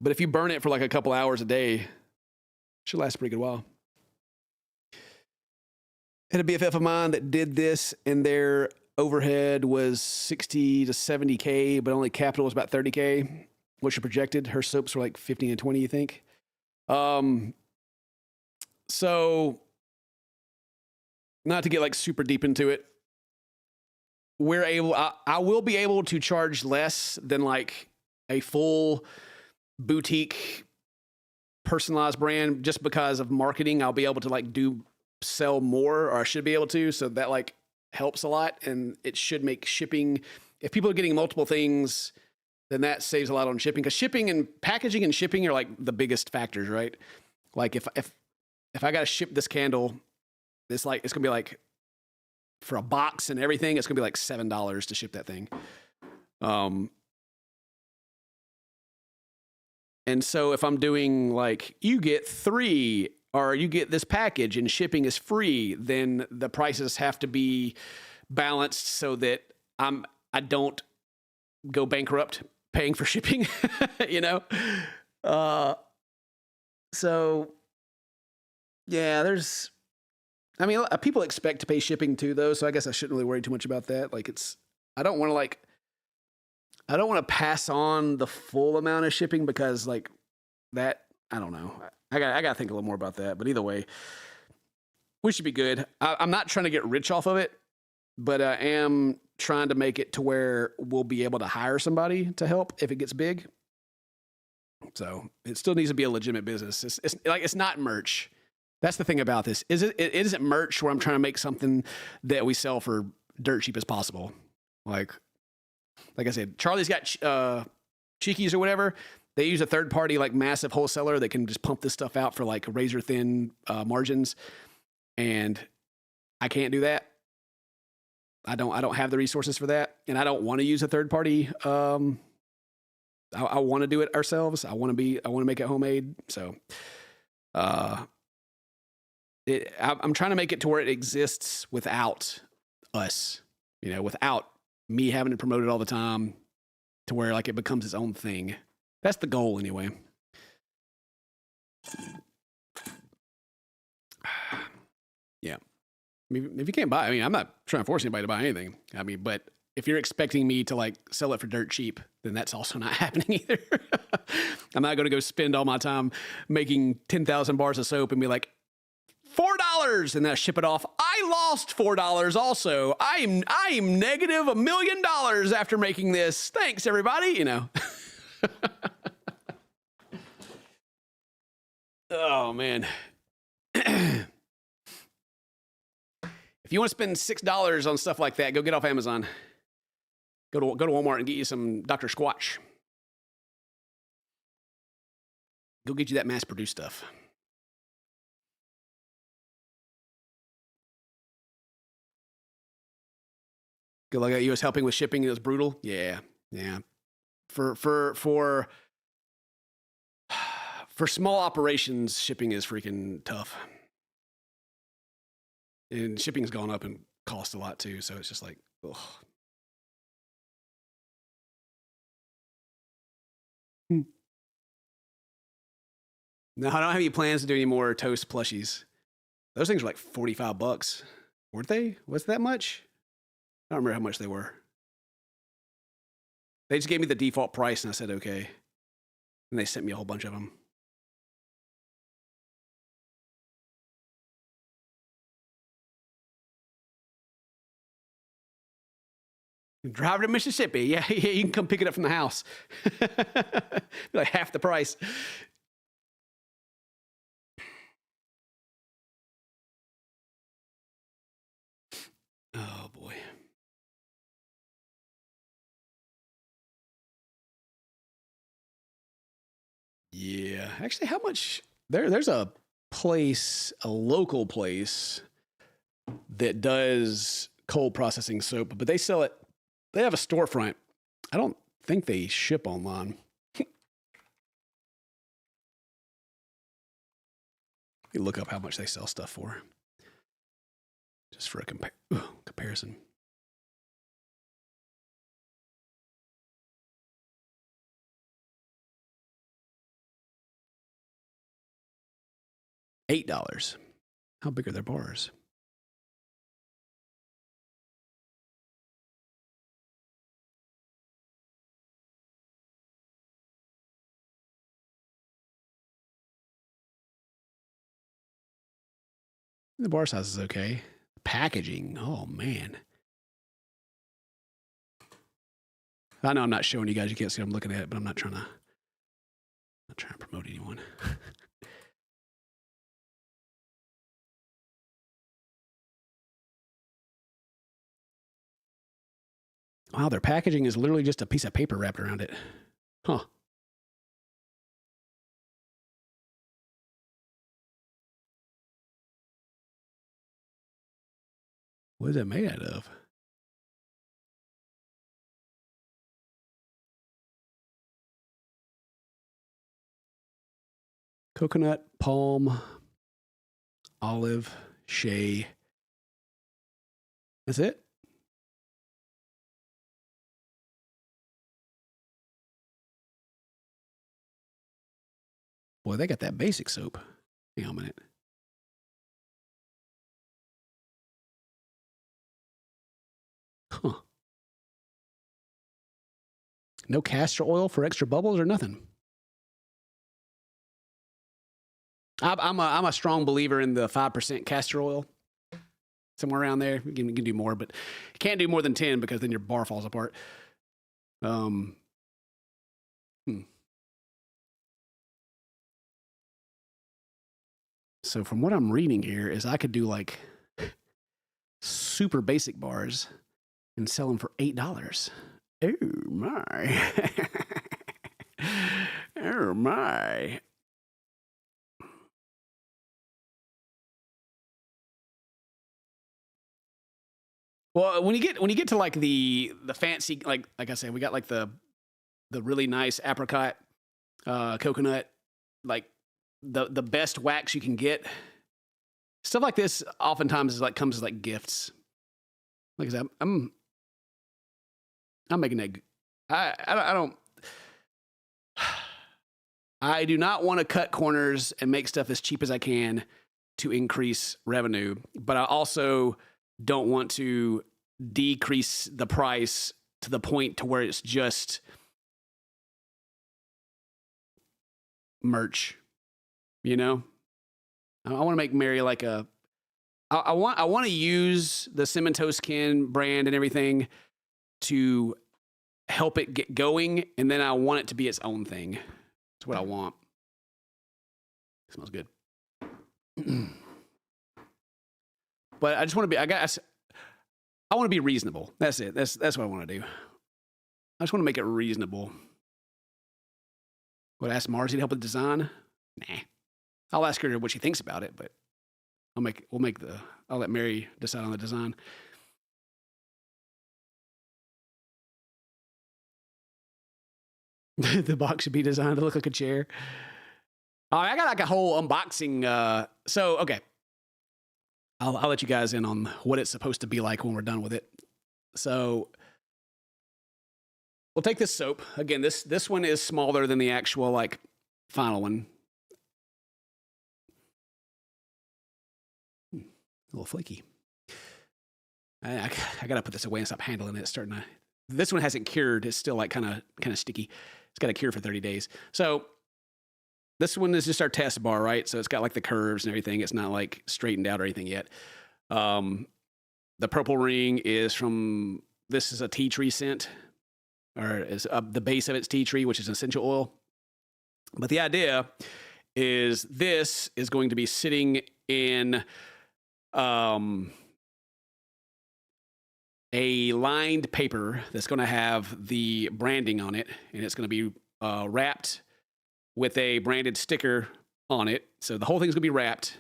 But if you burn it for like a couple hours a day, it should last a pretty good while. Had a BFF of mine that did this, and their overhead was 60 to 70K, but only capital was about 30K, which she projected. Her soaps were like 15 and 20, you think? So not to get like super deep into it, I will be able to charge less than like a full boutique personalized brand just because of marketing. I'll be able to like sell more, or I should be able to. So that like helps a lot, and it should make shipping, if people are getting multiple things, then that saves a lot on shipping, because shipping and packaging and shipping are like the biggest factors, right? Like if I got to ship this candle, it's going to be like, for a box and everything, it's going to be like $7 to ship that thing. And so if I'm doing like, you get 3 or you get this package and shipping is free, then the prices have to be balanced so that I don't go bankrupt paying for shipping, you know? So yeah, people expect to pay shipping too, though. So I guess I shouldn't really worry too much about that. Like I don't want to pass on the full amount of shipping, because like that, I don't know. I got to think a little more about that. But either way, we should be good. I'm not trying to get rich off of it, but I am trying to make it to where we'll be able to hire somebody to help if it gets big. So it still needs to be a legitimate business. It's not merch. That's the thing about this. It isn't merch where I'm trying to make something that we sell for dirt cheap as possible. Like I said, Charlie's got Cheekies or whatever. They use a third party, like massive wholesaler that can just pump this stuff out for like razor thin margins. And I can't do that. I don't have the resources for that. And I don't want to use a third party. I want to do it ourselves. I want to make it homemade. So, I'm trying to make it to where it exists without us, without me having to promote it all the time, to where like it becomes its own thing. That's the goal anyway. Yeah. If you can't buy, I'm not trying to force anybody to buy anything. But if you're expecting me to like sell it for dirt cheap, then that's also not happening either. I'm not going to go spend all my time making 10,000 bars of soap and be like, $4, and then I ship it off. I lost $4 also. I am negative $1 million after making this. Thanks, everybody. Oh man. If you want to spend $6 on stuff like that, go get off Amazon. Go to Walmart and get you some Dr. Squatch. Go get you that mass-produced stuff. Good luck at you was helping with shipping. It was brutal. Yeah. For small operations, shipping is freaking tough. And shipping's gone up in cost a lot too. So it's just like, ugh. No, I don't have any plans to do any more Toast plushies. Those things were like $45. Weren't they? Was that much? I don't remember how much they were. They just gave me the default price and I said, okay. And they sent me a whole bunch of them. Drive to Mississippi. Yeah, you can come pick it up from the house. Like half the price. Oh boy. Yeah. Actually, how much there's a local place that does cold processing soap, but they sell it. They have a storefront. I don't think they ship online. You look up how much they sell stuff for, just for a comparison. $8. How big are their bars? The bar size is okay. Packaging, oh man. I know I'm not showing you guys. You can't see what I'm looking at, but I'm not trying to promote anyone. Wow, their packaging is literally just a piece of paper wrapped around it. Huh. What is it made out of? Coconut, palm, olive, shea. That's it? Boy, they got that basic soap. Hang on a minute. Huh. No castor oil for extra bubbles or nothing. I'm a strong believer in the 5% castor oil. Somewhere around there. You can do more, but you can't do more than 10 because then your bar falls apart. So from what I'm reading here is I could do like super basic bars and sell them for $8. Oh my. Oh my. Well, when you get to like the fancy, like I said, we got like the really nice apricot, coconut, like the best wax you can get. Stuff like this oftentimes is like comes as like gifts. Like I said, I'm making that. I don't. I do not want to cut corners and make stuff as cheap as I can to increase revenue, but I also don't want to decrease the price to the point to where it's just merch. You know, I want to make Mary like a. I want to use the Cinnamon Toast Kin brand and everything to help it get going, and then I want it to be its own thing. That's what I want. It smells good. But I just want to be. I want to be reasonable. That's it. That's what I want to do. I just want to make it reasonable. Would I ask Marcy to help with design? Nah. I'll ask her what she thinks about it, but I'll let Mary decide on the design. The box should be designed to look like a chair. All right, I got like a whole unboxing. So, okay. I'll let you guys in on what it's supposed to be like when we're done with it. So we'll take this soap. Again, this one is smaller than the actual like final one. A little flaky. I gotta put this away and stop handling it. It's starting to. This one hasn't cured. It's still like kind of sticky. It's got to cure for 30 days. So this one is just our test bar, right? So it's got like the curves and everything. It's not like straightened out or anything yet. The purple ring is from, this is a tea tree scent, or is the base of it's tea tree, which is essential oil. But the idea is this is going to be sitting in a lined paper that's going to have the branding on it, and it's going to be wrapped with a branded sticker on it. So the whole thing's going to be wrapped,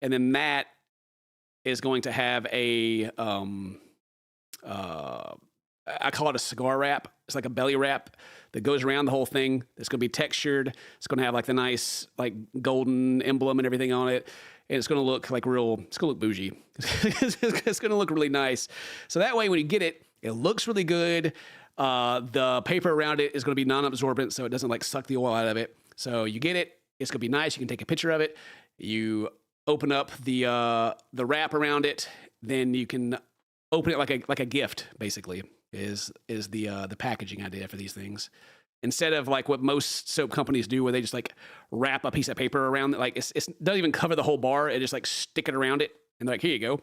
and then that is going to have a I call it a cigar wrap. It's like a belly wrap that goes around the whole thing. It's going to be textured. It's going to have like the nice like golden emblem and everything on it. And it's going to look like real, it's going to look bougie. It's going to look really nice. So that way when you get it, it looks really good. The paper around it is going to be non-absorbent, so it doesn't like suck the oil out of it. So you get it. It's going to be nice. You can take a picture of it. You open up the wrap around it. Then you can open it like a gift, basically. Is the packaging idea for these things, instead of like what most soap companies do, where they just like wrap a piece of paper around it, like it doesn't even cover the whole bar, it just like stick it around it and they're like, here you go.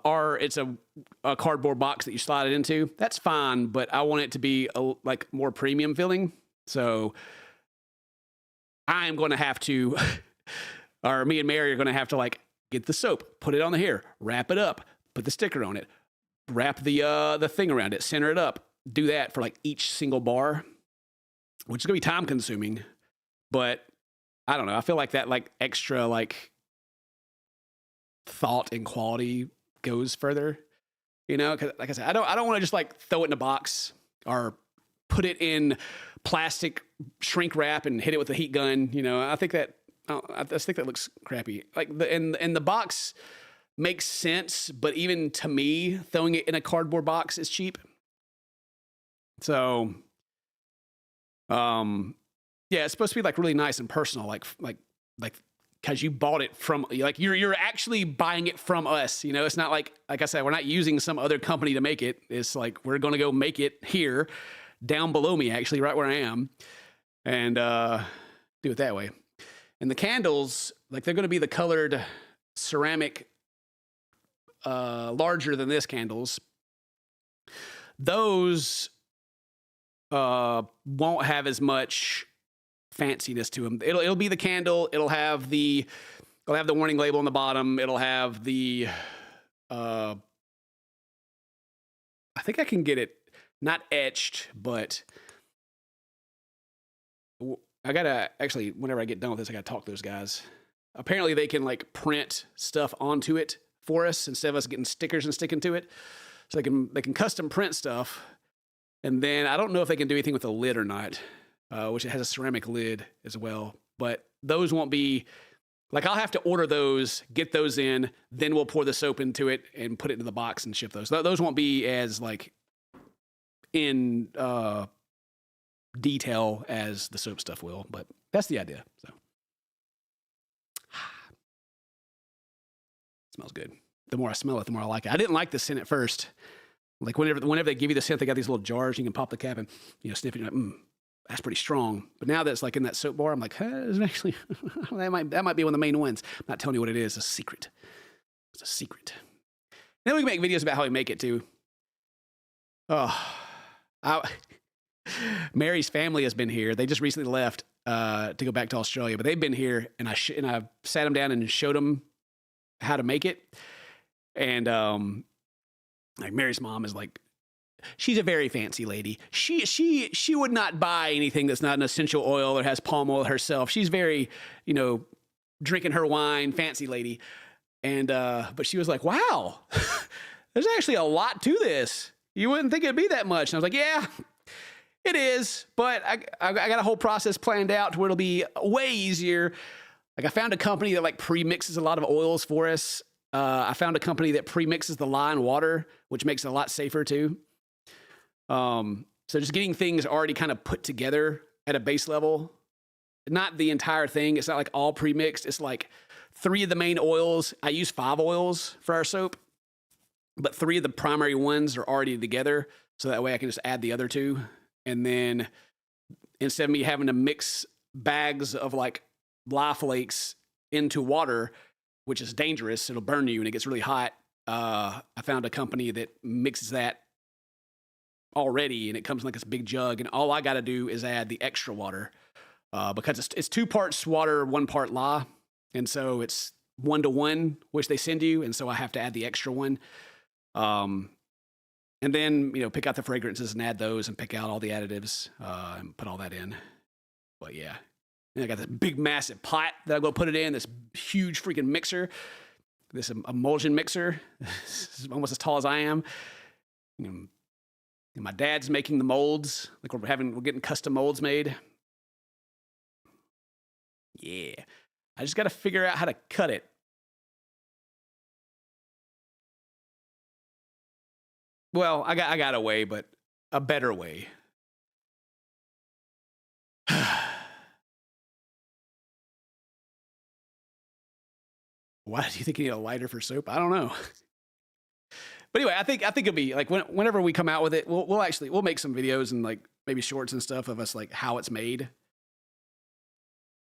Or it's a cardboard box that you slide it into. That's fine, but I want it to be like more premium feeling. So I am going to have to, or me and Mary are going to have to like get the soap, put it on the hair, wrap it up, put the sticker on it, wrap the thing around it, center it up, do that for like each single bar, which is gonna be time consuming, but I don't know. I feel like that like extra like thought and quality goes further, you know? Cause like I said, I don't want to just like throw it in a box or put it in plastic shrink wrap and hit it with a heat gun. You know, I think that looks crappy. Like and the box makes sense, but even to me, throwing it in a cardboard box is cheap. So, yeah, it's supposed to be like really nice and personal, like because you bought it from, like you're actually buying it from us. You know, it's not like I said, we're not using some other company to make it. It's like we're going to go make it here, down below me, actually, right where I am, and do it that way. And the candles, like they're going to be the colored ceramic. Larger than this candles. Those won't have as much fanciness to them. It'll be the candle. It'll have the warning label on the bottom. It'll have the I think I can get it not etched, but I gotta actually, whenever I get done with this, I gotta talk to those guys. Apparently they can like print stuff onto it for us instead of us getting stickers and sticking to it. So they can custom print stuff. And then I don't know if they can do anything with the lid or not, which it has a ceramic lid as well. But those won't be, like I'll have to order those, get those in, then we'll pour the soap into it and put it into the box and ship those. Those won't be as like in detail as the soap stuff will, but that's the idea. So. Smells good. The more I smell it, the more I like it. I didn't like the scent at first. Like whenever they give you the scent, they got these little jars. You can pop the cap and sniff it. You're like, that's pretty strong. But now that it's like in that soap bar, I'm like, it's actually that might be one of the main ones. I'm not telling you what it is. It's a secret. It's a secret. And then we can make videos about how we make it too. Mary's family has been here. They just recently left to go back to Australia, but they've been here, and I sat them down and showed them how to make it. And like Mary's mom is like, she's a very fancy lady. She would not buy anything that's not an essential oil or has palm oil herself. She's very, drinking her wine, fancy lady. And but she was like, wow, there's actually a lot to this. You wouldn't think it'd be that much. And I was like, yeah, it is, but I got a whole process planned out to where it'll be way easier. Like I found a company that like pre-mixes a lot of oils for us. I found a company that pre-mixes the lye and water, which makes it a lot safer too. So just getting things already kind of put together at a base level, not the entire thing. It's not like all pre-mixed. It's like 3 of the main oils. I use 5 oils for our soap, but 3 of the primary ones are already together. So that way I can just add the other 2. And then instead of me having to mix bags of like lye flakes into water, which is dangerous, it'll burn you and it gets really hot. I found a company that mixes that already, and it comes in like this big jug, and all I got to do is add the extra water because it's 2 parts water, 1 part lye, and so it's 1-to-1, which they send you, and so I have to add the extra one. And then pick out the fragrances and add those, and pick out all the additives and put all that in. But yeah. And I got this big, massive pot that I'm going to put it in, this huge freaking mixer this emulsion mixer. It's almost as tall as I am. You know, and my dad's making the molds. Like we're getting custom molds made. Yeah. I just got to figure out how to cut it. Well, I got a way, but a better way. Why do you think you need a lighter for soap? I don't know. But anyway, I think it'll be like whenever we come out with it, we'll make some videos and like maybe shorts and stuff of us like how it's made.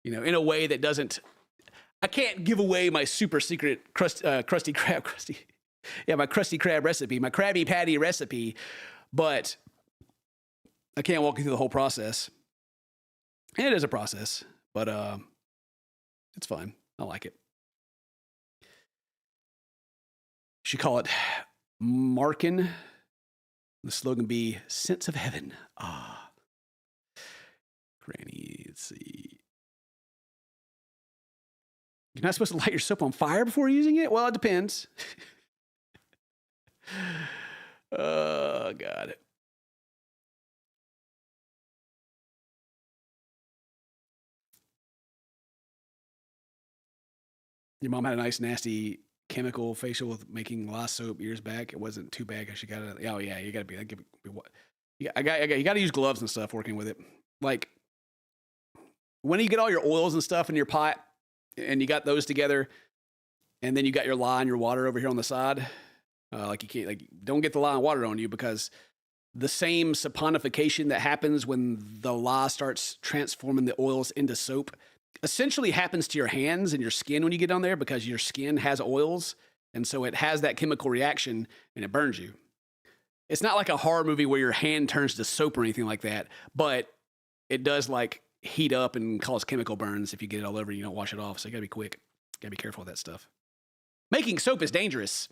You know, in a way that doesn't. I can't give away my super secret Krusty Krab my Krusty Krab recipe, my Krabby Patty recipe, but I can't walk you through the whole process. And it is a process, but it's fun. I like it. You should call it Markin. The slogan be Sense of Heaven. Ah. Granny, let's see. You're not supposed to light your soap on fire before using it? Well, it depends. Oh, God. Your mom had a nice, nasty chemical facial with making lye soap years back. It wasn't too bad because she got it. Oh, yeah, you got to be what? You got to use gloves and stuff working with it. Like, when you get all your oils and stuff in your pot, and you got those together, and then you got your lye and your water over here on the side. Like you can't, like, don't get the lye and water on you because the same saponification that happens when the lye starts transforming the oils into soap essentially happens to your hands and your skin when you get on there because your skin has oils. And so it has that chemical reaction and it burns you. It's not like a horror movie where your hand turns to soap or anything like that, but it does like heat up and cause chemical burns if you get it all over and you don't wash it off. So you gotta be quick. Gotta be careful with that stuff. Making soap is dangerous.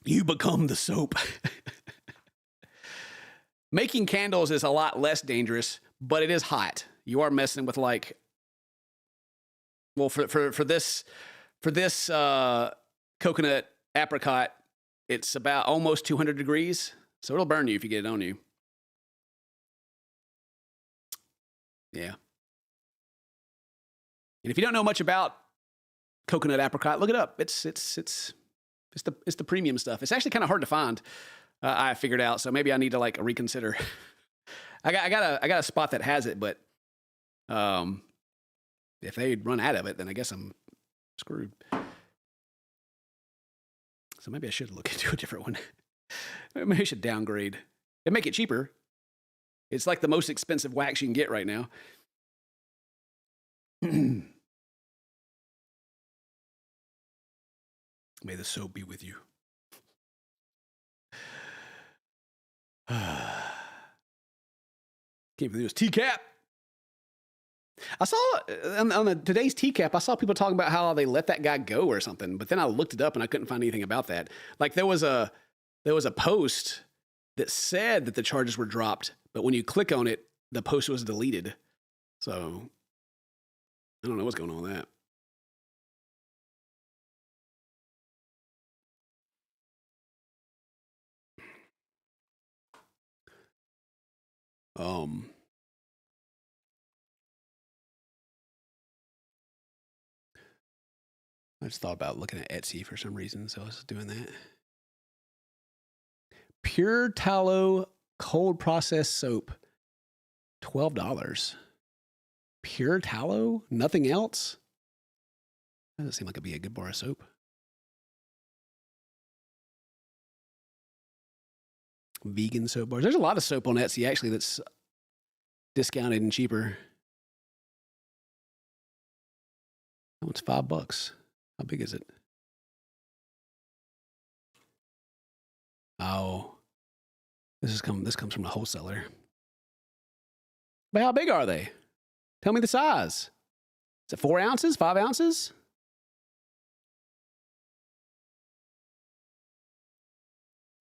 You become the soap. Making candles is a lot less dangerous, but it is hot. You are messing with like, well, for this coconut apricot, it's about almost 200 degrees. So it'll burn you if you get it on you. Yeah. And if you don't know much about coconut apricot, look it up. It's the premium stuff. It's actually kind of hard to find. I figured out, so maybe I need to like reconsider. I got a spot that has it, but if they run out of it, then I guess I'm screwed. So maybe I should look into a different one. Maybe I should downgrade and make it cheaper. It's like the most expensive wax you can get right now. May the soap be with you. Can't believe it was TCAP. I saw on today's TCAP, I saw people talking about how they let that guy go or something, but then I looked it up and I couldn't find anything about that. Like there was a post that said that the charges were dropped, but when you click on it, the post was deleted. So I don't know what's going on with that. I just thought about looking at Etsy for some reason, so I was doing that. Pure tallow cold processed soap, $12. Pure tallow, nothing else. That doesn't seem like it'd be a good bar of soap. Vegan soap bars. There's a lot of soap on Etsy actually that's discounted and cheaper. That one's $5. How big is it? Oh, this comes from a wholesaler. But how big are they? Tell me the size. Is it 4 ounces, 5 ounces?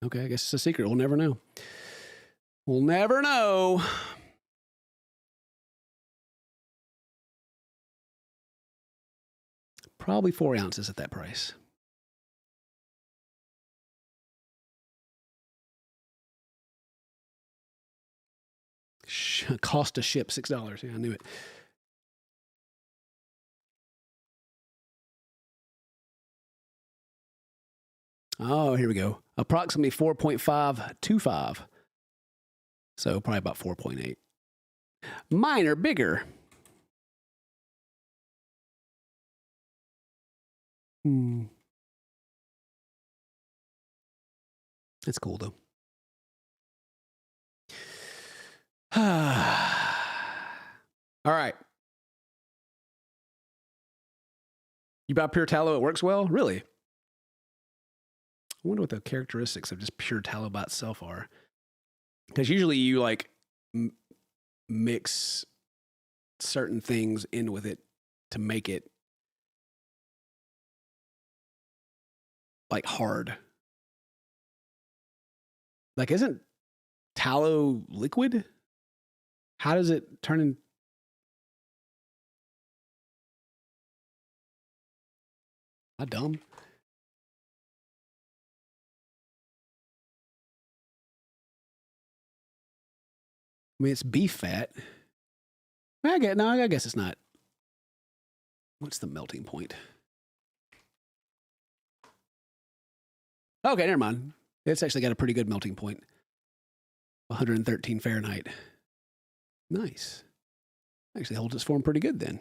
Okay, I guess it's a secret. We'll never know. We'll never know. Probably 4 ounces at that price. Cost to ship $6. Yeah, I knew it. Oh, here we go. Approximately 4.525. So probably about 4.8. Mine are bigger. That's cool, though. All right. You buy pure tallow, it works well? Really? I wonder what the characteristics of just pure tallow by itself are. Because usually you like mix certain things in with it to make it like hard. Like, isn't tallow liquid? How does it turn in? Am I dumb? I mean, it's beef fat. I guess it's not. What's the melting point? Okay, never mind. It's actually got a pretty good melting point. 113 Fahrenheit. Nice. Actually holds its form pretty good then.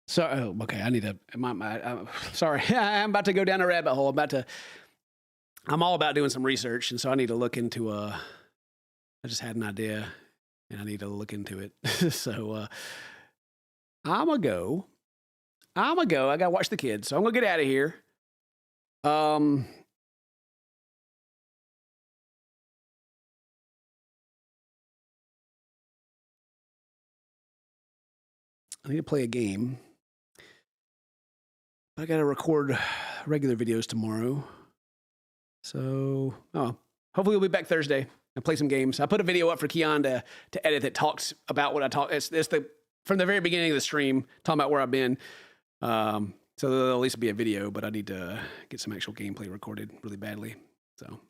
So, okay, I need to. Sorry, I'm about to go down a rabbit hole. I'm all about doing some research, and so I need to look into. I just had an idea, and I need to look into it. So, I'm gonna go. I gotta watch the kids, so I'm gonna get out of here. I need to play a game. I got to record regular videos tomorrow. So, hopefully we'll be back Thursday and play some games. I put a video up for Keon to edit that talks about what I talk. It's from the very beginning of the stream, talking about where I've been. So there'll at least be a video, but I need to get some actual gameplay recorded really badly. So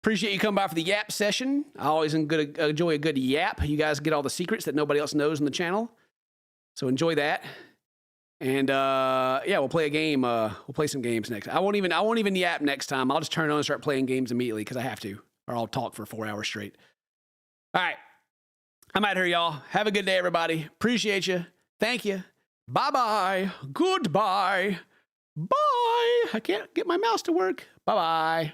appreciate you coming by for the yap session. I always enjoy a good yap. You guys get all the secrets that nobody else knows on the channel. So enjoy that. And yeah, we'll play a game. We'll play some games next. I won't even yap next time. I'll just turn it on and start playing games immediately because I have to, or I'll talk for 4 hours straight. All right, I'm out here, y'all. Have a good day, everybody. Appreciate you. Thank you. Bye-bye. Goodbye. Bye. I can't get my mouse to work. Bye-bye.